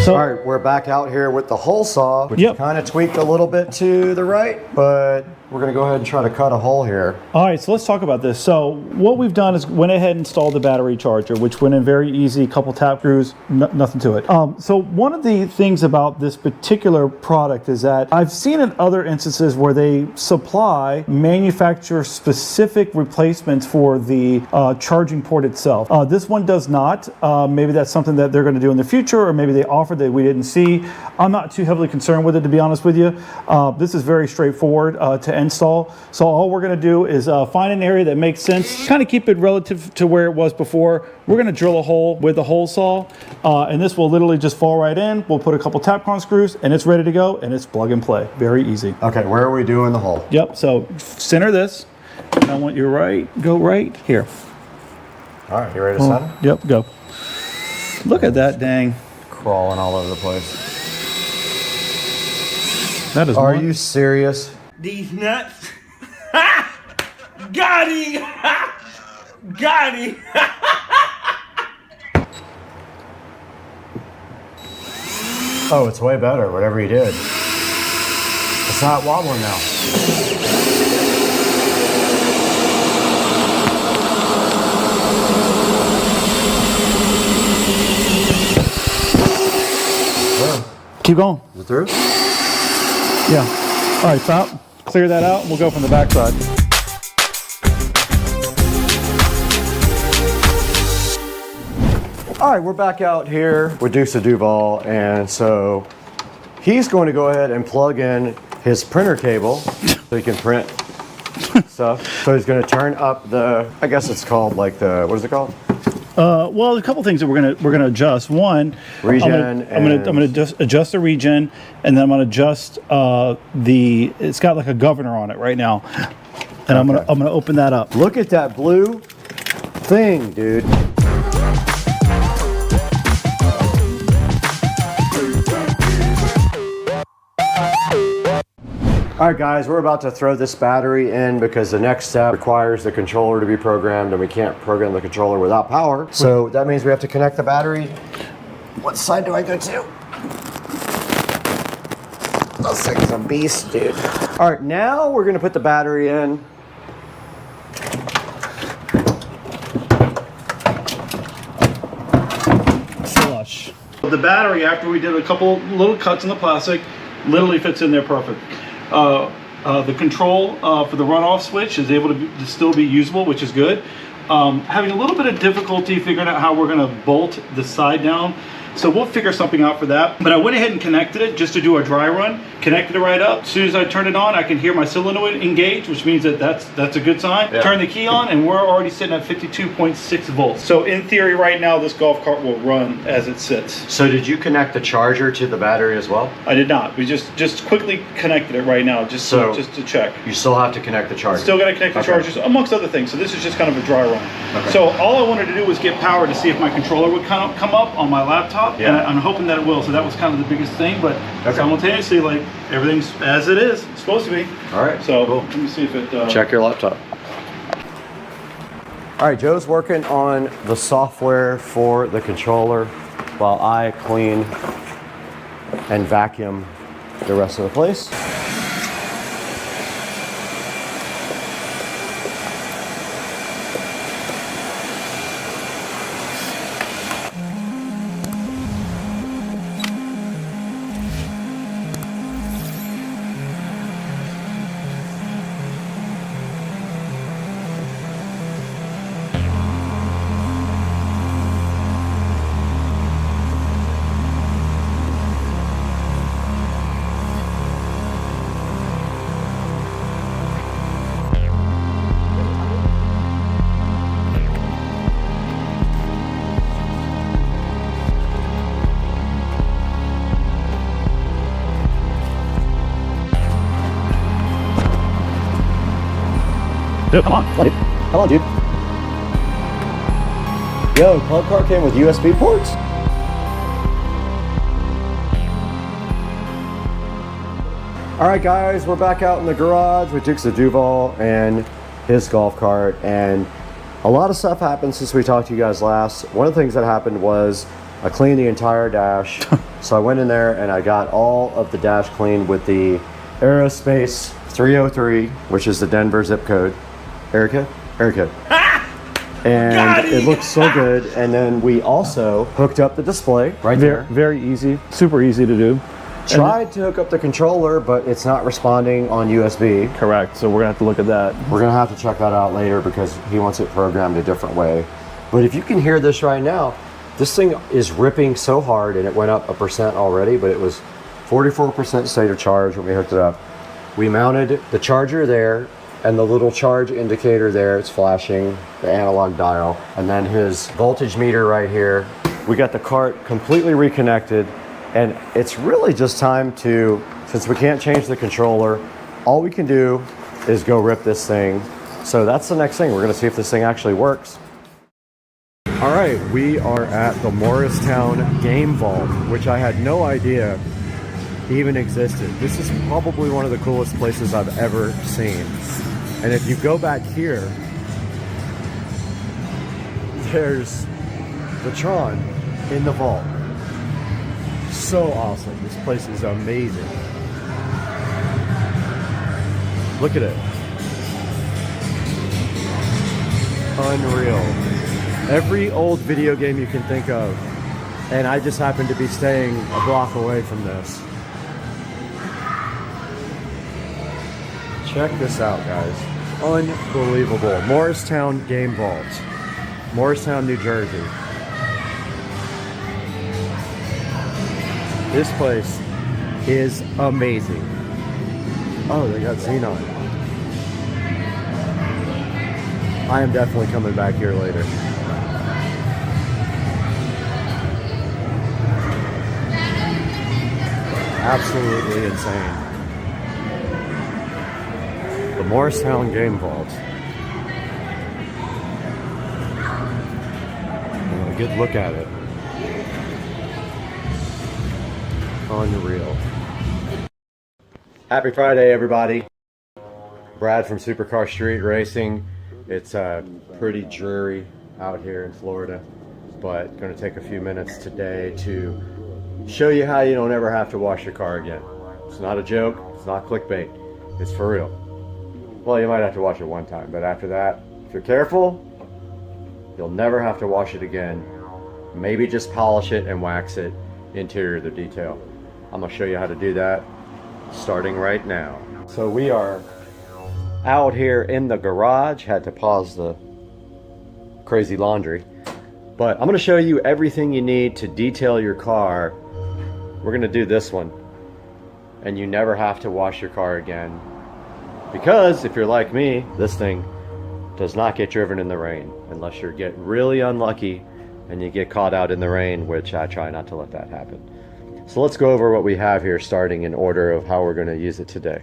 So, all right, we're back out here with the hole saw, which kind of tweaked a little bit to the right, but we're going to go ahead and try to cut a hole here. All right, so let's talk about this. So what we've done is went ahead and installed the battery charger, which went in very easy, couple tap screws, nothing to it. So one of the things about this particular product is that I've seen in other instances where they supply manufacturer specific replacements for the charging port itself. This one does not. Maybe that's something that they're going to do in the future, or maybe they offered that we didn't see. I'm not too heavily concerned with it, to be honest with you. This is very straightforward to install. So all we're going to do is find an area that makes sense, kind of keep it relative to where it was before. We're going to drill a hole with the hole saw, and this will literally just fall right in. We'll put a couple Tapcon screws, and it's ready to go, and it's plug and play. Very easy. Okay, where are we doing the hole? Yep, so center this. I want you go right here. All right, you ready to center? Yep, go. Look at that dang. Crawling all over the place. That is. Are you serious? These nuts. Got him. Got him. Oh, it's way better, whatever you did. It's not wobbling now. Keep going. Is it through? Yeah. All right, stop. Clear that out, and we'll go from the back side. All right, we're back out here with Dukes of Duval, and so he's going to go ahead and plug in his printer cable so he can print stuff. So he's going to turn up the, I guess it's called like the, what is it called? Well, a couple things that we're gonna adjust. One, Regen. I'm gonna just adjust the regen, and then I'm gonna adjust the. It's got like a governor on it right now, and I'm gonna open that up. Look at that blue thing, dude. All right, guys, we're about to throw this battery in because the next step requires the controller to be programmed, and we can't program the controller without power. So that means we have to connect the battery. What side do I go to? This thing's a beast, dude. All right, now we're gonna put the battery in. Flush. The battery, after we did a couple little cuts in the plastic, literally fits in there perfect. The control for the runoff switch is able to still be usable, which is good. Having a little bit of difficulty figuring out how we're going to bolt the side down. So we'll figure something out for that. But I went ahead and connected it just to do a dry run. Connected it right up. As soon as I turn it on, I can hear my solenoid engage, which means that that's a good sign. Yeah. Turn the key on, and we're already sitting at 52.6 volts. So in theory, right now, this golf cart will run as it sits. So did you connect the charger to the battery as well? I did not. We just quickly connected it right now, just to check. You still have to connect the charger. Still got to connect the chargers, amongst other things. So this is just kind of a dry run. Okay. So all I wanted to do was get power to see if my controller would come up on my laptop. Yeah. And I'm hoping that it will. So that was kind of the biggest thing. But simultaneously, like, everything's as it is. It's supposed to be. All right. So cool. Let me see if it... Check your laptop. All right, Joe's working on the software for the controller while I clean and vacuum the rest of the place. Dude, come on, buddy. Come on, dude. Yo, club car came with USB ports? All right, guys, we're back out in the garage with Dukes of Duval and his golf cart, and a lot of stuff happened since we talked to you guys last. One of the things that happened was I cleaned the entire dash. So I went in there and I got all of the dash cleaned with the Aerospace 303, which is the Denver zip code. Area code. And it looks so good. And then we also hooked up the display right there. Very easy, super easy to do. Tried to hook up the controller, but it's not responding on USB. Correct, so we're gonna have to look at that. We're gonna have to check that out later because he wants it programmed a different way. But if you can hear this right now, this thing is ripping so hard, and it went up 1% already, but it was 44% state of charge when we hooked it up. We mounted the charger there, and the little charge indicator there, it's flashing, the analog dial, and then his voltage meter right here. We got the cart completely reconnected, and it's really just time to, since we can't change the controller, all we can do is go rip this thing. So that's the next thing. We're gonna see if this thing actually works. All right, we are at the Morristown Game Vault, which I had no idea even existed. This is probably one of the coolest places I've ever seen. And if you go back here, there's the Tron in the vault. So awesome. This place is amazing. Look at it. Unreal. Every old video game you can think of. And I just happen to be staying a block away from this. Check this out, guys. Unbelievable. Morristown Game Vault. Morristown, New Jersey. This place is amazing. Oh, they got xenon. I am definitely coming back here later. Absolutely insane. The Morristown Game Vault. A good look at it. Unreal. Happy Friday, everybody. Brad from Supercar Street Racing. It's pretty dreary out here in Florida, but going to take a few minutes today to show you how you don't ever have to wash your car again. It's not a joke. It's not clickbait. It's for real. Well, you might have to wash it one time, but after that, if you're careful, you'll never have to wash it again. Maybe just polish it and wax it, interior to detail. I'm going to show you how to do that starting right now. So we are out here in the garage. Had to pause the crazy laundry, but I'm going to show you everything you need to detail your car. We're going to do this one, and you never have to wash your car again, because if you're like me, this thing does not get driven in the rain unless you're getting really unlucky and you get caught out in the rain, which I try not to let that happen. So let's go over what we have here, starting in order of how we're going to use it today.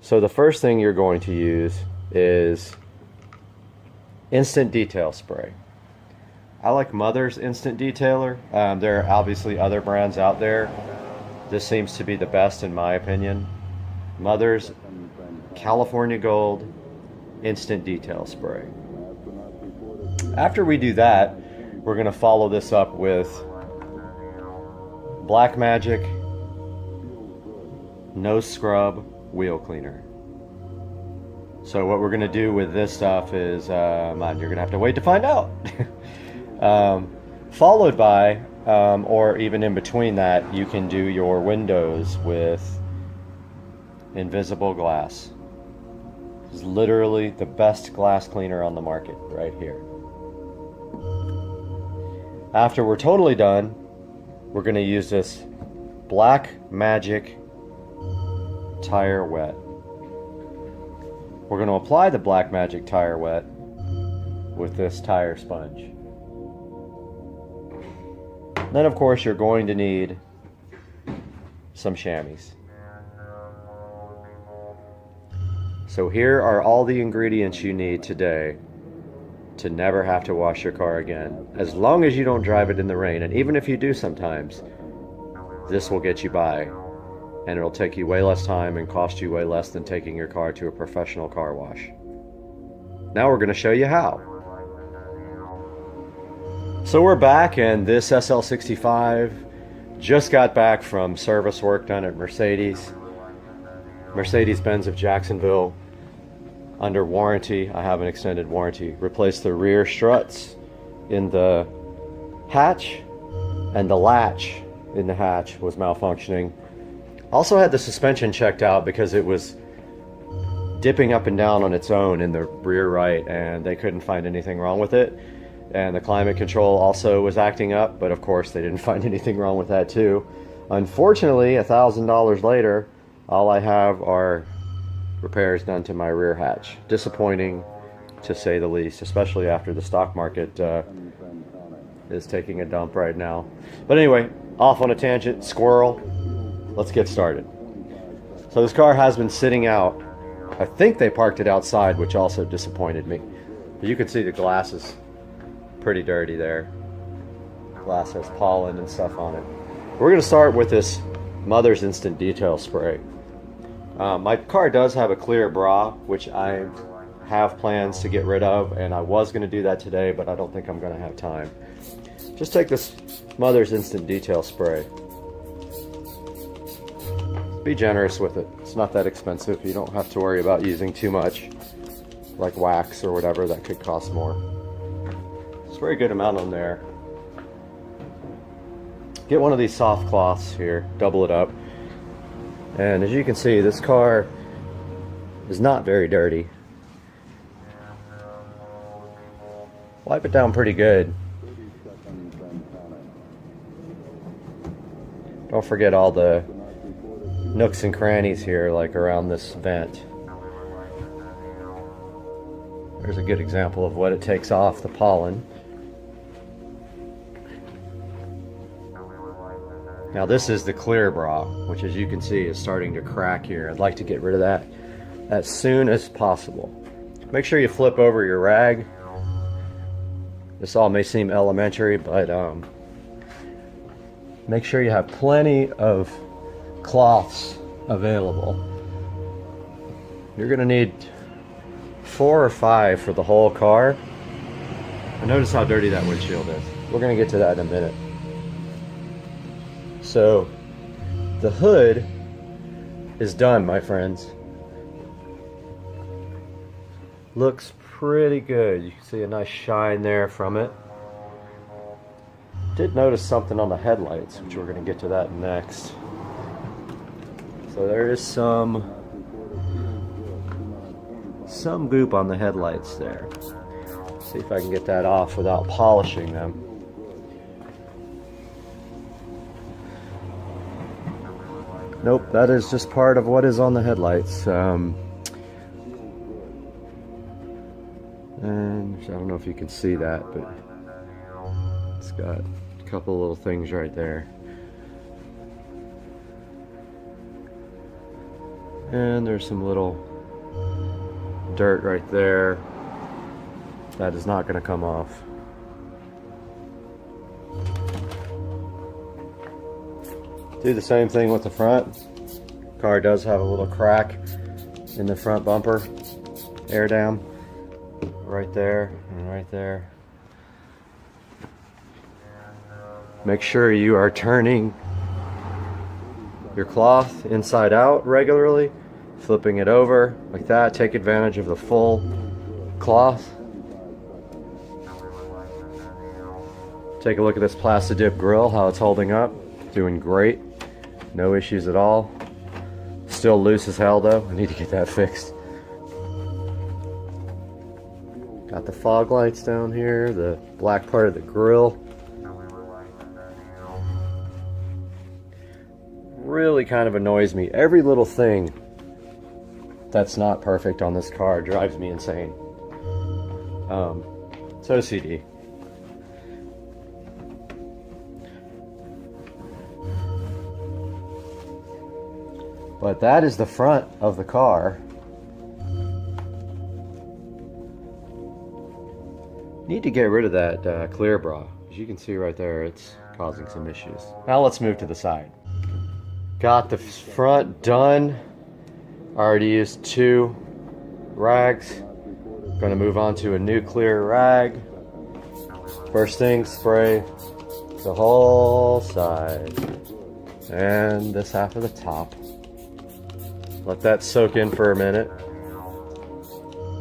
So the first thing you're going to use is instant detail spray. I like Mother's Instant Detailer. There are obviously other brands out there. This seems to be the best in my opinion. Mother's California Gold Instant Detail Spray. After we do that, we're going to follow this up with Black Magic No Scrub Wheel Cleaner. So what we're going to do with this stuff is, you're going to have to wait to find out. Followed by, or even in between that, you can do your windows with invisible glass. It's literally the best glass cleaner on the market right here. After we're totally done, we're going to use this Black Magic Tire Wet. We're going to apply the Black Magic Tire Wet with this tire sponge. Then of course you're going to need some chamois. So here are all the ingredients you need today to never have to wash your car again, as long as you don't drive it in the rain. And even if you do sometimes, this will get you by, and it'll take you way less time and cost you way less than taking your car to a professional car wash. Now we're going to show you how. So we're back, and this SL65 just got back from service work done at Mercedes-Benz of Jacksonville, under warranty. I have an extended warranty. Replaced the rear struts in the hatch, and the latch in the hatch was malfunctioning. Also had the suspension checked out because it was dipping up and down on its own in the rear right, and they couldn't find anything wrong with it. And the climate control also was acting up, but of course they didn't find anything wrong with that too. Unfortunately, $1,000 later, all I have are repairs done to my rear hatch. Disappointing, to say the least, especially after the stock market is taking a dump right now. But anyway, off on a tangent, squirrel. Let's get started. So this car has been sitting out. I think they parked it outside, which also disappointed me. But you can see the glass is pretty dirty there. Glass has pollen and stuff on it. We're going to start with this Mother's Instant Detail Spray. My car does have a clear bra, which I have plans to get rid of, and I was going to do that today, but I don't think I'm going to have time. Just take this Mother's Instant Detail Spray. Be generous with it. It's not that expensive. You don't have to worry about using too much, like wax or whatever that could cost more. It's a very good amount on there. Get one of these soft cloths here, double it up. And as you can see, this car is not very dirty. Wipe it down pretty good. Don't forget all the nooks and crannies here, like around this vent. There's a good example of what it takes off the pollen. Now this is the clear bra, which as you can see is starting to crack here. I'd like to get rid of that as soon as possible. Make sure you flip over your rag. This all may seem elementary, but make sure you have plenty of cloths available. You're gonna need 4 or 5 for the whole car. And notice how dirty that windshield is. We're gonna get to that in a minute. So the hood is done, my friends. Looks pretty good. You can see a nice shine there from it. Did notice something on the headlights, which we're going to get to that next. So there is some goop on the headlights there. See if I can get that off without polishing them. Nope, that is just part of what is on the headlights. And I don't know if you can see that, but it's got a couple little things right there. And there's some little dirt right there. That is not going to come off. Do the same thing with the front. Car does have a little crack in the front bumper. Air dam. Right there and right there. Make sure you are turning your cloth inside out regularly, flipping it over like that. Take advantage of the full cloth. Take a look at this Plastidip grill, how it's holding up. Doing great. No issues at all. Still loose as hell though. I need to get that fixed. Got the fog lights down here, the black part of the grill. Really kind of annoys me. Every little thing that's not perfect on this car drives me insane. It's OCD. But that is the front of the car. Need to get rid of that clear bra. As you can see right there, it's causing some issues. Now let's move to the side. Got the front done. Already used 2 rags. Gonna move on to a new clear rag. First thing, spray the whole side. And this half of the top. Let that soak in for a minute.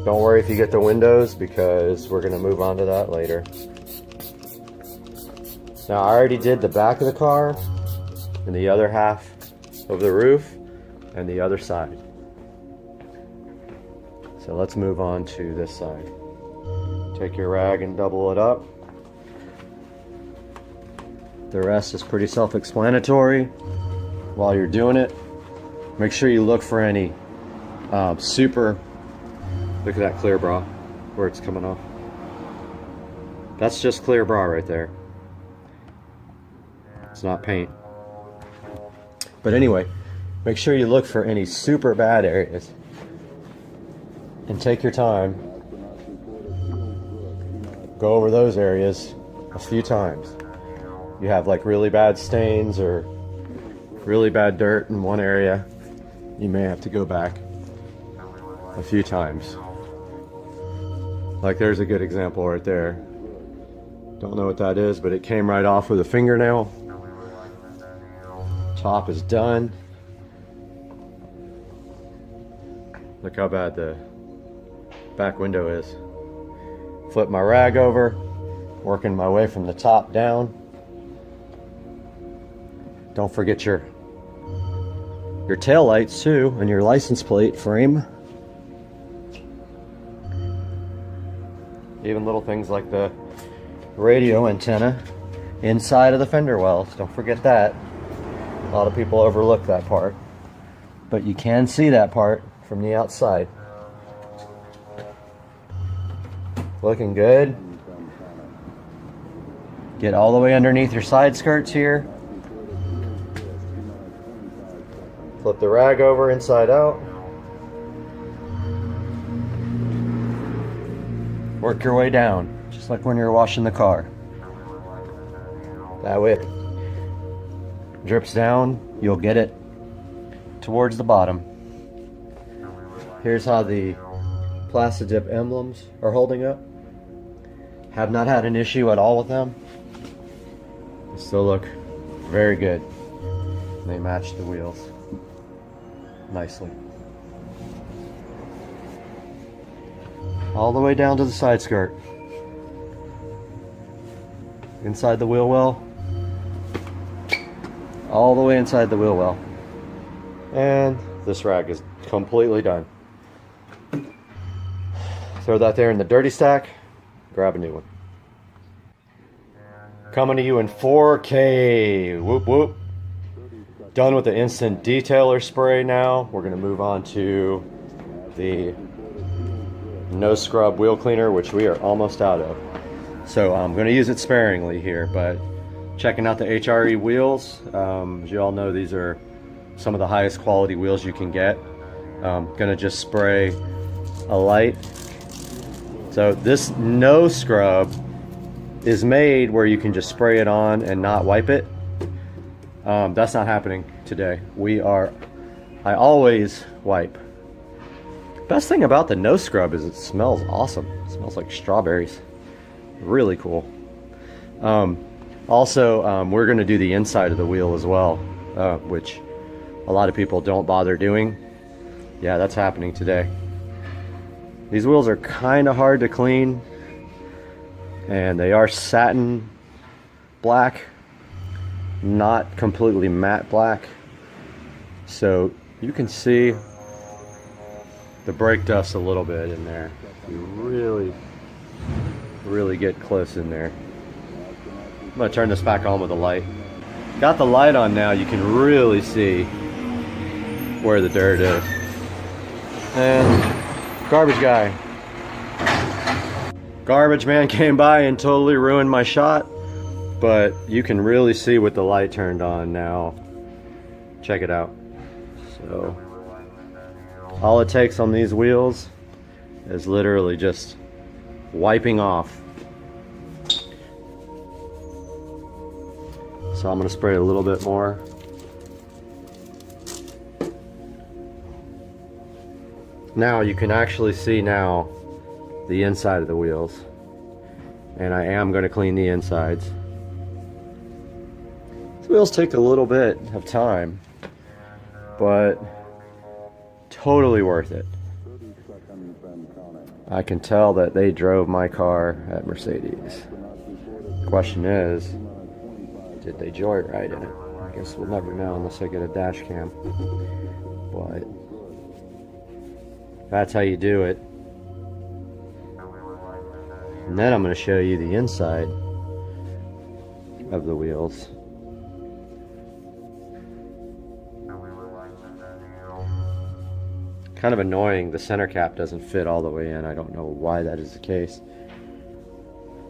Don't worry if you get the windows because we're going to move on to that later. Now I already did the back of the car and the other half of the roof and the other side. So let's move on to this side. Take your rag and double it up. The rest is pretty self-explanatory. While you're doing it, make sure you look for any super. Look at that clear bra where it's coming off. That's just clear bra right there. It's not paint. But anyway, make sure you look for any super bad areas and take your time. Go over those areas a few times. You have like really bad stains or really bad dirt in one area, you may have to go back a few times. Like there's a good example right there. Don't know what that is, but it came right off with a fingernail. Top is done. Look how bad the back window is. Flip my rag over, working my way from the top down. Don't forget your tail lights too, and your license plate frame. Even little things like the radio antenna inside of the fender wells. Don't forget that. A lot of people overlook that part, but you can see that part from the outside. Looking good. Get all the way underneath your side skirts here. Flip the rag over inside out. Work your way down, just like when you're washing the car. That way it drips down, you'll get it towards the bottom. Here's how the Plastidip emblems are holding up. Have not had an issue at all with them. They still look very good. They match the wheels nicely. All the way down to the side skirt. Inside the wheel well. All the way inside the wheel well. And this rag is completely done. Throw that there in the dirty stack. Grab a new one. Coming to you in 4K. Whoop whoop. Done with the instant detailer spray now. We're going to move on to the no scrub wheel cleaner, which we are almost out of. So I'm going to use it sparingly here, but checking out the HRE wheels. As you all know, these are some of the highest quality wheels you can get. Going to just spray a light. So this no scrub is made where you can just spray it on and not wipe it. That's not happening today. I always wipe. Best thing about the no scrub is it smells awesome. It smells like strawberries. Really cool. Also, we're going to do the inside of the wheel as well, which a lot of people don't bother doing. Yeah, that's happening today. These wheels are kind of hard to clean, and they are satin black, not completely matte black. So you can see the brake dust a little bit in there. You really get close in there. I'm gonna turn this back on with the light. Got the light on now, you can really see where the dirt is. And garbage guy. Garbage man came by and totally ruined my shot, but you can really see with the light turned on now. Check it out. So all it takes on these wheels is literally just wiping off. So I'm going to spray a little bit more. Now you can actually see now the inside of the wheels, and I am going to clean the insides. These wheels take a little bit of time, but totally worth it. I can tell that they drove my car at Mercedes. The question is, did they joyride in it? I guess we'll never know unless I get a dash cam. But that's how you do it. And then I'm going to show you the inside of the wheels. Kind of annoying, the center cap doesn't fit all the way in. I don't know why that is the case.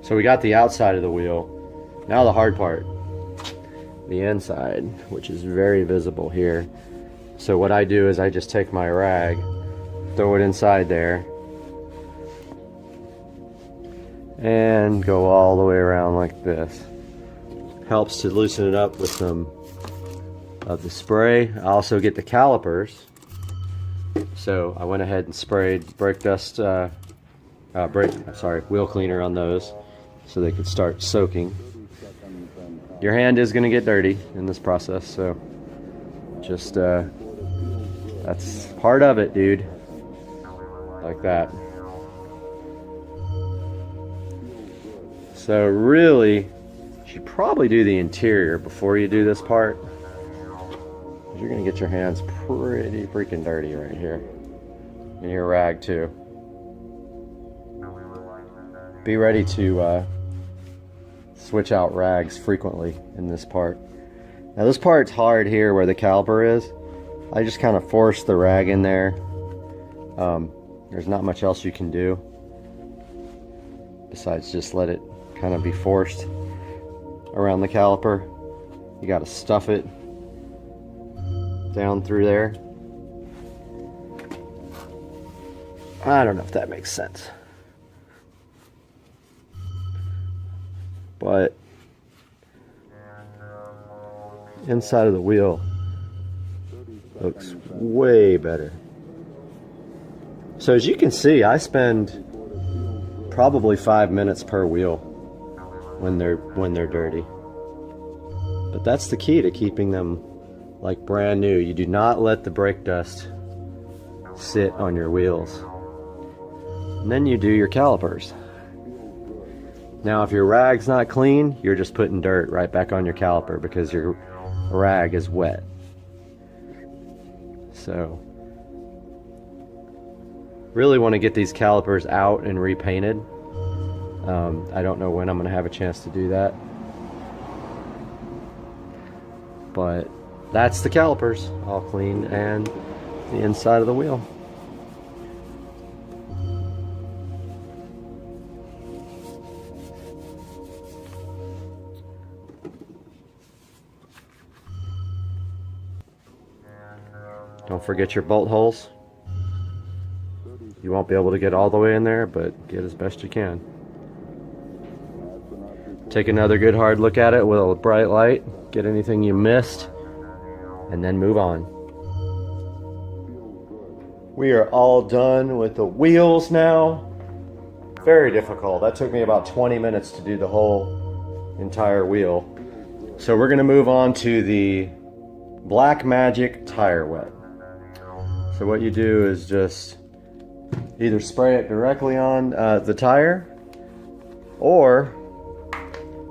So we got the outside of the wheel. Now the hard part, the inside, which is very visible here. So what I do is I just take my rag, throw it inside there, and go all the way around like this. Helps to loosen it up with some of the spray. I also get the calipers. So I went ahead and sprayed wheel cleaner on those so they could start soaking. Your hand is going to get dirty in this process, so just that's part of it, dude. Like that. So really, you should probably do the interior before you do this part. You're going to get your hands pretty freaking dirty right here. And your rag too. Be ready to switch out rags frequently in this part. Now this part's hard here where the caliper is. I just kind of forced the rag in there. There's not much else you can do besides just let it kind of be forced around the caliper. You got to stuff it down through there. I don't know if that makes sense, but inside of the wheel looks way better. So as you can see, I spend probably 5 minutes per wheel when they're dirty. But that's the key to keeping them like brand new. You do not let the brake dust sit on your wheels. And then you do your calipers. Now if your rag's not clean, you're just putting dirt right back on your caliper because your rag is wet. So really want to get these calipers out and repainted. I don't know when I'm going to have a chance to do that. But that's the calipers, all clean, and the inside of the wheel. Don't forget your bolt holes. You won't be able to get all the way in there, but get as best you can. Take another good hard look at it with a bright light, get anything you missed, and then move on. We are all done with the wheels now. Very difficult. That took me about 20 minutes to do the whole entire wheel. So we're gonna move on to the Black Magic Tire Wet. So what you do is just either spray it directly on the tire, or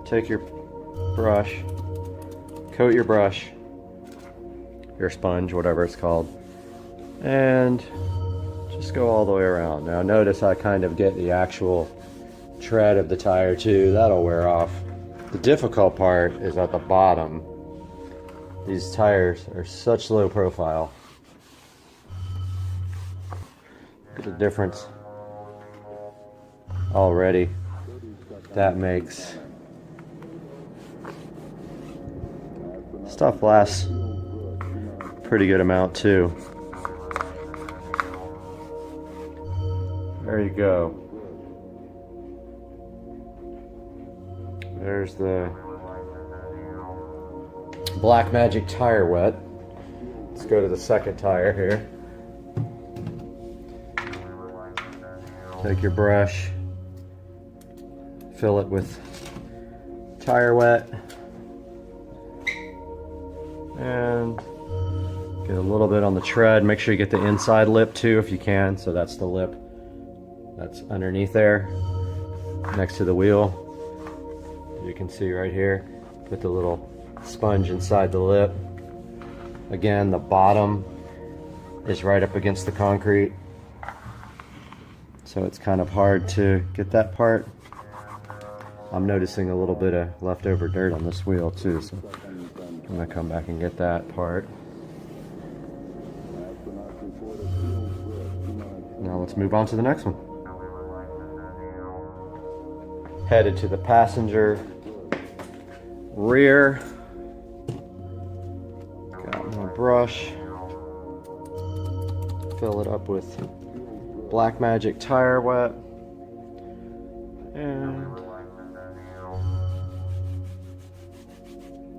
take your brush, coat your brush, your sponge, whatever it's called, and just go all the way around. Now notice I kind of get the actual tread of the tire too. That'll wear off. The difficult part is at the bottom. These tires are such low profile. Look at the difference already that makes. Stuff lasts a pretty good amount too. There you go. There's the Black Magic Tire Wet. Let's go to the second tire here. Take your brush, fill it with tire wet, and get a little bit on the tread. Make sure you get the inside lip too if you can. So that's the lip that's underneath there, next to the wheel. You can see right here, put the little sponge inside the lip. Again, the bottom is right up against the concrete, so it's kind of hard to get that part. I'm noticing a little bit of leftover dirt on this wheel too, so I'm gonna come back and get that part. Now let's move on to the next one. Headed to the passenger rear. Got my brush. Fill it up with Black Magic Tire Wet. And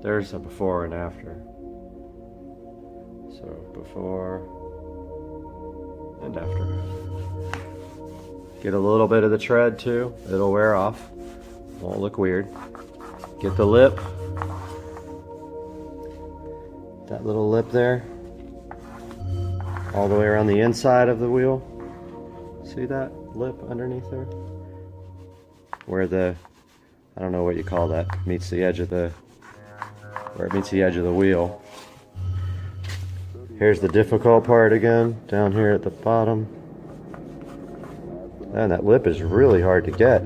there's a before and after. So before and after. Get a little bit of the tread too. It'll wear off. Won't look weird. Get the lip. That little lip there. All the way around the inside of the wheel. See that lip underneath there? Where the, I don't know what you call that, meets the edge of the, where it meets the edge of the wheel. Here's the difficult part again, down here at the bottom. Man, that lip is really hard to get.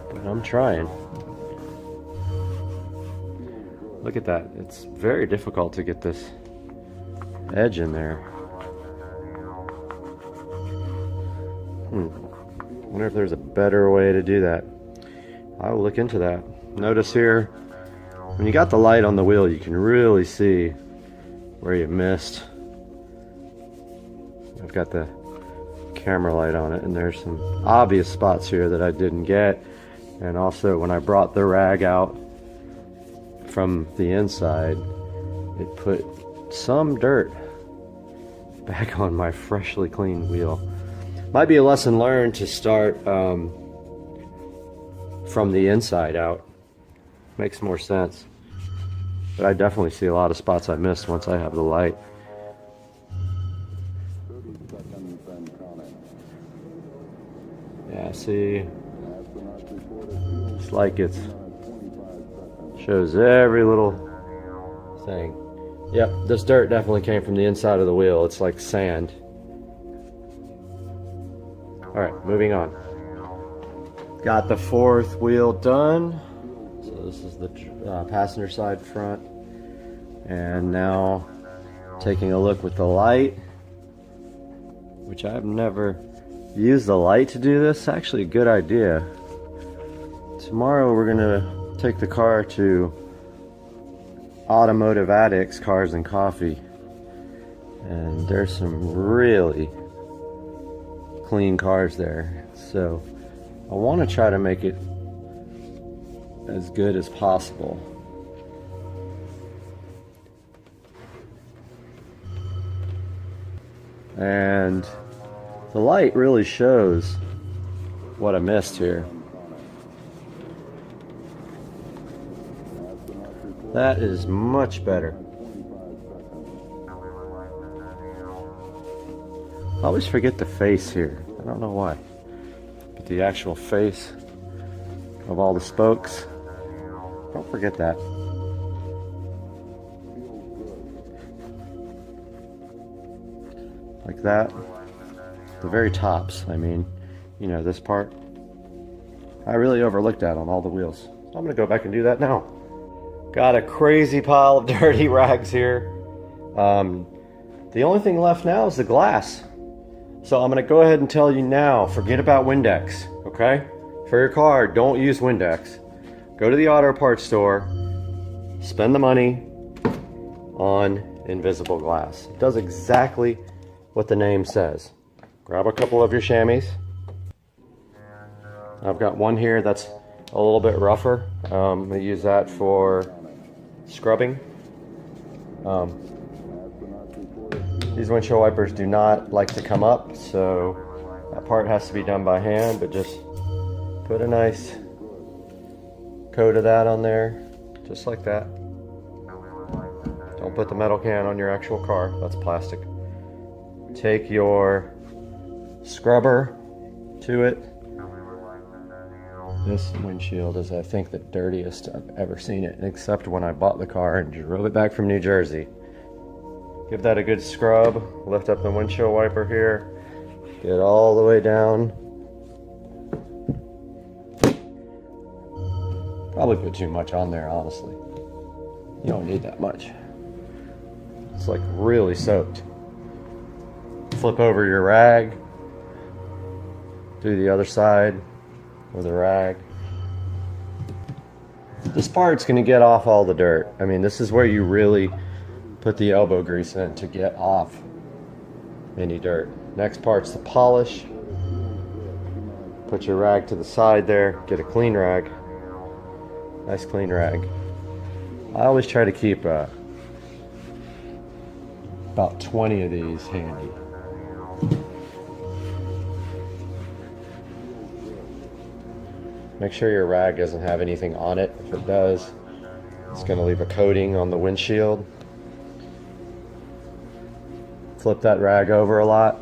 But I'm trying. Look at that. It's very difficult to get this edge in there. Wonder if there's a better way to do that. I will look into that. Notice here, when you got the light on the wheel, you can really see where you missed. I've got the camera light on it, and there's some obvious spots here that I didn't get. And also, when I brought the rag out from the inside, it put some dirt back on my freshly cleaned wheel. Might be a lesson learned to start from the inside out. Makes more sense. But I definitely see a lot of spots I missed once I have the light. Yeah, see, it's like it shows every little thing. Yep, this dirt definitely came from the inside of the wheel. It's like sand. All right, moving on. Got the fourth wheel done. So this is the passenger side front. And now taking a look with the light, which I've never used the light to do this. Actually a good idea. Tomorrow we're gonna take the car to Automotive Addicts Cars and Coffee. And there's some really clean cars there, so I want to try to make it as good as possible. And the light really shows what I missed here. That is much better. I always forget the face here. I don't know why. But the actual face of all the spokes, don't forget that. Like that. The very tops, I mean, you know, this part. I really overlooked that on all the wheels. So I'm going to go back and do that now. Got a crazy pile of dirty rags here. The only thing left now is the glass. So I'm going to go ahead and tell you now, forget about Windex, okay? For your car, don't use Windex. Go to the auto parts store, spend the money on invisible glass. It does exactly what the name says. Grab a couple of your chamois. I've got one here that's a little bit rougher. I use that for scrubbing. These windshield wipers do not like to come up, so that part has to be done by hand, but just put a nice coat of that on there, just like that. Don't put the metal can on your actual car, that's plastic. Take your scrubber to it. This windshield is, I think, the dirtiest I've ever seen it, except when I bought the car and drove it back from New Jersey. Give that a good scrub, lift up the windshield wiper here, get all the way down. Probably put too much on there, honestly. You don't need that much. It's like really soaked. Flip over your rag, do the other side with a rag. This part's gonna get off all the dirt. I mean, this is where you really put the elbow grease in to get off any dirt. Next part's the polish. Put your rag to the side there, get a clean rag. Nice clean rag. I always try to keep about 20 of these handy. Make sure your rag doesn't have anything on it. If it does, it's going to leave a coating on the windshield. Flip that rag over a lot.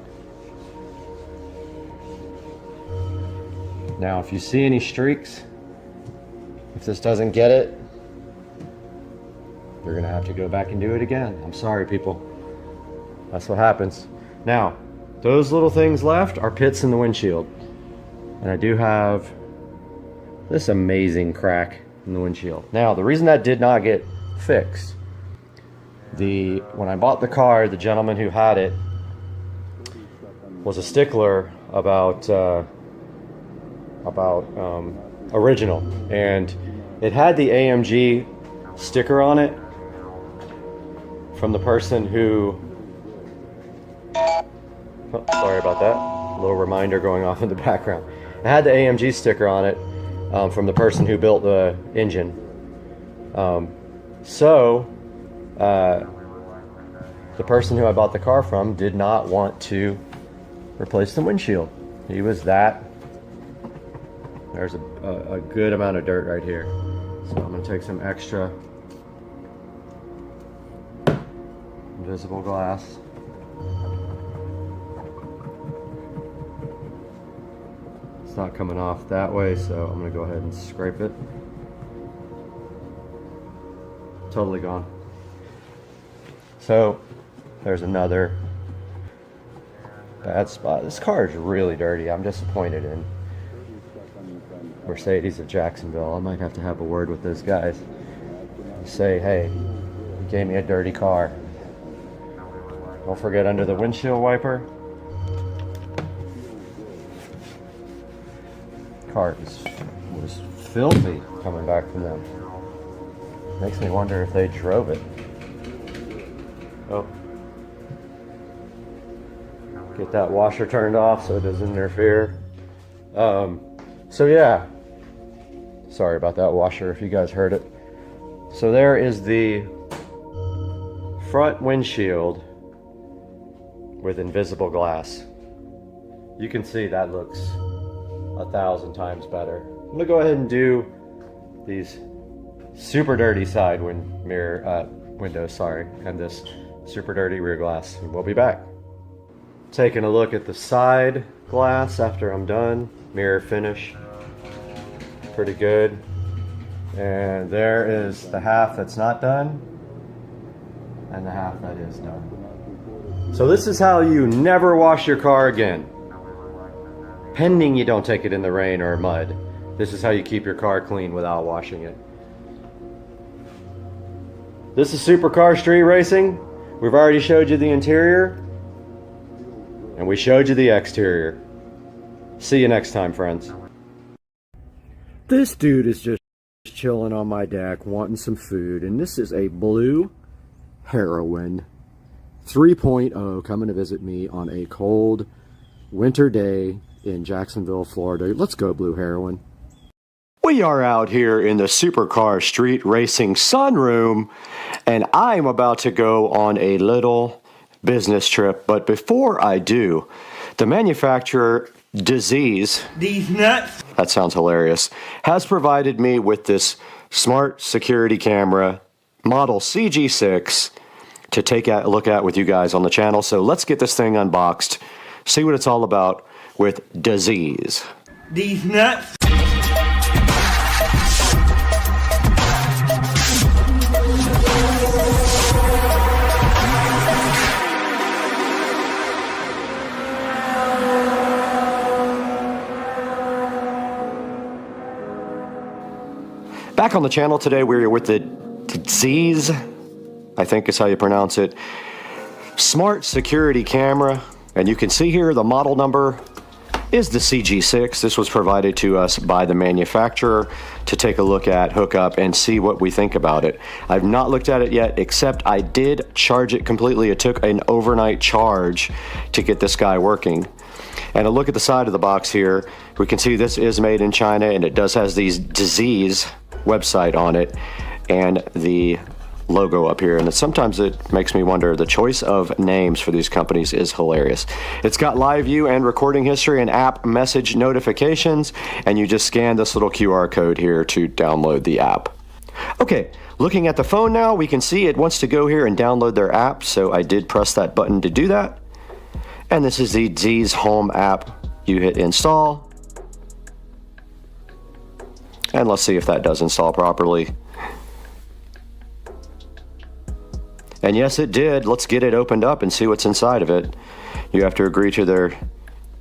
Now, if you see any streaks, if this doesn't get it, you're going to have to go back and do it again. I'm sorry, people. That's what happens. Now, those little things left are pits in the windshield. And I do have this amazing crack in the windshield. Now, the reason that did not get fixed. When I bought the car, the gentleman who had it was a stickler about original, and it had the AMG sticker on it from the person who, oh, sorry about that, a little reminder going off in the background. It had the AMG sticker on it from the person who built the engine. The person who I bought the car from did not want to replace the windshield. He was that. There's a good amount of dirt right here. So I'm going to take some extra invisible glass. It's not coming off that way, so I'm going to go ahead and scrape it. Totally gone. So there's another bad spot. This car is really dirty. I'm disappointed in Mercedes of Jacksonville. I might have to have a word with those guys. Say, hey, you gave me a dirty car. Don't forget under the windshield wiper. Car was filthy coming back from them. Makes me wonder if they drove it. Oh. Get that washer turned off so it doesn't interfere. So yeah. Sorry about that washer if you guys heard it. So there is the front windshield with invisible glass. You can see that looks 1,000 times better. I'm gonna go ahead and do these super dirty side windows, and this super dirty rear glass. And we'll be back. Taking a look at the side glass after I'm done. Mirror finish, pretty good. And there is the half that's not done, and the half that is done. So this is how you never wash your car again. Pending you don't take it in the rain or mud. This is how you keep your car clean without washing it. This is Supercar Street Racing. We've already showed you the interior, and we showed you the exterior. See you next time, friends. This dude is just chilling on my deck, wanting some food, and this is a blue Heroin 3.0 coming to visit me on a cold winter day in Jacksonville, Florida. Let's go, Blue Heroin. We are out here in the Supercar Street Racing sunroom, and I'm about to go on a little business trip. But before I do, the manufacturer, Disease, These nuts. that sounds hilarious, has provided me with this smart security camera, model CG6, to take a look at with you guys on the channel. So let's get this thing unboxed, see what it's all about with Disease. These nuts. Back on the channel today, we're with the Disease, I think is how you pronounce it, smart security camera. And you can see here the model number is the CG6. This was provided to us by the manufacturer to take a look at, hook up, and see what we think about it. I've not looked at it yet, except I did charge it completely. It took an overnight charge to get this guy working. And a look at the side of the box here, we can see this is made in China, and it does has these Disease website on it and the logo up here. And sometimes it makes me wonder, the choice of names for these companies is hilarious. It's got live view and recording history and app message notifications, and you just scan this little QR code here to download the app. Okay, looking at the phone now, we can see it wants to go here and download their app, so I did press that button to do that. And this is the Disease Home app. You hit install, and let's see if that does install properly. And yes, it did. Let's get it opened up and see what's inside of it. You have to agree to their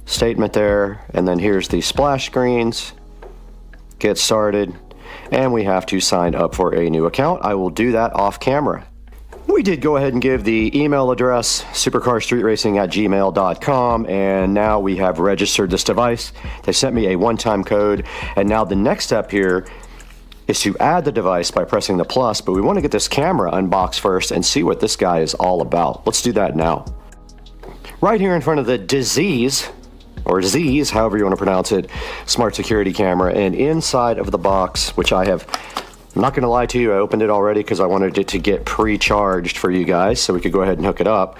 statement there, and then here's the splash screens. Get started. and we have to sign up for a new account. I will do that off camera. We did go ahead and give the email address supercarstreetracing@gmail.com, and now we have registered this device. They sent me a one-time code, and now the next step here is to add the device by pressing the plus, but we want to get this camera unboxed first and see what this guy is all about. Let's do that now. Right here in front of the Disease, or Z's, however you want to pronounce it, smart security camera, and inside of the box, which I'm not going to lie to you, I opened it already because I wanted it to get pre-charged for you guys so we could go ahead and hook it up.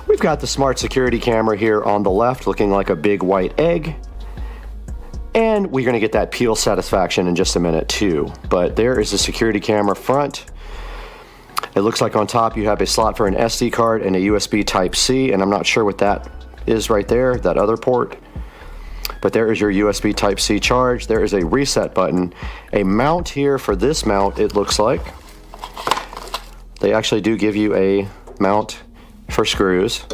We've got the smart security camera here on the left looking like a big white egg. And we're going to get that peel satisfaction in just a minute too. But there is the security camera front. It looks like on top you have a slot for an SD card and a USB Type-C, and I'm not sure what that is right there, that other port. But there is your USB Type-C charge. There is a reset button. A mount here for this mount, it looks like. They actually do give you a mount for screws,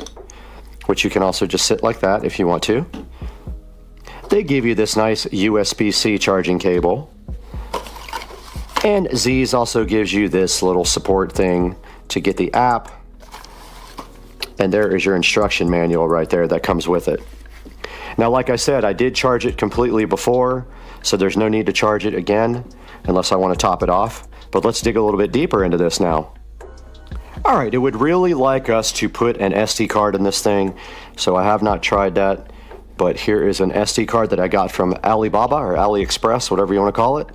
which you can also just sit like that if you want to. They give you this nice USB-C charging cable. And Z's also gives you this little support thing to get the app. And there is your instruction manual right there that comes with it. Now, like I said, I did charge it completely before, so there's no need to charge it again unless I want to top it off. But let's dig a little bit deeper into this now. All right, it would really like us to put an SD card in this thing, so I have not tried that. But here is an SD card that I got from Alibaba or AliExpress, whatever you want to call it.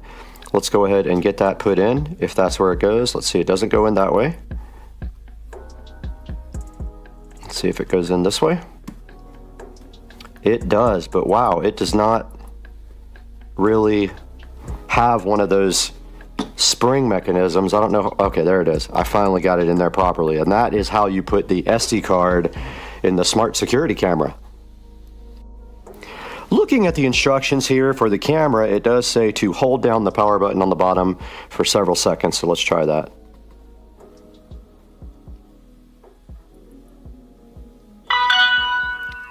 Let's go ahead and get that put in, if that's where it goes. Let's see, it doesn't go in that way. Let's see if it goes in this way. It does, but wow, it does not really have one of those spring mechanisms. I don't know. Okay, there it is. I finally got it in there properly. And that is how you put the SD card in the smart security camera. Looking at the instructions here for the camera, it does say to hold down the power button on the bottom for several seconds, so let's try that.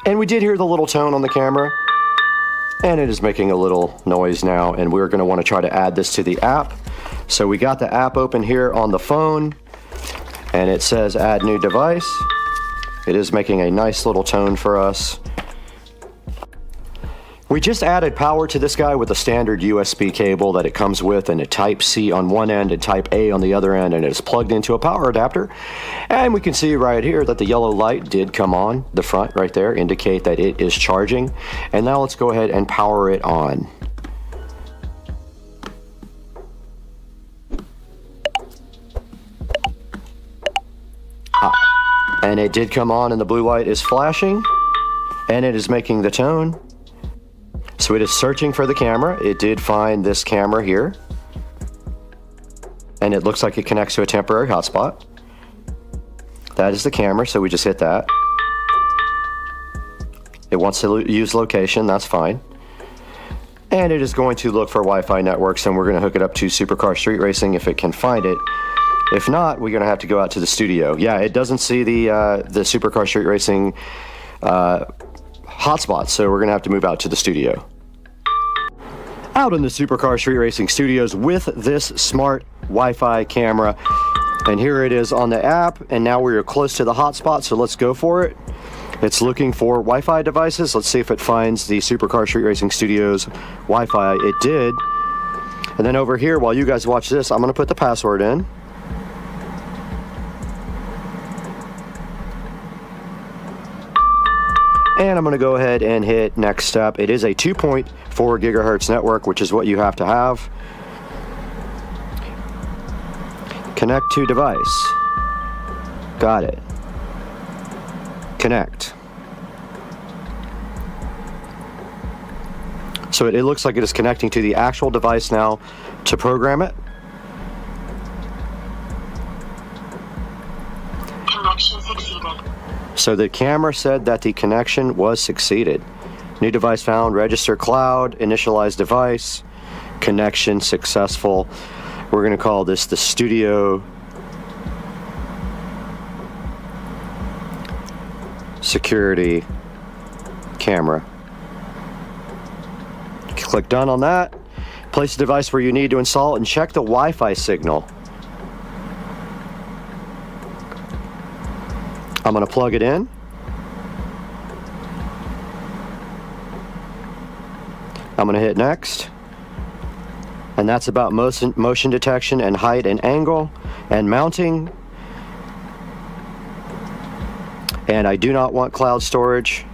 And we did hear the little tone on the camera, and it is making a little noise now, and we're going to want to try to add this to the app. So we got the app open here on the phone, and it says add new device. It is making a nice little tone for us. We just added power to this guy with a standard USB cable that it comes with, and a Type-C on one end and Type-A on the other end, and it is plugged into a power adapter. And we can see right here that the yellow light did come on the front right there, indicate that it is charging. And now let's go ahead and power it on. And it did come on, and the blue light is flashing, and it is making the tone. So it is searching for the camera. It did find this camera here, and it looks like it connects to a temporary hotspot. That is the camera, so we just hit that. It wants to use location, that's fine. And it is going to look for Wi-Fi networks, and we're going to hook it up to Supercar Street Racing if it can find it. If not, we're going to have to go out to the studio. Yeah, it doesn't see the Supercar Street Racing hotspot, so we're going to have to move out to the studio. Out in the Supercar Street Racing studios with this smart Wi-Fi camera, and here it is on the app, and now we're close to the hotspot, so let's go for it. It's looking for Wi-Fi devices. Let's see if it finds the Supercar Street Racing Studios Wi-Fi. It did. And then over here, while you guys watch this, I'm going to put the password in. And I'm going to go ahead and hit next step. It is a 2.4 gigahertz network, which is what you have to have. Connect to device. Got it. Connect. So it looks like it is connecting to the actual device now to program it. Connection succeeded. So the camera said that the connection was succeeded. New device found, register cloud, initialize device, connection successful. We're going to call this the studio security camera. Click done on that. Place the device where you need to install and check the Wi-Fi signal. I'm going to plug it in. I'm going to hit next. And that's about motion detection and height and angle and mounting. And I do not want cloud storage.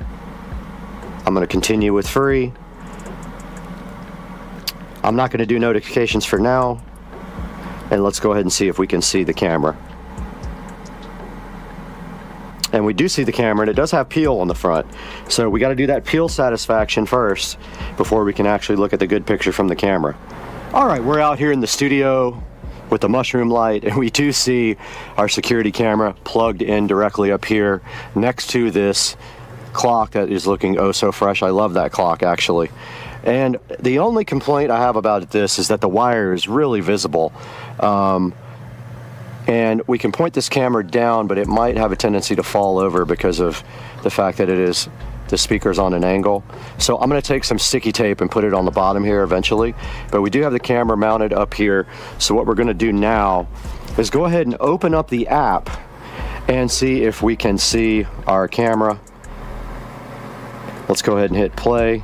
I'm going to continue with free. I'm not going to do notifications for now. And let's go ahead and see if we can see the camera. And we do see the camera, and it does have peel on the front. So we got to do that peel satisfaction first before we can actually look at the good picture from the camera. All right, we're out here in the studio with the mushroom light, and we do see our security camera plugged in directly up here next to this clock that is looking oh so fresh. I love that clock, actually. And the only complaint I have about this is that the wire is really visible. And we can point this camera down, but it might have a tendency to fall over because of the fact that the speaker's on an angle. So I'm going to take some sticky tape and put it on the bottom here eventually. But we do have the camera mounted up here. So what we're going to do now is go ahead and open up the app and see if we can see our camera. Let's go ahead and hit play.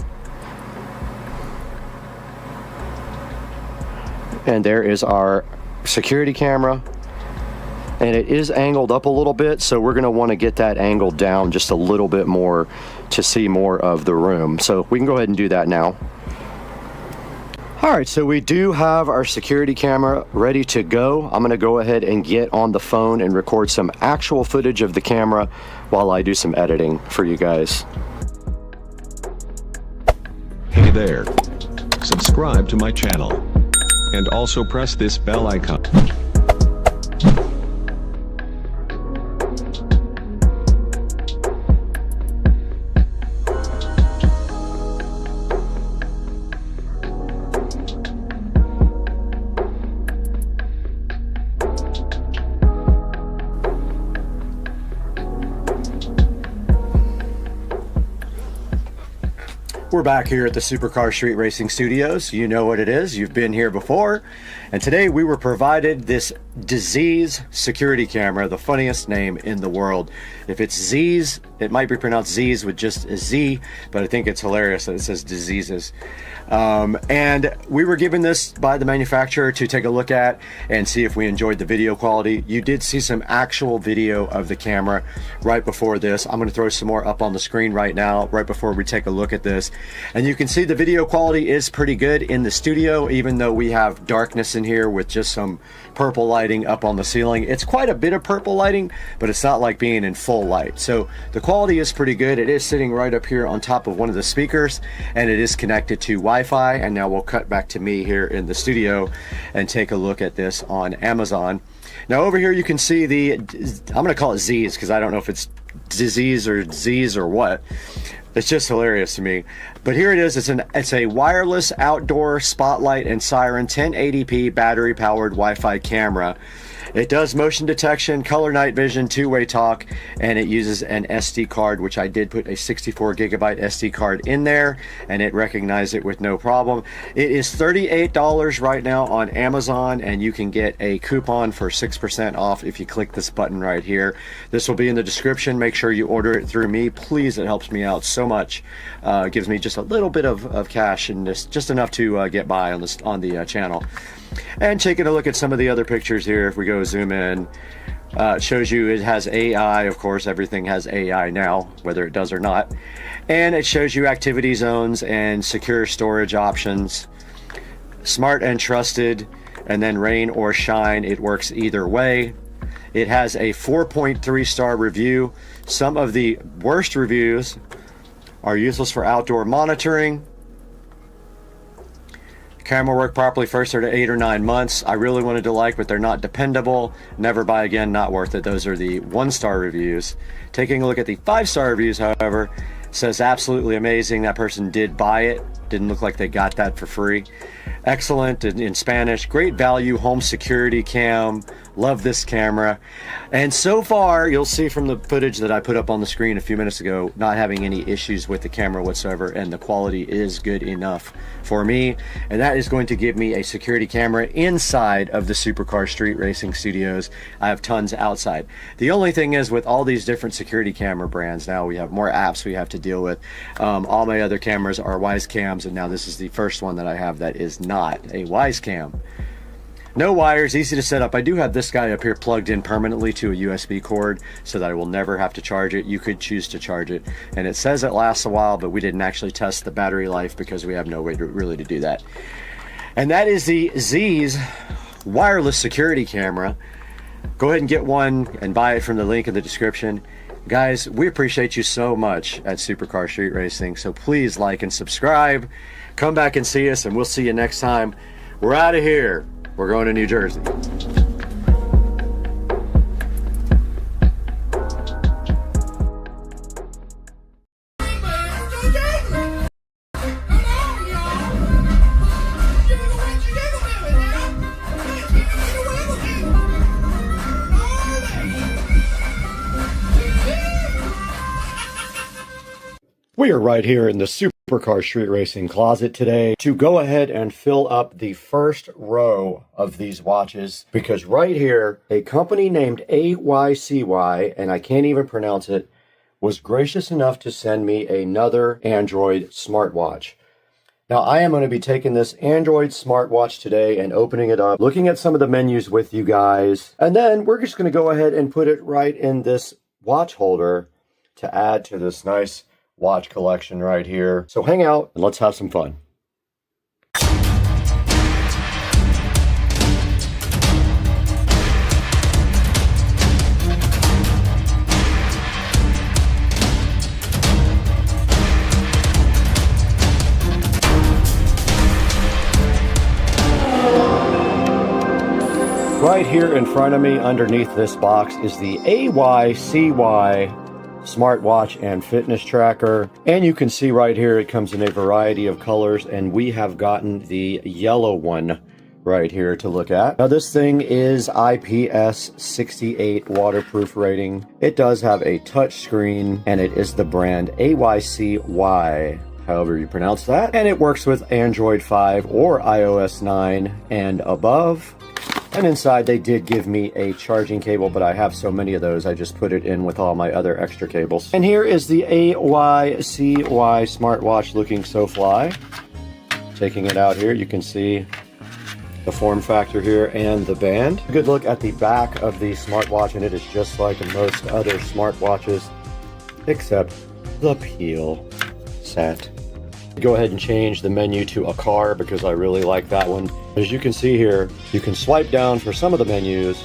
And there is our security camera. And it is angled up a little bit, so we're going to want to get that angle down just a little bit more to see more of the room. So we can go ahead and do that now. All right, so we do have our security camera ready to go. I'm going to go ahead and get on the phone and record some actual footage of the camera while I do some editing for you guys. Hey there. Subscribe to my channel. And also press this bell icon. We're back here at the Supercar Street Racing Studios. You know what it is. You've been here before. And today we were provided this Disease security camera, the funniest name in the world. If it's Z's, it might be pronounced Z's with just a Z, but I think it's hilarious that it says diseases. And we were given this by the manufacturer to take a look at and see if we enjoyed the video quality. You did see some actual video of the camera right before this. I'm going to throw some more up on the screen right now, right before we take a look at this. And you can see the video quality is pretty good in the studio, even though we have darkness in here with just some purple lighting up on the ceiling. It's quite a bit of purple lighting, but it's not like being in full light. So the quality is pretty good. It is sitting right up here on top of one of the speakers, and it is connected to Wi-Fi. And now we'll cut back to me here in the studio and take a look at this on Amazon. Now over here you can see the, I'm going to call it Z's because I don't know if it's disease or Z's or what. It's just hilarious to me. But here it is. It's a wireless outdoor spotlight and siren 1080p battery powered Wi-Fi camera. It does motion detection, color night vision, two-way talk, and it uses an SD card, which I did put a 64 gigabyte SD card in there, and it recognized it with no problem. It is $38 right now on Amazon, and you can get a coupon for 6% off if you click this button right here. This will be in the description. Make sure you order it through me. Please, it helps me out so much. It gives me just a little bit of cash, and just enough to get by on the channel. And taking a look at some of the other pictures here, if we go zoom in, it shows you it has AI. Of course, everything has AI now, whether it does or not. And it shows you activity zones and secure storage options, smart and trusted, and then rain or shine. It works either way. It has a 4.3 star review. Some of the worst reviews are useless for outdoor monitoring. Camera work properly first 8 or 9 months. I really wanted to like, but they're not dependable. Never buy again, not worth it. Those are the 1-star reviews. Taking a look at the 5-star reviews, however, says absolutely amazing. That person did buy it. Didn't look like they got that for free. Excellent in Spanish. Great value home security cam. Love this camera. And so far, you'll see from the footage that I put up on the screen a few minutes ago, not having any issues with the camera whatsoever, and the quality is good enough for me. And that is going to give me a security camera inside of the Supercar Street Racing Studios. I have tons outside. The only thing is, with all these different security camera brands, now we have more apps we have to deal with. All my other cameras are Wise cams, and now this is the first one that I have that is not a Wise cam. No wires, easy to set up. I do have this guy up here plugged in permanently to a USB cord so that I will never have to charge it. You could choose to charge it. And it says it lasts a while, but we didn't actually test the battery life because we have no way to really do that. And that is the Z's wireless security camera. Go ahead and get one and buy it from the link in the description. Guys, we appreciate you so much at Supercar Street Racing, so please like and subscribe. Come back and see us, and we'll see you next time. We're out of here. We're going to New Jersey. We are right here in the Supercar Street Racing closet today to go ahead and fill up the first row of these watches, because right here, a company named AYCY, and I can't even pronounce it, was gracious enough to send me another Android smartwatch. Now, I am going to be taking this Android smartwatch today and opening it up, looking at some of the menus with you guys, and then we're just going to go ahead and put it right in this watch holder to add to this nice watch collection right here. So hang out and let's have some fun. Right here in front of me underneath this box is the AYCY smartwatch and fitness tracker, and you can see right here it comes in a variety of colors, and we have gotten the yellow one right here to look at. Now this thing is IPS 68 waterproof rating. It does have a touch screen, and it is the brand AYCY, however you pronounce that, and it works with Android 5 or iOS 9 and above. And inside they did give me a charging cable, but I have so many of those I just put it in with all my other extra cables. And here is the AYCY smartwatch, looking so fly. Taking it out here, you can see the form factor here and the band. A good look at the back of the smartwatch, and it is just like most other smartwatches, except the peel set. Go ahead and change the menu to a car because I really like that one. As you can see here, you can swipe down for some of the menus.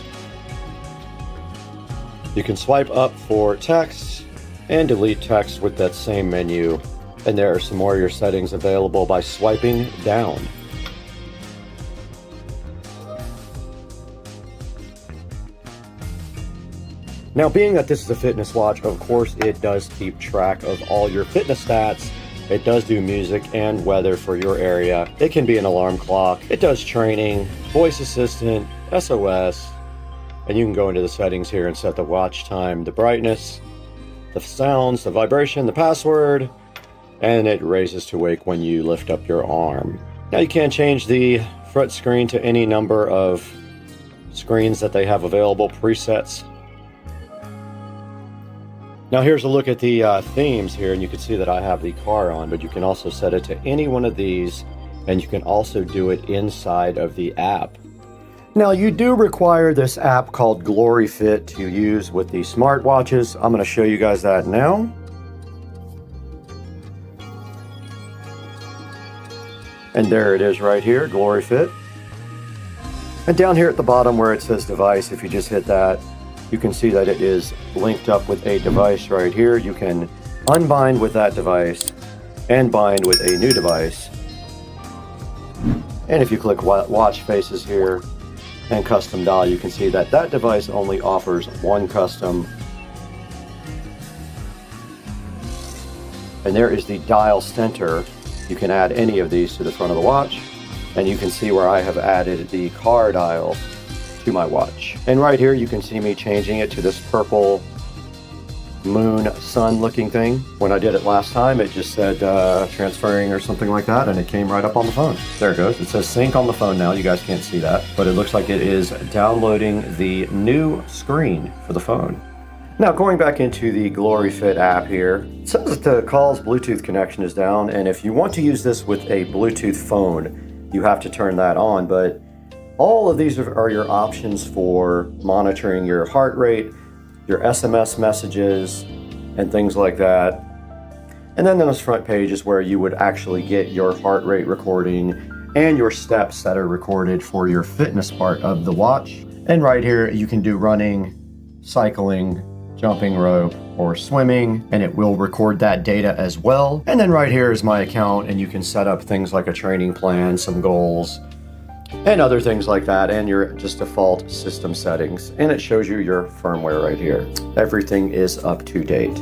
You can swipe up for text and delete text with that same menu. And there are some more of your settings available by swiping down. Now, being that this is a fitness watch, of course it does keep track of all your fitness stats. It does do music and weather for your area. It can be an alarm clock. It does training, voice assistant, SOS, and you can go into the settings here and set the watch time, the brightness, the sounds, the vibration, the password, and it raises to wake when you lift up your arm. Now you can change the front screen to any number of screens that they have available, presets. Now here's a look at the themes here, and you can see that I have the car on, but you can also set it to any one of these, and you can also do it inside of the app. Now you do require this app called GloryFit to use with the smartwatches. I'm going to show you guys that now. And there it is right here, GloryFit. And down here at the bottom where it says device, if you just hit that, you can see that it is linked up with a device right here. You can unbind with that device and bind with a new device. And if you click watch faces here and custom dial, you can see that that device only offers one custom. And there is the dial center. You can add any of these to the front of the watch, and you can see where I have added the car dial to my watch. And right here you can see me changing it to this purple moon sun looking thing. When I did it last time, it just said transferring or something like that, and it came right up on the phone. There it goes. It says sync on the phone now. You guys can't see that, but it looks like it is downloading the new screen for the phone. Now going back into the GloryFit app here, it says that the call's Bluetooth connection is down, and if you want to use this with a Bluetooth phone, you have to turn that on, but all of these are your options for monitoring your heart rate, your SMS messages, and things like that. And then on this front page is where you would actually get your heart rate recording and your steps that are recorded for your fitness part of the watch. And right here you can do running, cycling, jumping rope, or swimming, and it will record that data as well. And then right here is my account, and you can set up things like a training plan, some goals, and other things like that, and your just default system settings. And it shows you your firmware right here. Everything is up to date.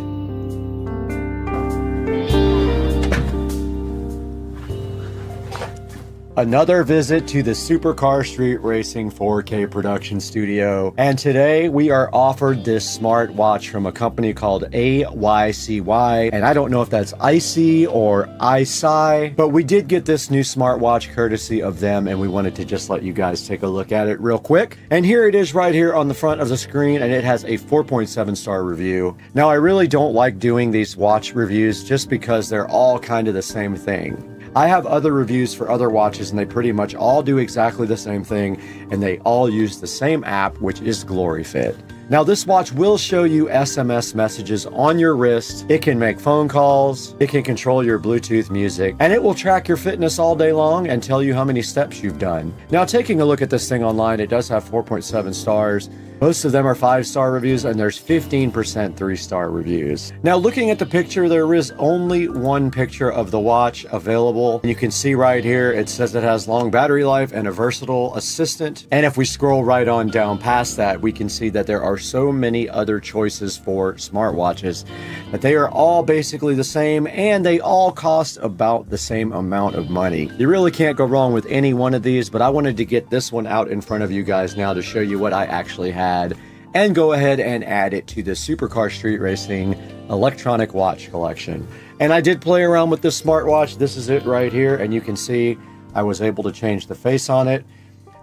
Another visit to the Supercar Street Racing 4K production studio, and today we are offered this smartwatch from a company called AYCY, and I don't know if that's ICY or ICY, but we did get this new smartwatch courtesy of them, and we wanted to just let you guys take a look at it real quick. And here it is right here on the front of the screen, and it has a 4.7 star review. Now I really don't like doing these watch reviews just because they're all kind of the same thing. I have other reviews for other watches, and they pretty much all do exactly the same thing, and they all use the same app, which is GloryFit. Now this watch will show you SMS messages on your wrist, it can make phone calls, it can control your Bluetooth music, and it will track your fitness all day long and tell you how many steps you've done. Now taking a look at this thing online, it does have 4.7 stars. Most of them are 5-star reviews, and there's 15% 3-star reviews. Now looking at the picture, there is only one picture of the watch available. You can see right here, it says it has long battery life and a versatile assistant. And if we scroll right on down past that, we can see that there are so many other choices for smartwatches that they are all basically the same, and they all cost about the same amount of money. You really can't go wrong with any one of these, but I wanted to get this one out in front of you guys now to show you what I actually have, and go ahead and add it to the Supercar Street Racing electronic watch collection. And I did play around with this smartwatch. This is it right here, and you can see I was able to change the face on it.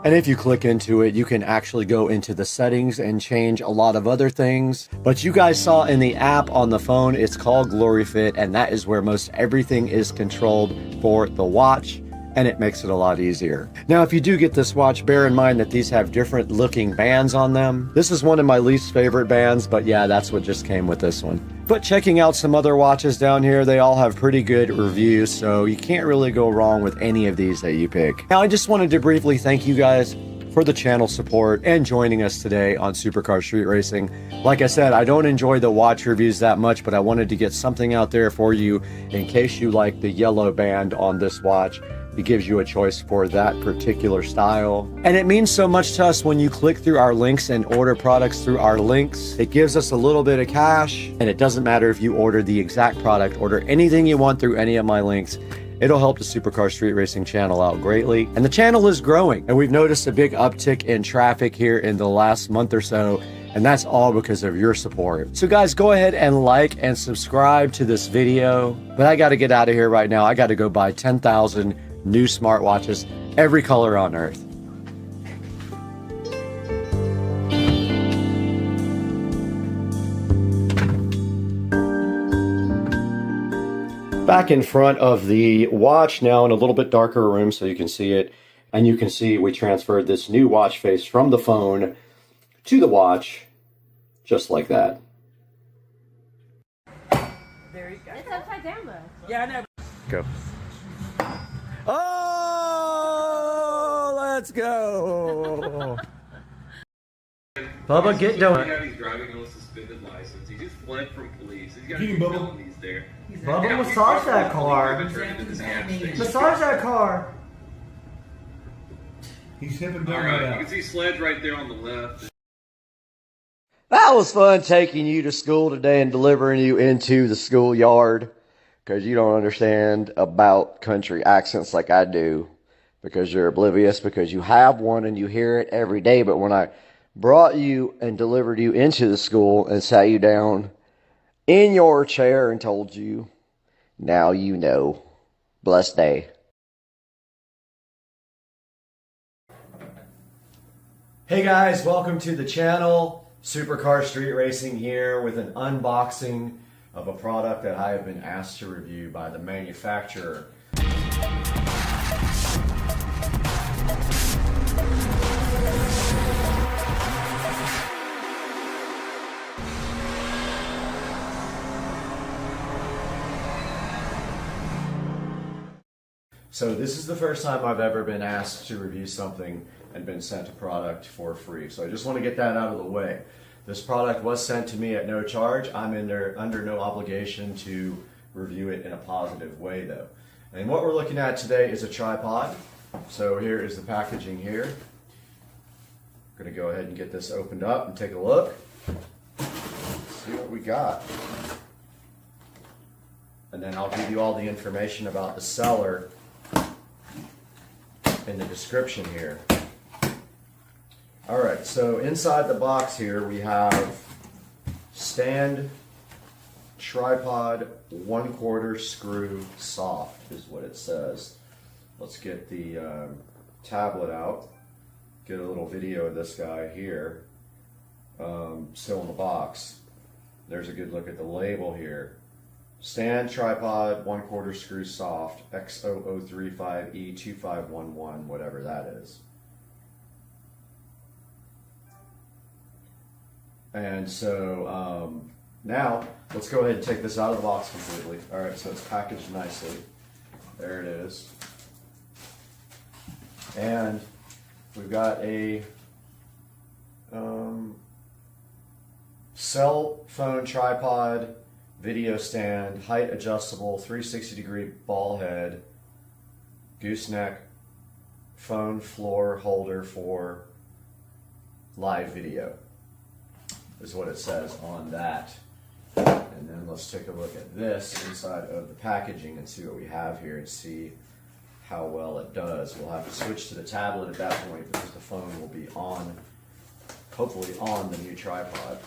And if you click into it, you can actually go into the settings and change a lot of other things. But you guys saw in the app on the phone, it's called GloryFit, and that is where most everything is controlled for the watch, and it makes it a lot easier. Now, if you do get this watch, bear in mind that these have different looking bands on them. This is one of my least favorite bands, but yeah, that's what just came with this one. But checking out some other watches down here, they all have pretty good reviews, so you can't really go wrong with any of these that you pick. Now, I just wanted to briefly thank you guys for the channel support and joining us today on Supercar Street Racing. Like I said, I don't enjoy the watch reviews that much, but I wanted to get something out there for you in case you like the yellow band on this watch. It gives you a choice for that particular style. And it means so much to us when you click through our links and order products through our links. It gives us a little bit of cash, and it doesn't matter if you order the exact product, order anything you want through any of my links. It'll help the Supercar Street Racing channel out greatly. And the channel is growing, and we've noticed a big uptick in traffic here in the last month or so, and that's all because of your support. So guys, go ahead and like and subscribe to this video. But I gotta get out of here right now. I gotta go buy 10,000 new smartwatches, every color on earth. Back in front of the watch now in a little bit darker room so you can see it. And you can see we transferred this new watch face from the phone to the watch, just like that. There you go. It's upside down though. Yeah, I know. Go. Oh, let's go. Bubba, get going. He's driving on a suspended license. He just fled from police. He's got two felonies there. Bubba, massage that car. Massage that car. He's hipping down. All right, you can see Sledge right there on the left. That was fun taking you to school today and delivering you into the schoolyard, because you don't understand about country accents like I do. because you're oblivious, because you have one and you hear it every day. But when I brought you and delivered you into the school and sat you down in your chair and told you, now you know. Blessed day. Hey guys, welcome to the channel. Supercar Street Racing here with an unboxing of a product that I have been asked to review by the manufacturer. So this is the first time I've ever been asked to review something and been sent a product for free. So I just want to get that out of the way. This product was sent to me at no charge. I'm under no obligation to review it in a positive way though. And what we're looking at today is a tripod. So here is the packaging here. I'm going to go ahead and get this opened up and take a look. See what we got. And then I'll give you all the information about the seller in the description here. Alright, so inside the box here we have stand tripod 1/4 screw soft is what it says. Let's get the tablet out, get a little video of this guy here. Still in the box. There's a good look at the label here. Stand tripod 1/4 screw soft X0035E2511, whatever that is. And so now let's go ahead and take this out of the box completely. All right, so it's packaged nicely. There it is. And we've got a cell phone tripod, video stand, height adjustable, 360-degree ball head, gooseneck, phone floor holder for live video is what it says on that. And then let's take a look at this inside of the packaging and see what we have here and see how well it does. We'll have to switch to the tablet at that point because the phone will be on, hopefully on the new tripod.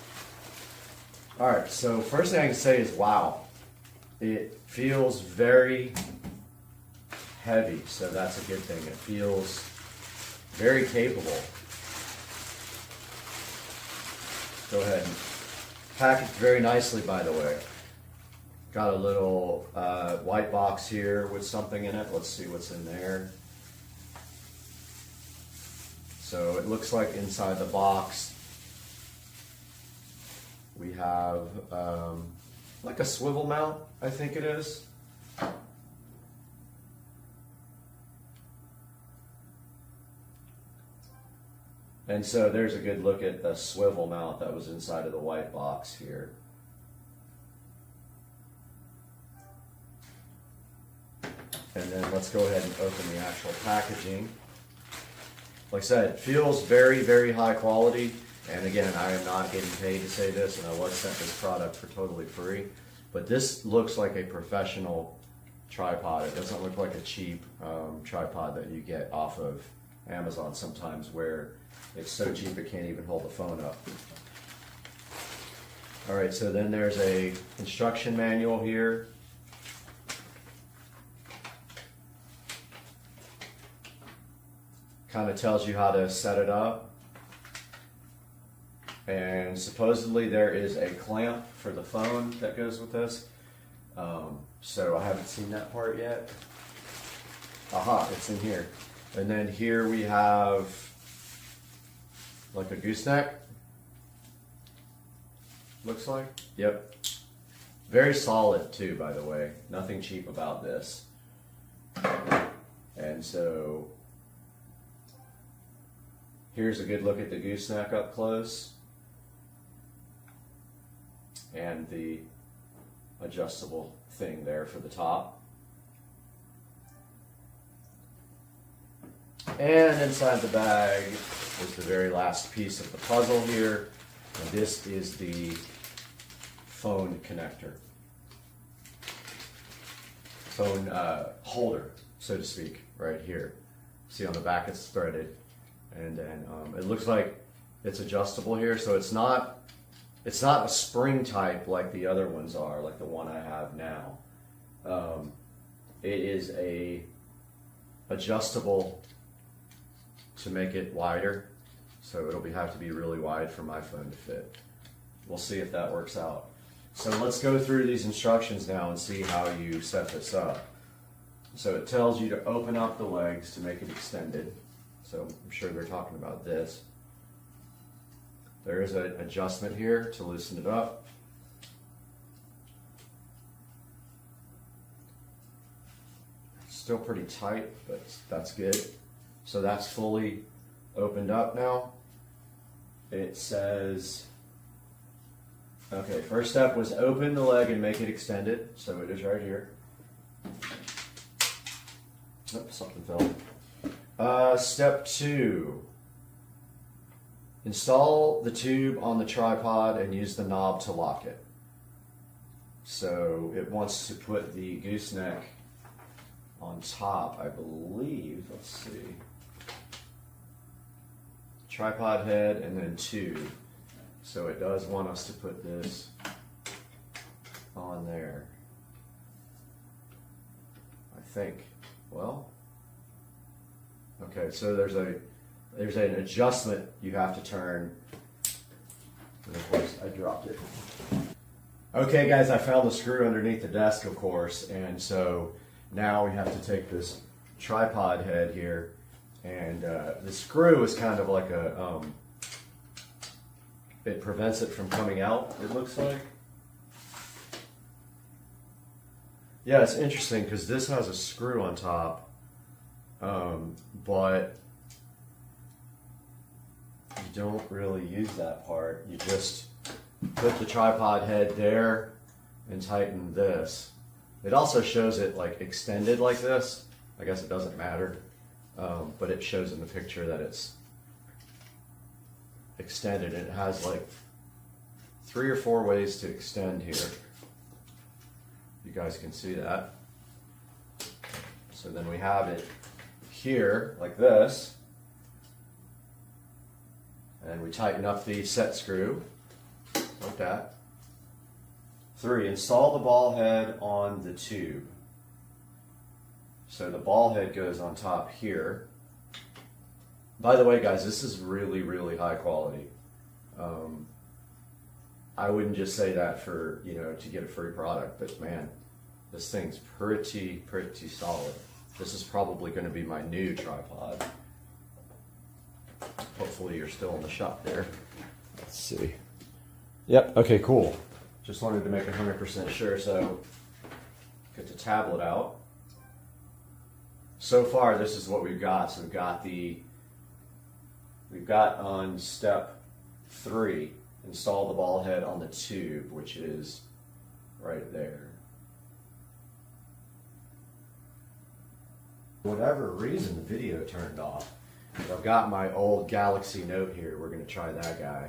Alright, so first thing I can say is wow. It feels very heavy, so that's a good thing. It feels very capable. Go ahead and packaged very nicely, by the way. Got a little white box here with something in it. Let's see what's in there. So it looks like inside the box we have like a swivel mount, I think it is. And so there's a good look at the swivel mount that was inside of the white box here. And then let's go ahead and open the actual packaging. Like I said, it feels very, very high quality. And again, I am not getting paid to say this, and I was sent this product for totally free. But this looks like a professional tripod. It doesn't look like a cheap tripod that you get off of Amazon sometimes, where it's so cheap it can't even hold the phone up. All right, so then there's a instruction manual here. Kind of tells you how to set it up. And supposedly there is a clamp for the phone that goes with this. So I haven't seen that part yet. Aha, it's in here. And then here we have like a gooseneck. Looks like. Yep. Very solid too, by the way. Nothing cheap about this. And so here's a good look at the gooseneck up close. And the adjustable thing there for the top. And inside the bag is the very last piece of the puzzle here. And this is the phone connector. Phone holder, so to speak, right here. See on the back it's threaded, and then it looks like it's adjustable here, so it's not a spring type like the other ones are, like the one I have now. It is a adjustable to make it wider, so it'll have to be really wide for my phone to fit. We'll see if that works out. So let's go through these instructions now and see how you set this up. So it tells you to open up the legs to make it extended. So I'm sure they're talking about this. There is an adjustment here to loosen it up. Still pretty tight, but that's good. So that's fully opened up now. It says, okay, first step was open the leg and make it extended. So it is right here. Oops, something fell. Step 2. Install the tube on the tripod and use the knob to lock it. So it wants to put the gooseneck on top, I believe. Let's see. Tripod head and then tube. So it does want us to put this on there, I think. Well, okay, so there's an adjustment you have to turn, and of course I dropped it. Okay guys, I found the screw underneath the desk, of course, and so now we have to take this tripod head here, and the screw is kind of like a, it prevents it from coming out, it looks like. Yeah, it's interesting because this has a screw on top, but you don't really use that part. You just put the tripod head there and tighten this. It also shows it like extended like this. I guess it doesn't matter, but it shows in the picture that it's extended, and it has like 3 or 4 ways to extend here. You guys can see that. So then we have it here like this, and we tighten up the set screw like that. 3, install the ball head on the tube. So the ball head goes on top here. By the way, guys, this is really, really high quality. I wouldn't just say that for, you know, to get a free product, but man, this thing's pretty solid. This is probably going to be my new tripod. Hopefully you're still in the shop there. Let's see. Yep, okay, cool. Just wanted to make 100% sure, so get the tablet out. So far, this is what we've got. So we've got on step 3, install the ball head on the tube, which is right there. For whatever reason, the video turned off. But I've got my old Galaxy Note here. We're going to try that guy.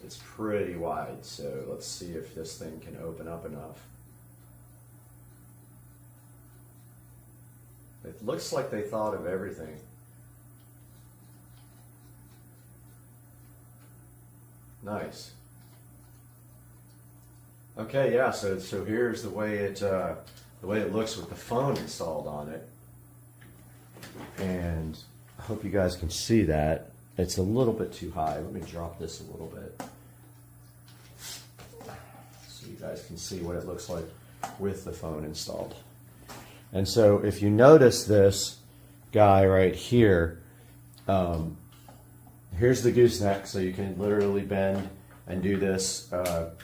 It's pretty wide, so let's see if this thing can open up enough. It looks like they thought of everything. Nice. Okay, yeah. So here's the way it looks with the phone installed on it, and I hope you guys can see that. It's a little bit too high. Let me drop this a little bit so you guys can see what it looks like with the phone installed. And so if you notice this guy right here, here's the gooseneck, so you can literally bend and do this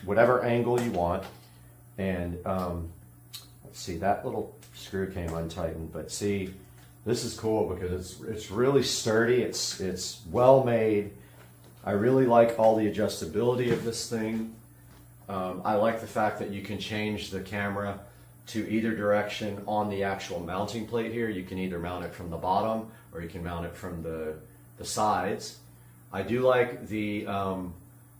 whatever angle you want. And let's see, that little screw came untightened, but see, this is cool because it's really sturdy. It's well made. I really like all the adjustability of this thing. I like the fact that you can change the camera to either direction on the actual mounting plate here. You can either mount it from the bottom or you can mount it from the sides. I do like the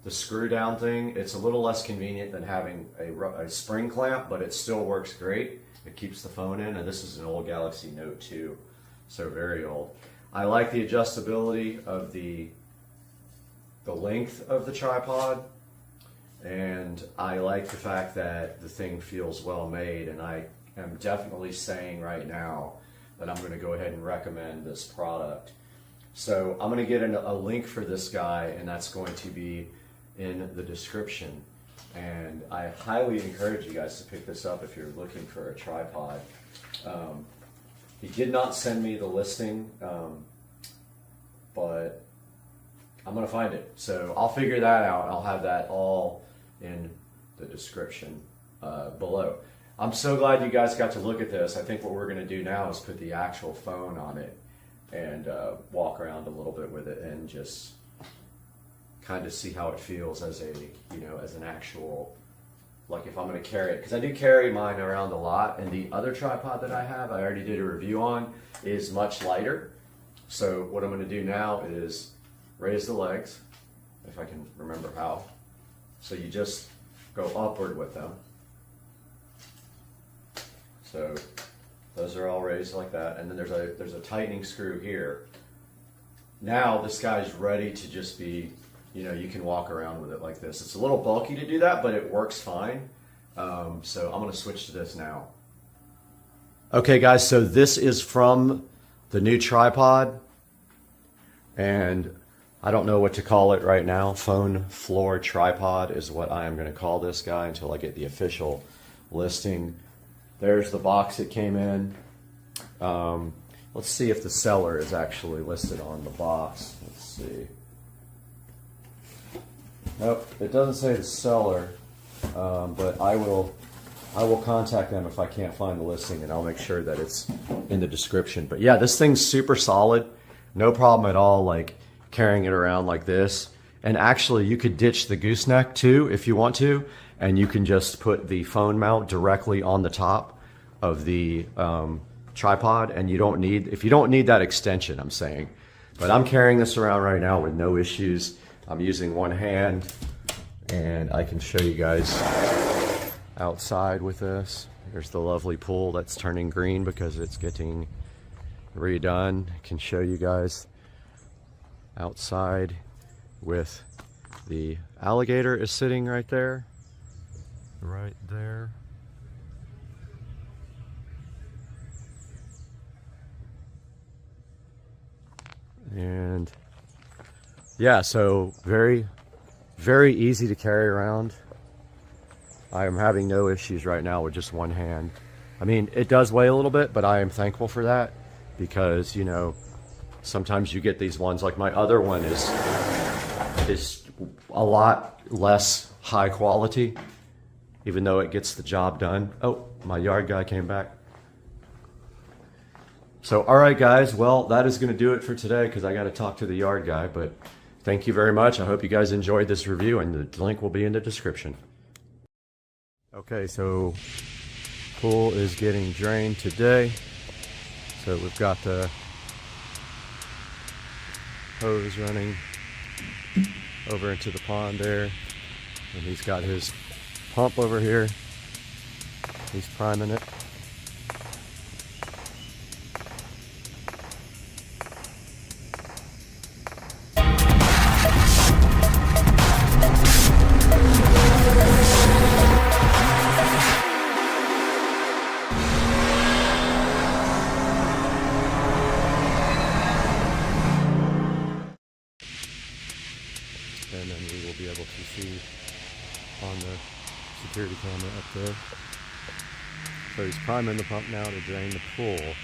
screw down thing. It's a little less convenient than having a spring clamp, but it still works great. It keeps the phone in, and this is an old Galaxy Note 2, so very old. I like the adjustability of the length of the tripod, and I like the fact that the thing feels well made, and I am definitely saying right now that I'm going to go ahead and recommend this product. So I'm going to get a link for this guy, and that's going to be in the description. And I highly encourage you guys to pick this up if you're looking for a tripod. He did not send me the listing, but I'm going to find it. So I'll figure that out. I'll have that all in the description below. I'm so glad you guys got to look at this. I think what we're going to do now is put the actual phone on it and walk around a little bit with it and just kind of see how it feels as a, you know, as an actual, like if I'm going to carry it, because I do carry mine around a lot, and the other tripod that I have, I already did a review on, is much lighter. So what I'm going to do now is raise the legs, if I can remember how. So you just go upward with them. So those are all raised like that, and then there's a tightening screw here. Now this guy's ready to just be, you know, you can walk around with it like this. It's a little bulky to do that, but it works fine. So I'm going to switch to this now. Okay guys, so this is from the new tripod, and I don't know what to call it right now. Phone floor tripod is what I am going to call this guy until I get the official listing. There's the box it came in. Let's see if the seller is actually listed on the box. Let's see. Nope, it doesn't say the seller, but I will contact them if I can't find the listing, and I'll make sure that it's in the description. But yeah, this thing's super solid. No problem at all, like carrying it around like this. And actually, you could ditch the gooseneck too if you want to, and you can just put the phone mount directly on the top of the tripod, and you don't need, if you don't need that extension, I'm saying. But I'm carrying this around right now with no issues. I'm using one hand, and I can show you guys outside with this. There's the lovely pool that's turning green because it's getting redone. I can show you guys outside with the alligator is sitting right there. Right there. And yeah, so very, very easy to carry around. I am having no issues right now with just one hand. I mean, it does weigh a little bit, but I am thankful for that because, you know, sometimes you get these ones, like my other one is a lot less high quality, even though it gets the job done. Oh, my yard guy came back. So, all right, guys, well, that is going to do it for today because I got to talk to the yard guy, but thank you very much. I hope you guys enjoyed this review, and the link will be in the description. Okay, so pool is getting drained today. So we've got the hose running over into the pond there, and he's got his pump over here. He's priming it. And then we will be able to see on the security camera up there. So he's priming the pump now to drain the pool.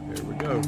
Here we go.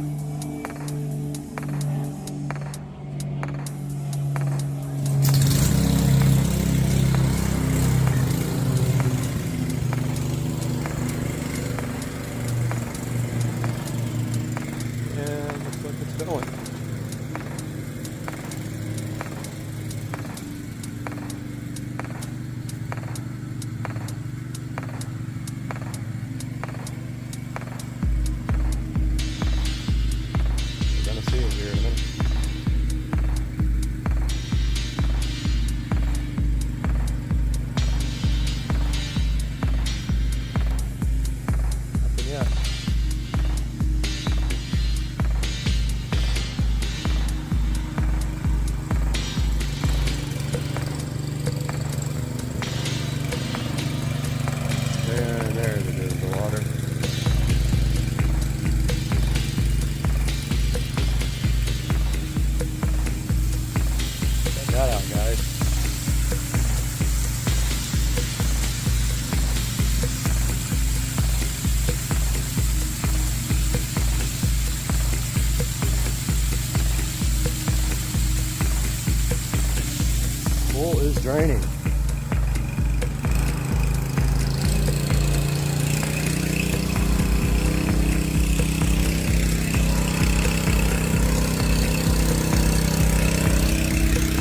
Fuel is draining.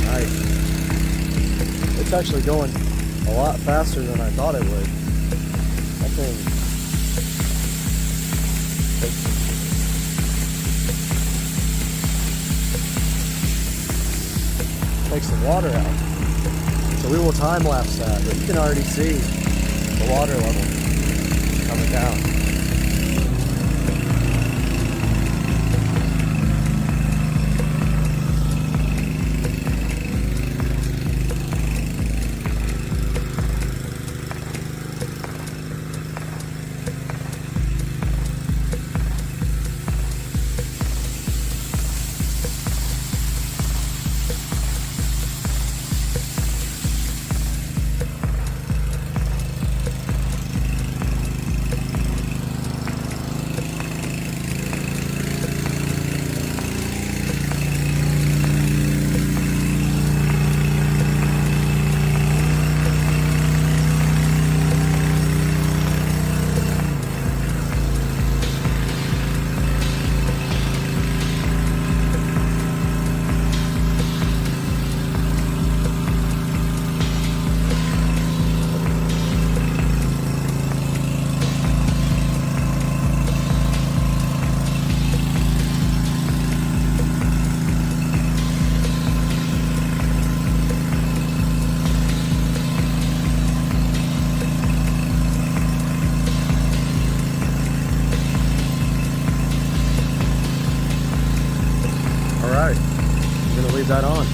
Nice. It's actually going a lot faster than I thought it would. That thing takes the water out. So we will time lapse that, but you can already see the water level coming down. That on.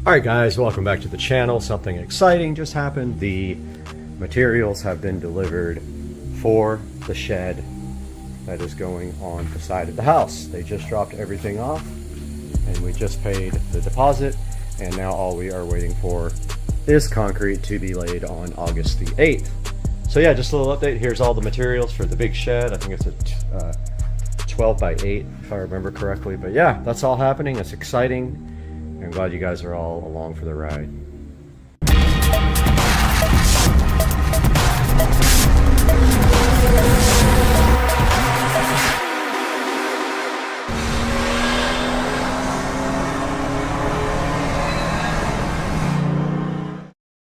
All right, guys, welcome back to the channel. Something exciting just happened. The materials have been delivered for the shed that is going on the side of the house. They just dropped everything off and we just paid the deposit, and now all we are waiting for is concrete to be laid on August the 8th. So yeah, just a little update. Here's all the materials for the big shed. I think it's a 12 by 8 if I remember correctly. But yeah, that's all happening. It's exciting. I'm glad you guys are all along for the ride.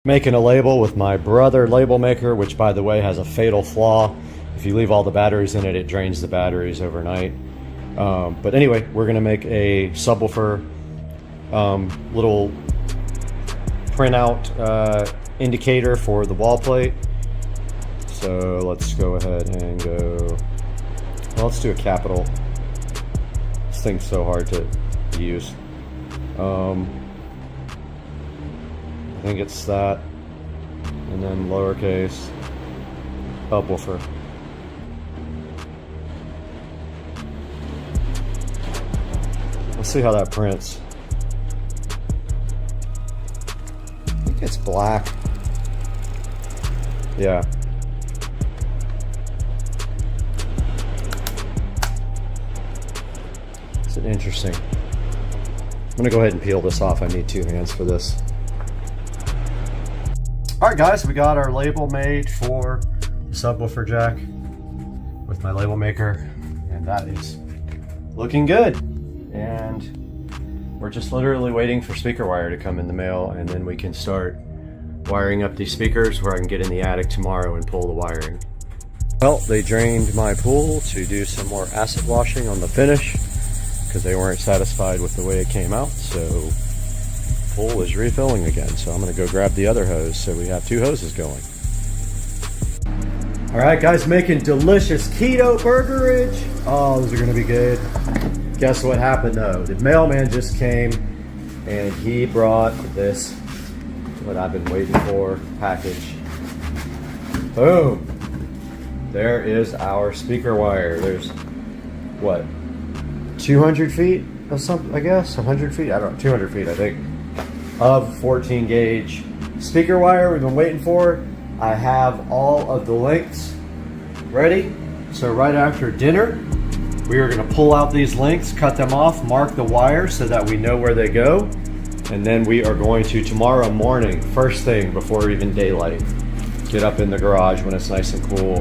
Making a label with my brother label maker, which by the way has a fatal flaw. If you leave all the batteries in it, it drains the batteries overnight. But anyway, we're gonna make a subwoofer little printout indicator for the wall plate. So let's go ahead and go, well, let's do a capital. This thing's so hard to use. I think it's that, and then lowercase subwoofer. Let's see how that prints. I think it's black. Yeah. It's interesting. I'm gonna go ahead and peel this off. I need 2 hands for this. Alright guys, we got our label made for the subwoofer jack with my label maker, and that is looking good. And we're just literally waiting for speaker wire to come in the mail, and then we can start wiring up these speakers where I can get in the attic tomorrow and pull the wiring. Well, they drained my pool to do some more acid washing on the finish because they weren't satisfied with the way it came out, so pool is refilling again. So I'm going to go grab the other hose so we have 2 hoses going. All right guys, making delicious keto burgerage. Oh, those are going to be good. Guess what happened though? The mailman just came and he brought this, what I've been waiting for, package. Boom. There is our speaker wire. There's what, 200 feet of something, I guess, 100 feet, I don't know, 200 feet I think, of 14 gauge speaker wire we've been waiting for. I have all of the links ready. So right after dinner, we are going to pull out these links, cut them off, mark the wire so that we know where they go. And then we are going to, tomorrow morning, first thing before even daylight, get up in the garage when it's nice and cool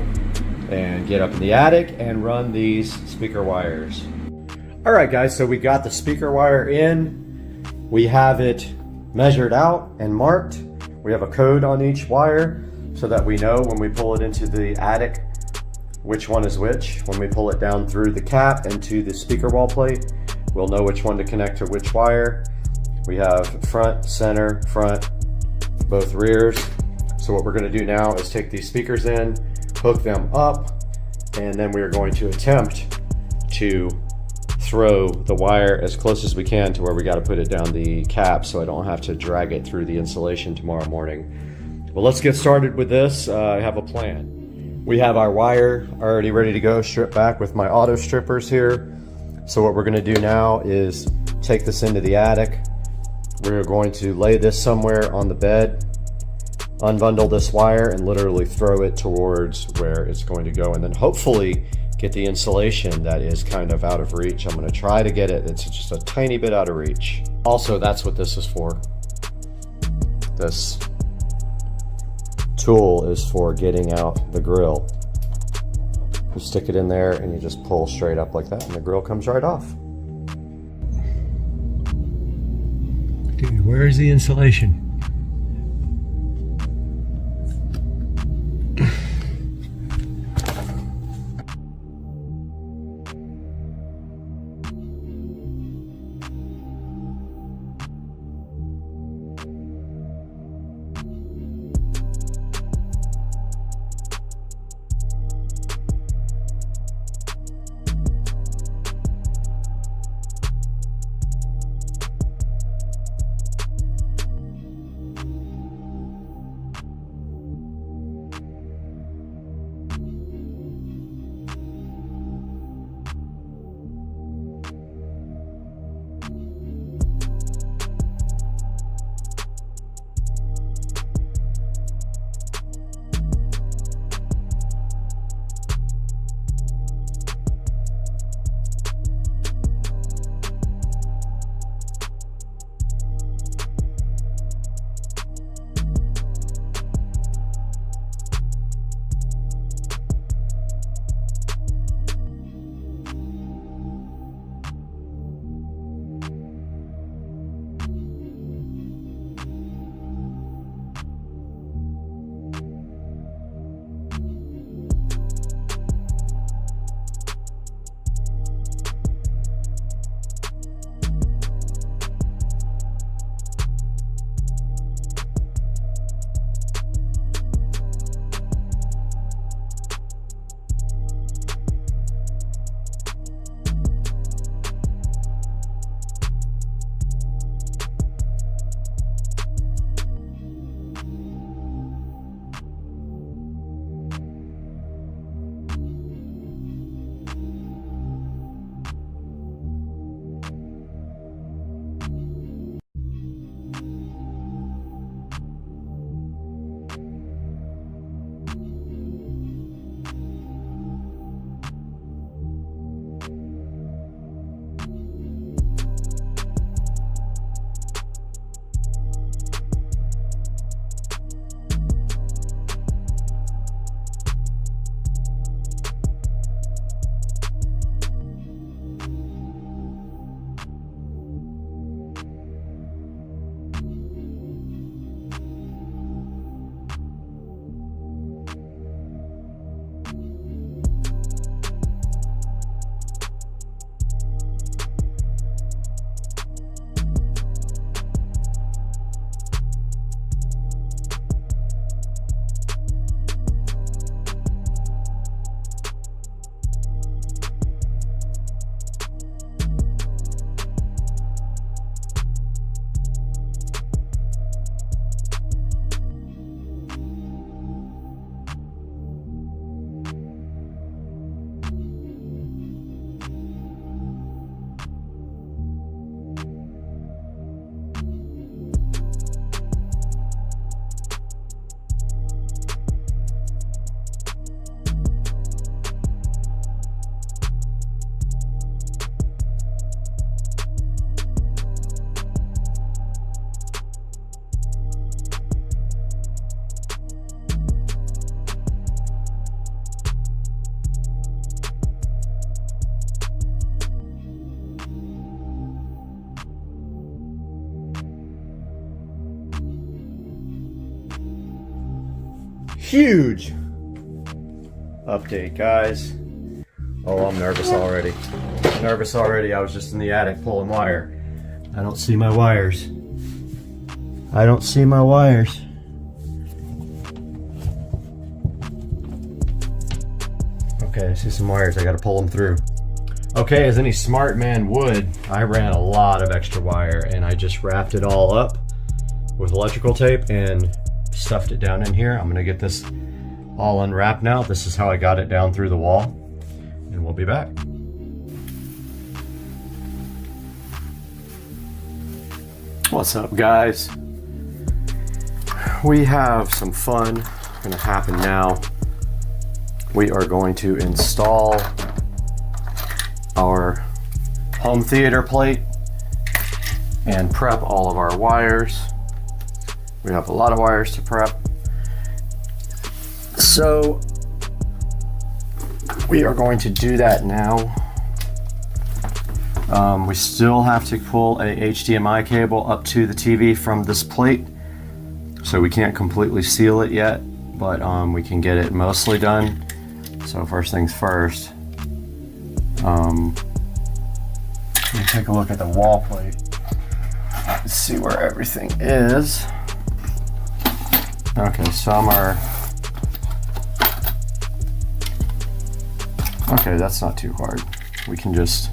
and get up in the attic and run these speaker wires. All right guys, so we got the speaker wire in. We have it measured out and marked. We have a code on each wire so that we know when we pull it into the attic which one is which. When we pull it down through the cap into the speaker wall plate, we'll know which one to connect to which wire. We have front, center, front, both rears. So what we're going to do now is take these speakers in, hook them up, and then we are going to attempt to throw the wire as close as we can to where we got to put it down the cap so I don't have to drag it through the insulation tomorrow morning. Well, let's get started with this. I have a plan. We have our wire already ready to go, stripped back with my auto strippers here. So what we're going to do now is take this into the attic. We're going to lay this somewhere on the bed, unbundle this wire, and literally throw it towards where it's going to go, and then hopefully get the insulation that is kind of out of reach. I'm going to try to get it, it's just a tiny bit out of reach. Also, that's what this is for. This tool is for getting out the grill. You stick it in there and you just pull straight up like that and the grill comes right off. Dude, where is the insulation? Thank you. huge update, guys. Oh, I'm nervous already. I was just in the attic pulling wire. I don't see my wires. Okay, I see some wires. I gotta pull them through. Okay, as any smart man would, I ran a lot of extra wire and I just wrapped it all up with electrical tape and stuffed it down in here. I'm gonna get this all unwrapped now. This is how I got it down through the wall, and we'll be back. What's up, guys? We have some fun gonna happen now. We are going to install our home theater plate and prep all of our wires. We have a lot of wires to prep. So we are going to do that now. We still have to pull a HDMI cable up to the TV from this plate. So we can't completely seal it yet, but we can get it mostly done. So first things first, let me take a look at the wall plate. Let's see where everything is. Okay, some are... Okay, that's not too hard. We can just...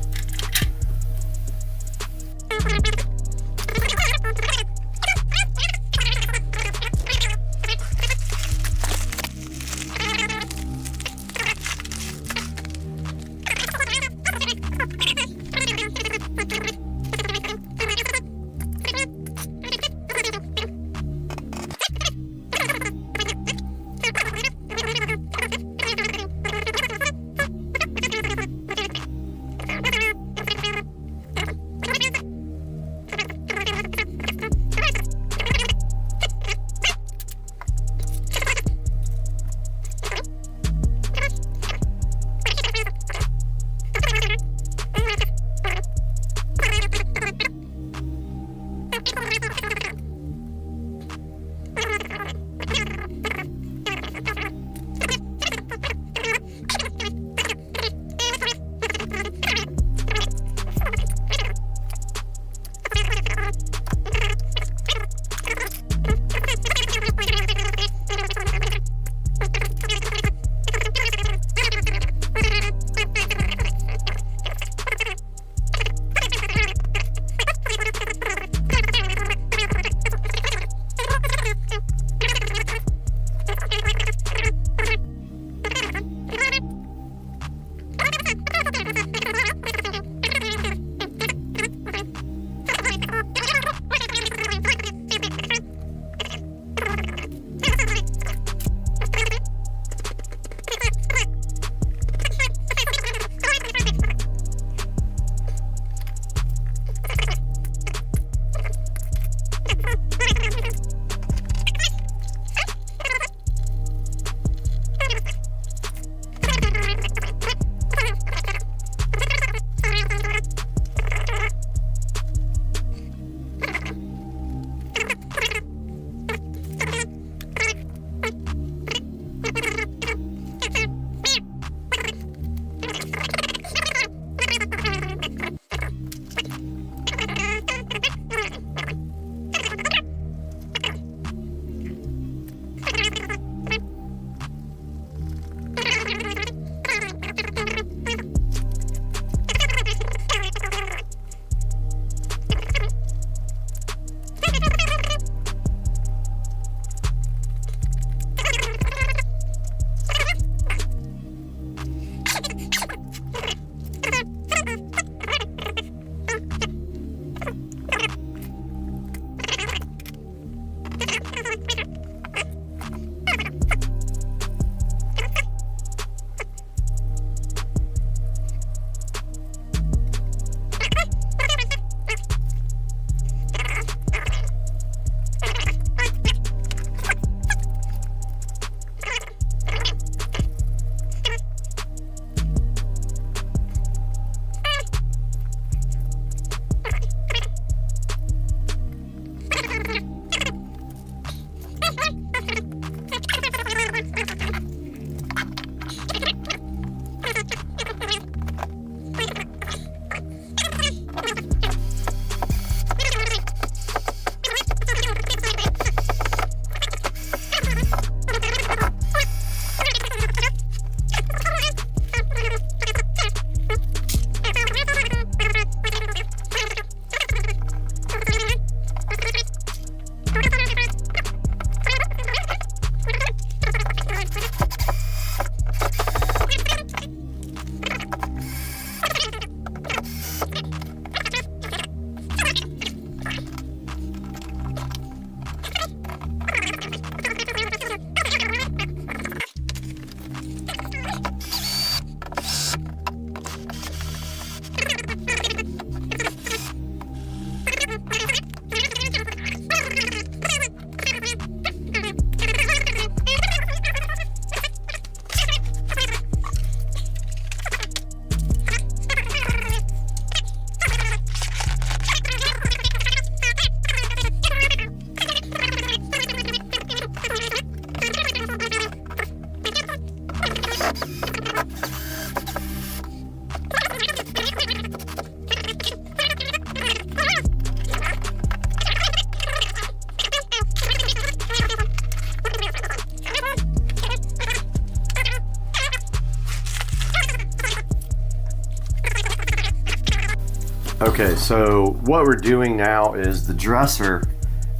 Okay, so what we're doing now is the dresser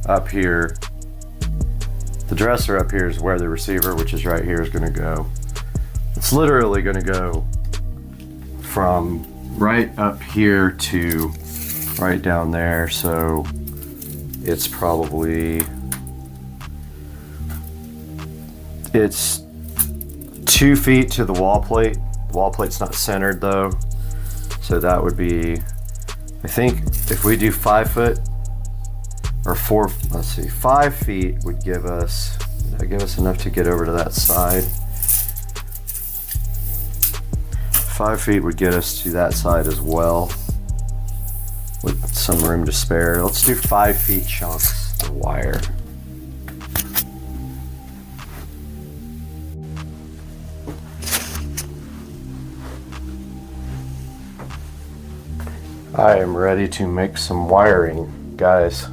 up here. The dresser up here is where the receiver, which is right here, is going to go. It's literally going to go from right up here to right down there. So it's probably, it's 2 feet to the wall plate. The wall plate's not centered though. So that would be, I think if we do 5 foot or 4, let's see, 5 feet would give us, would that give us enough to get over to that side? 5 feet would get us to that side as well, with some room to spare. Let's do 5 feet chunks of wire. I am ready to make some wiring, guys.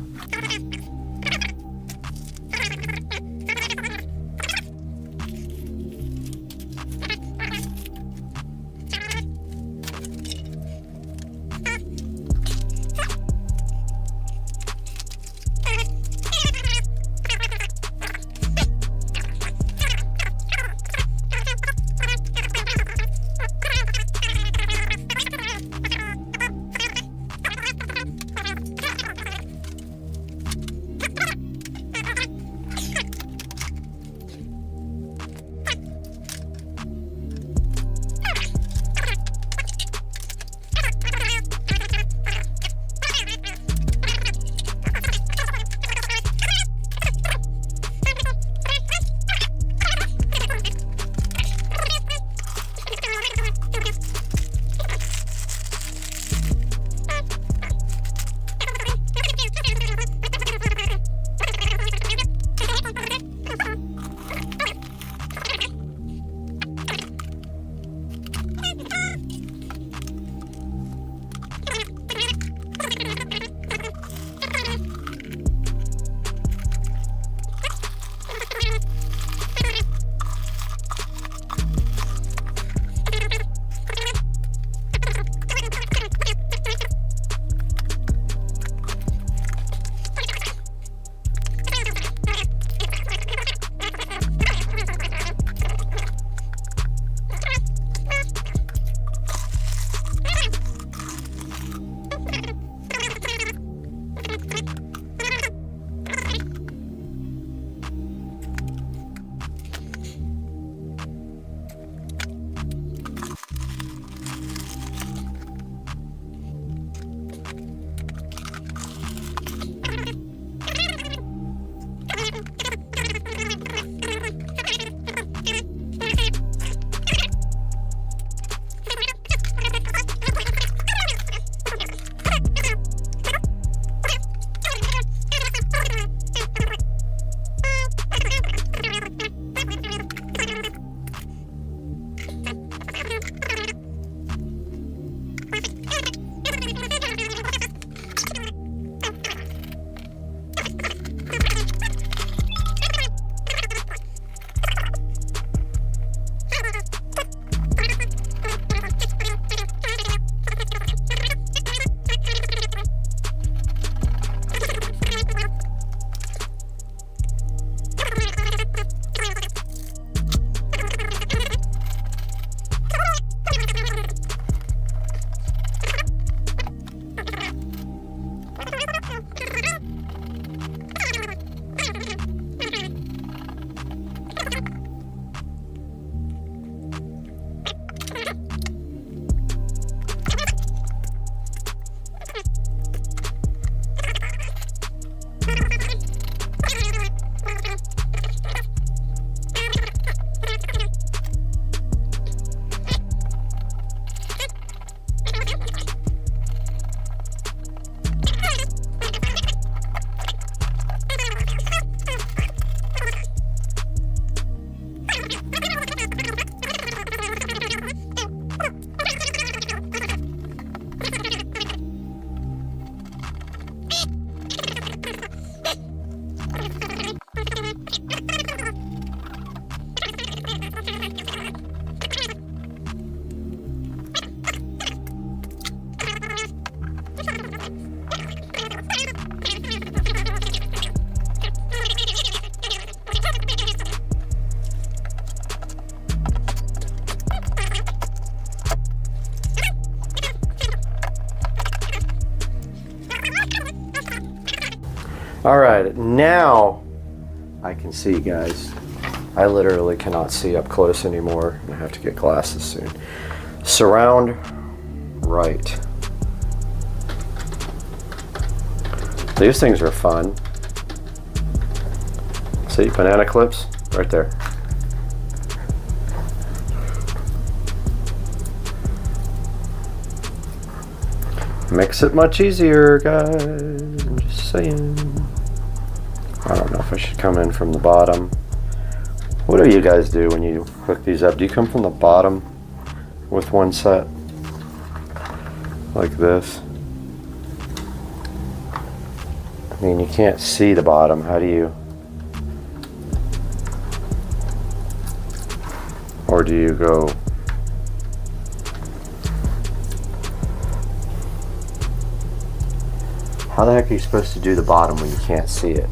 All right, now I can see, guys. I literally cannot see up close anymore. I have to get glasses soon. Surround right. These things are fun. See, banana clips right there. Makes it much easier, guys. I'm just saying. I don't know if I should come in from the bottom. What do you guys do when you hook these up? Do you come from the bottom with one set? Like this? I mean, you can't see the bottom. How do you? Or do you go? How the heck are you supposed to do the bottom when you can't see it?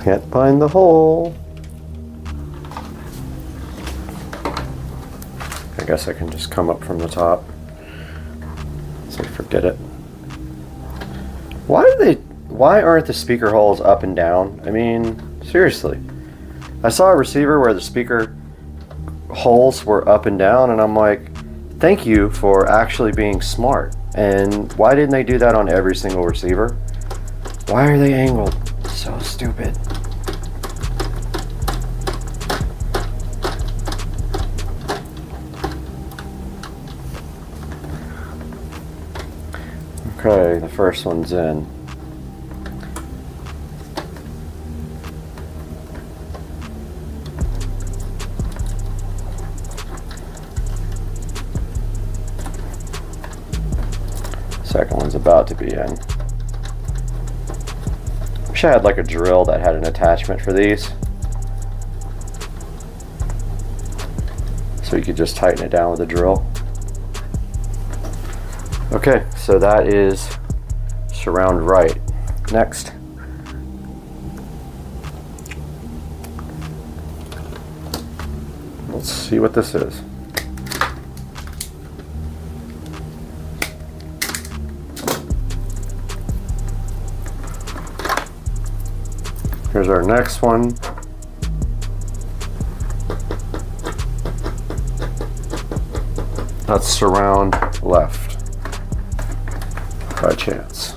Can't find the hole. I guess I can just come up from the top. So forget it. Why aren't the speaker holes up and down? I mean, seriously. I saw a receiver where the speaker holes were up and down, and I'm like, thank you for actually being smart. And why didn't they do that on every single receiver? Why are they angled? So stupid. Okay, the first one's in. Second one's about to be in. Wish I had like a drill that had an attachment for these, so you could just tighten it down with a drill. Okay, so that is surround right. Next. Let's see what this is. Here's our next one. That's surround left. By chance.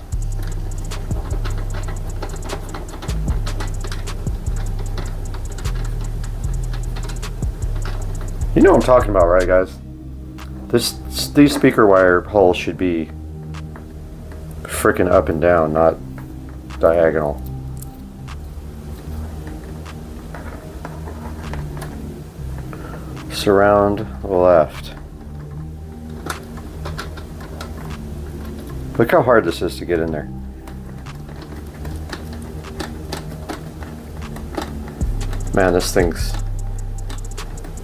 You know what I'm talking about, right, guys? These speaker wire holes should be freaking up and down, not diagonal. Surround left. Look how hard this is to get in there. Man, this thing's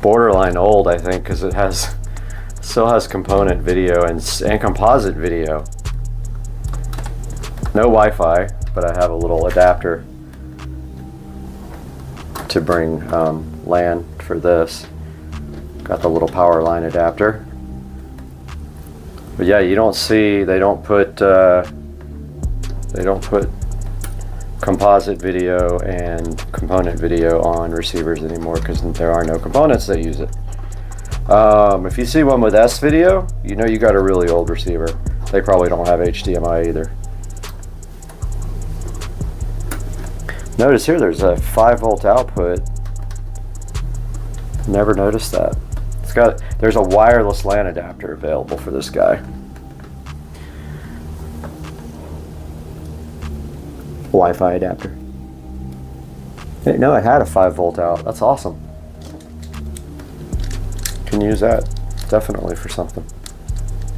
borderline old, I think, because it still has component video and composite video. No Wi-Fi, but I have a little adapter to bring LAN for this. Got the little power line adapter. But yeah, you don't see, they don't put composite video and component video on receivers anymore because there are no components that use it. If you see one with S video, you know you got a really old receiver. They probably don't have HDMI either. Notice here there's a 5-volt output. Never noticed that. There's a wireless LAN adapter available for this guy. Wi-Fi adapter. Didn't know it had a 5-volt out. That's awesome. Can use that definitely for something.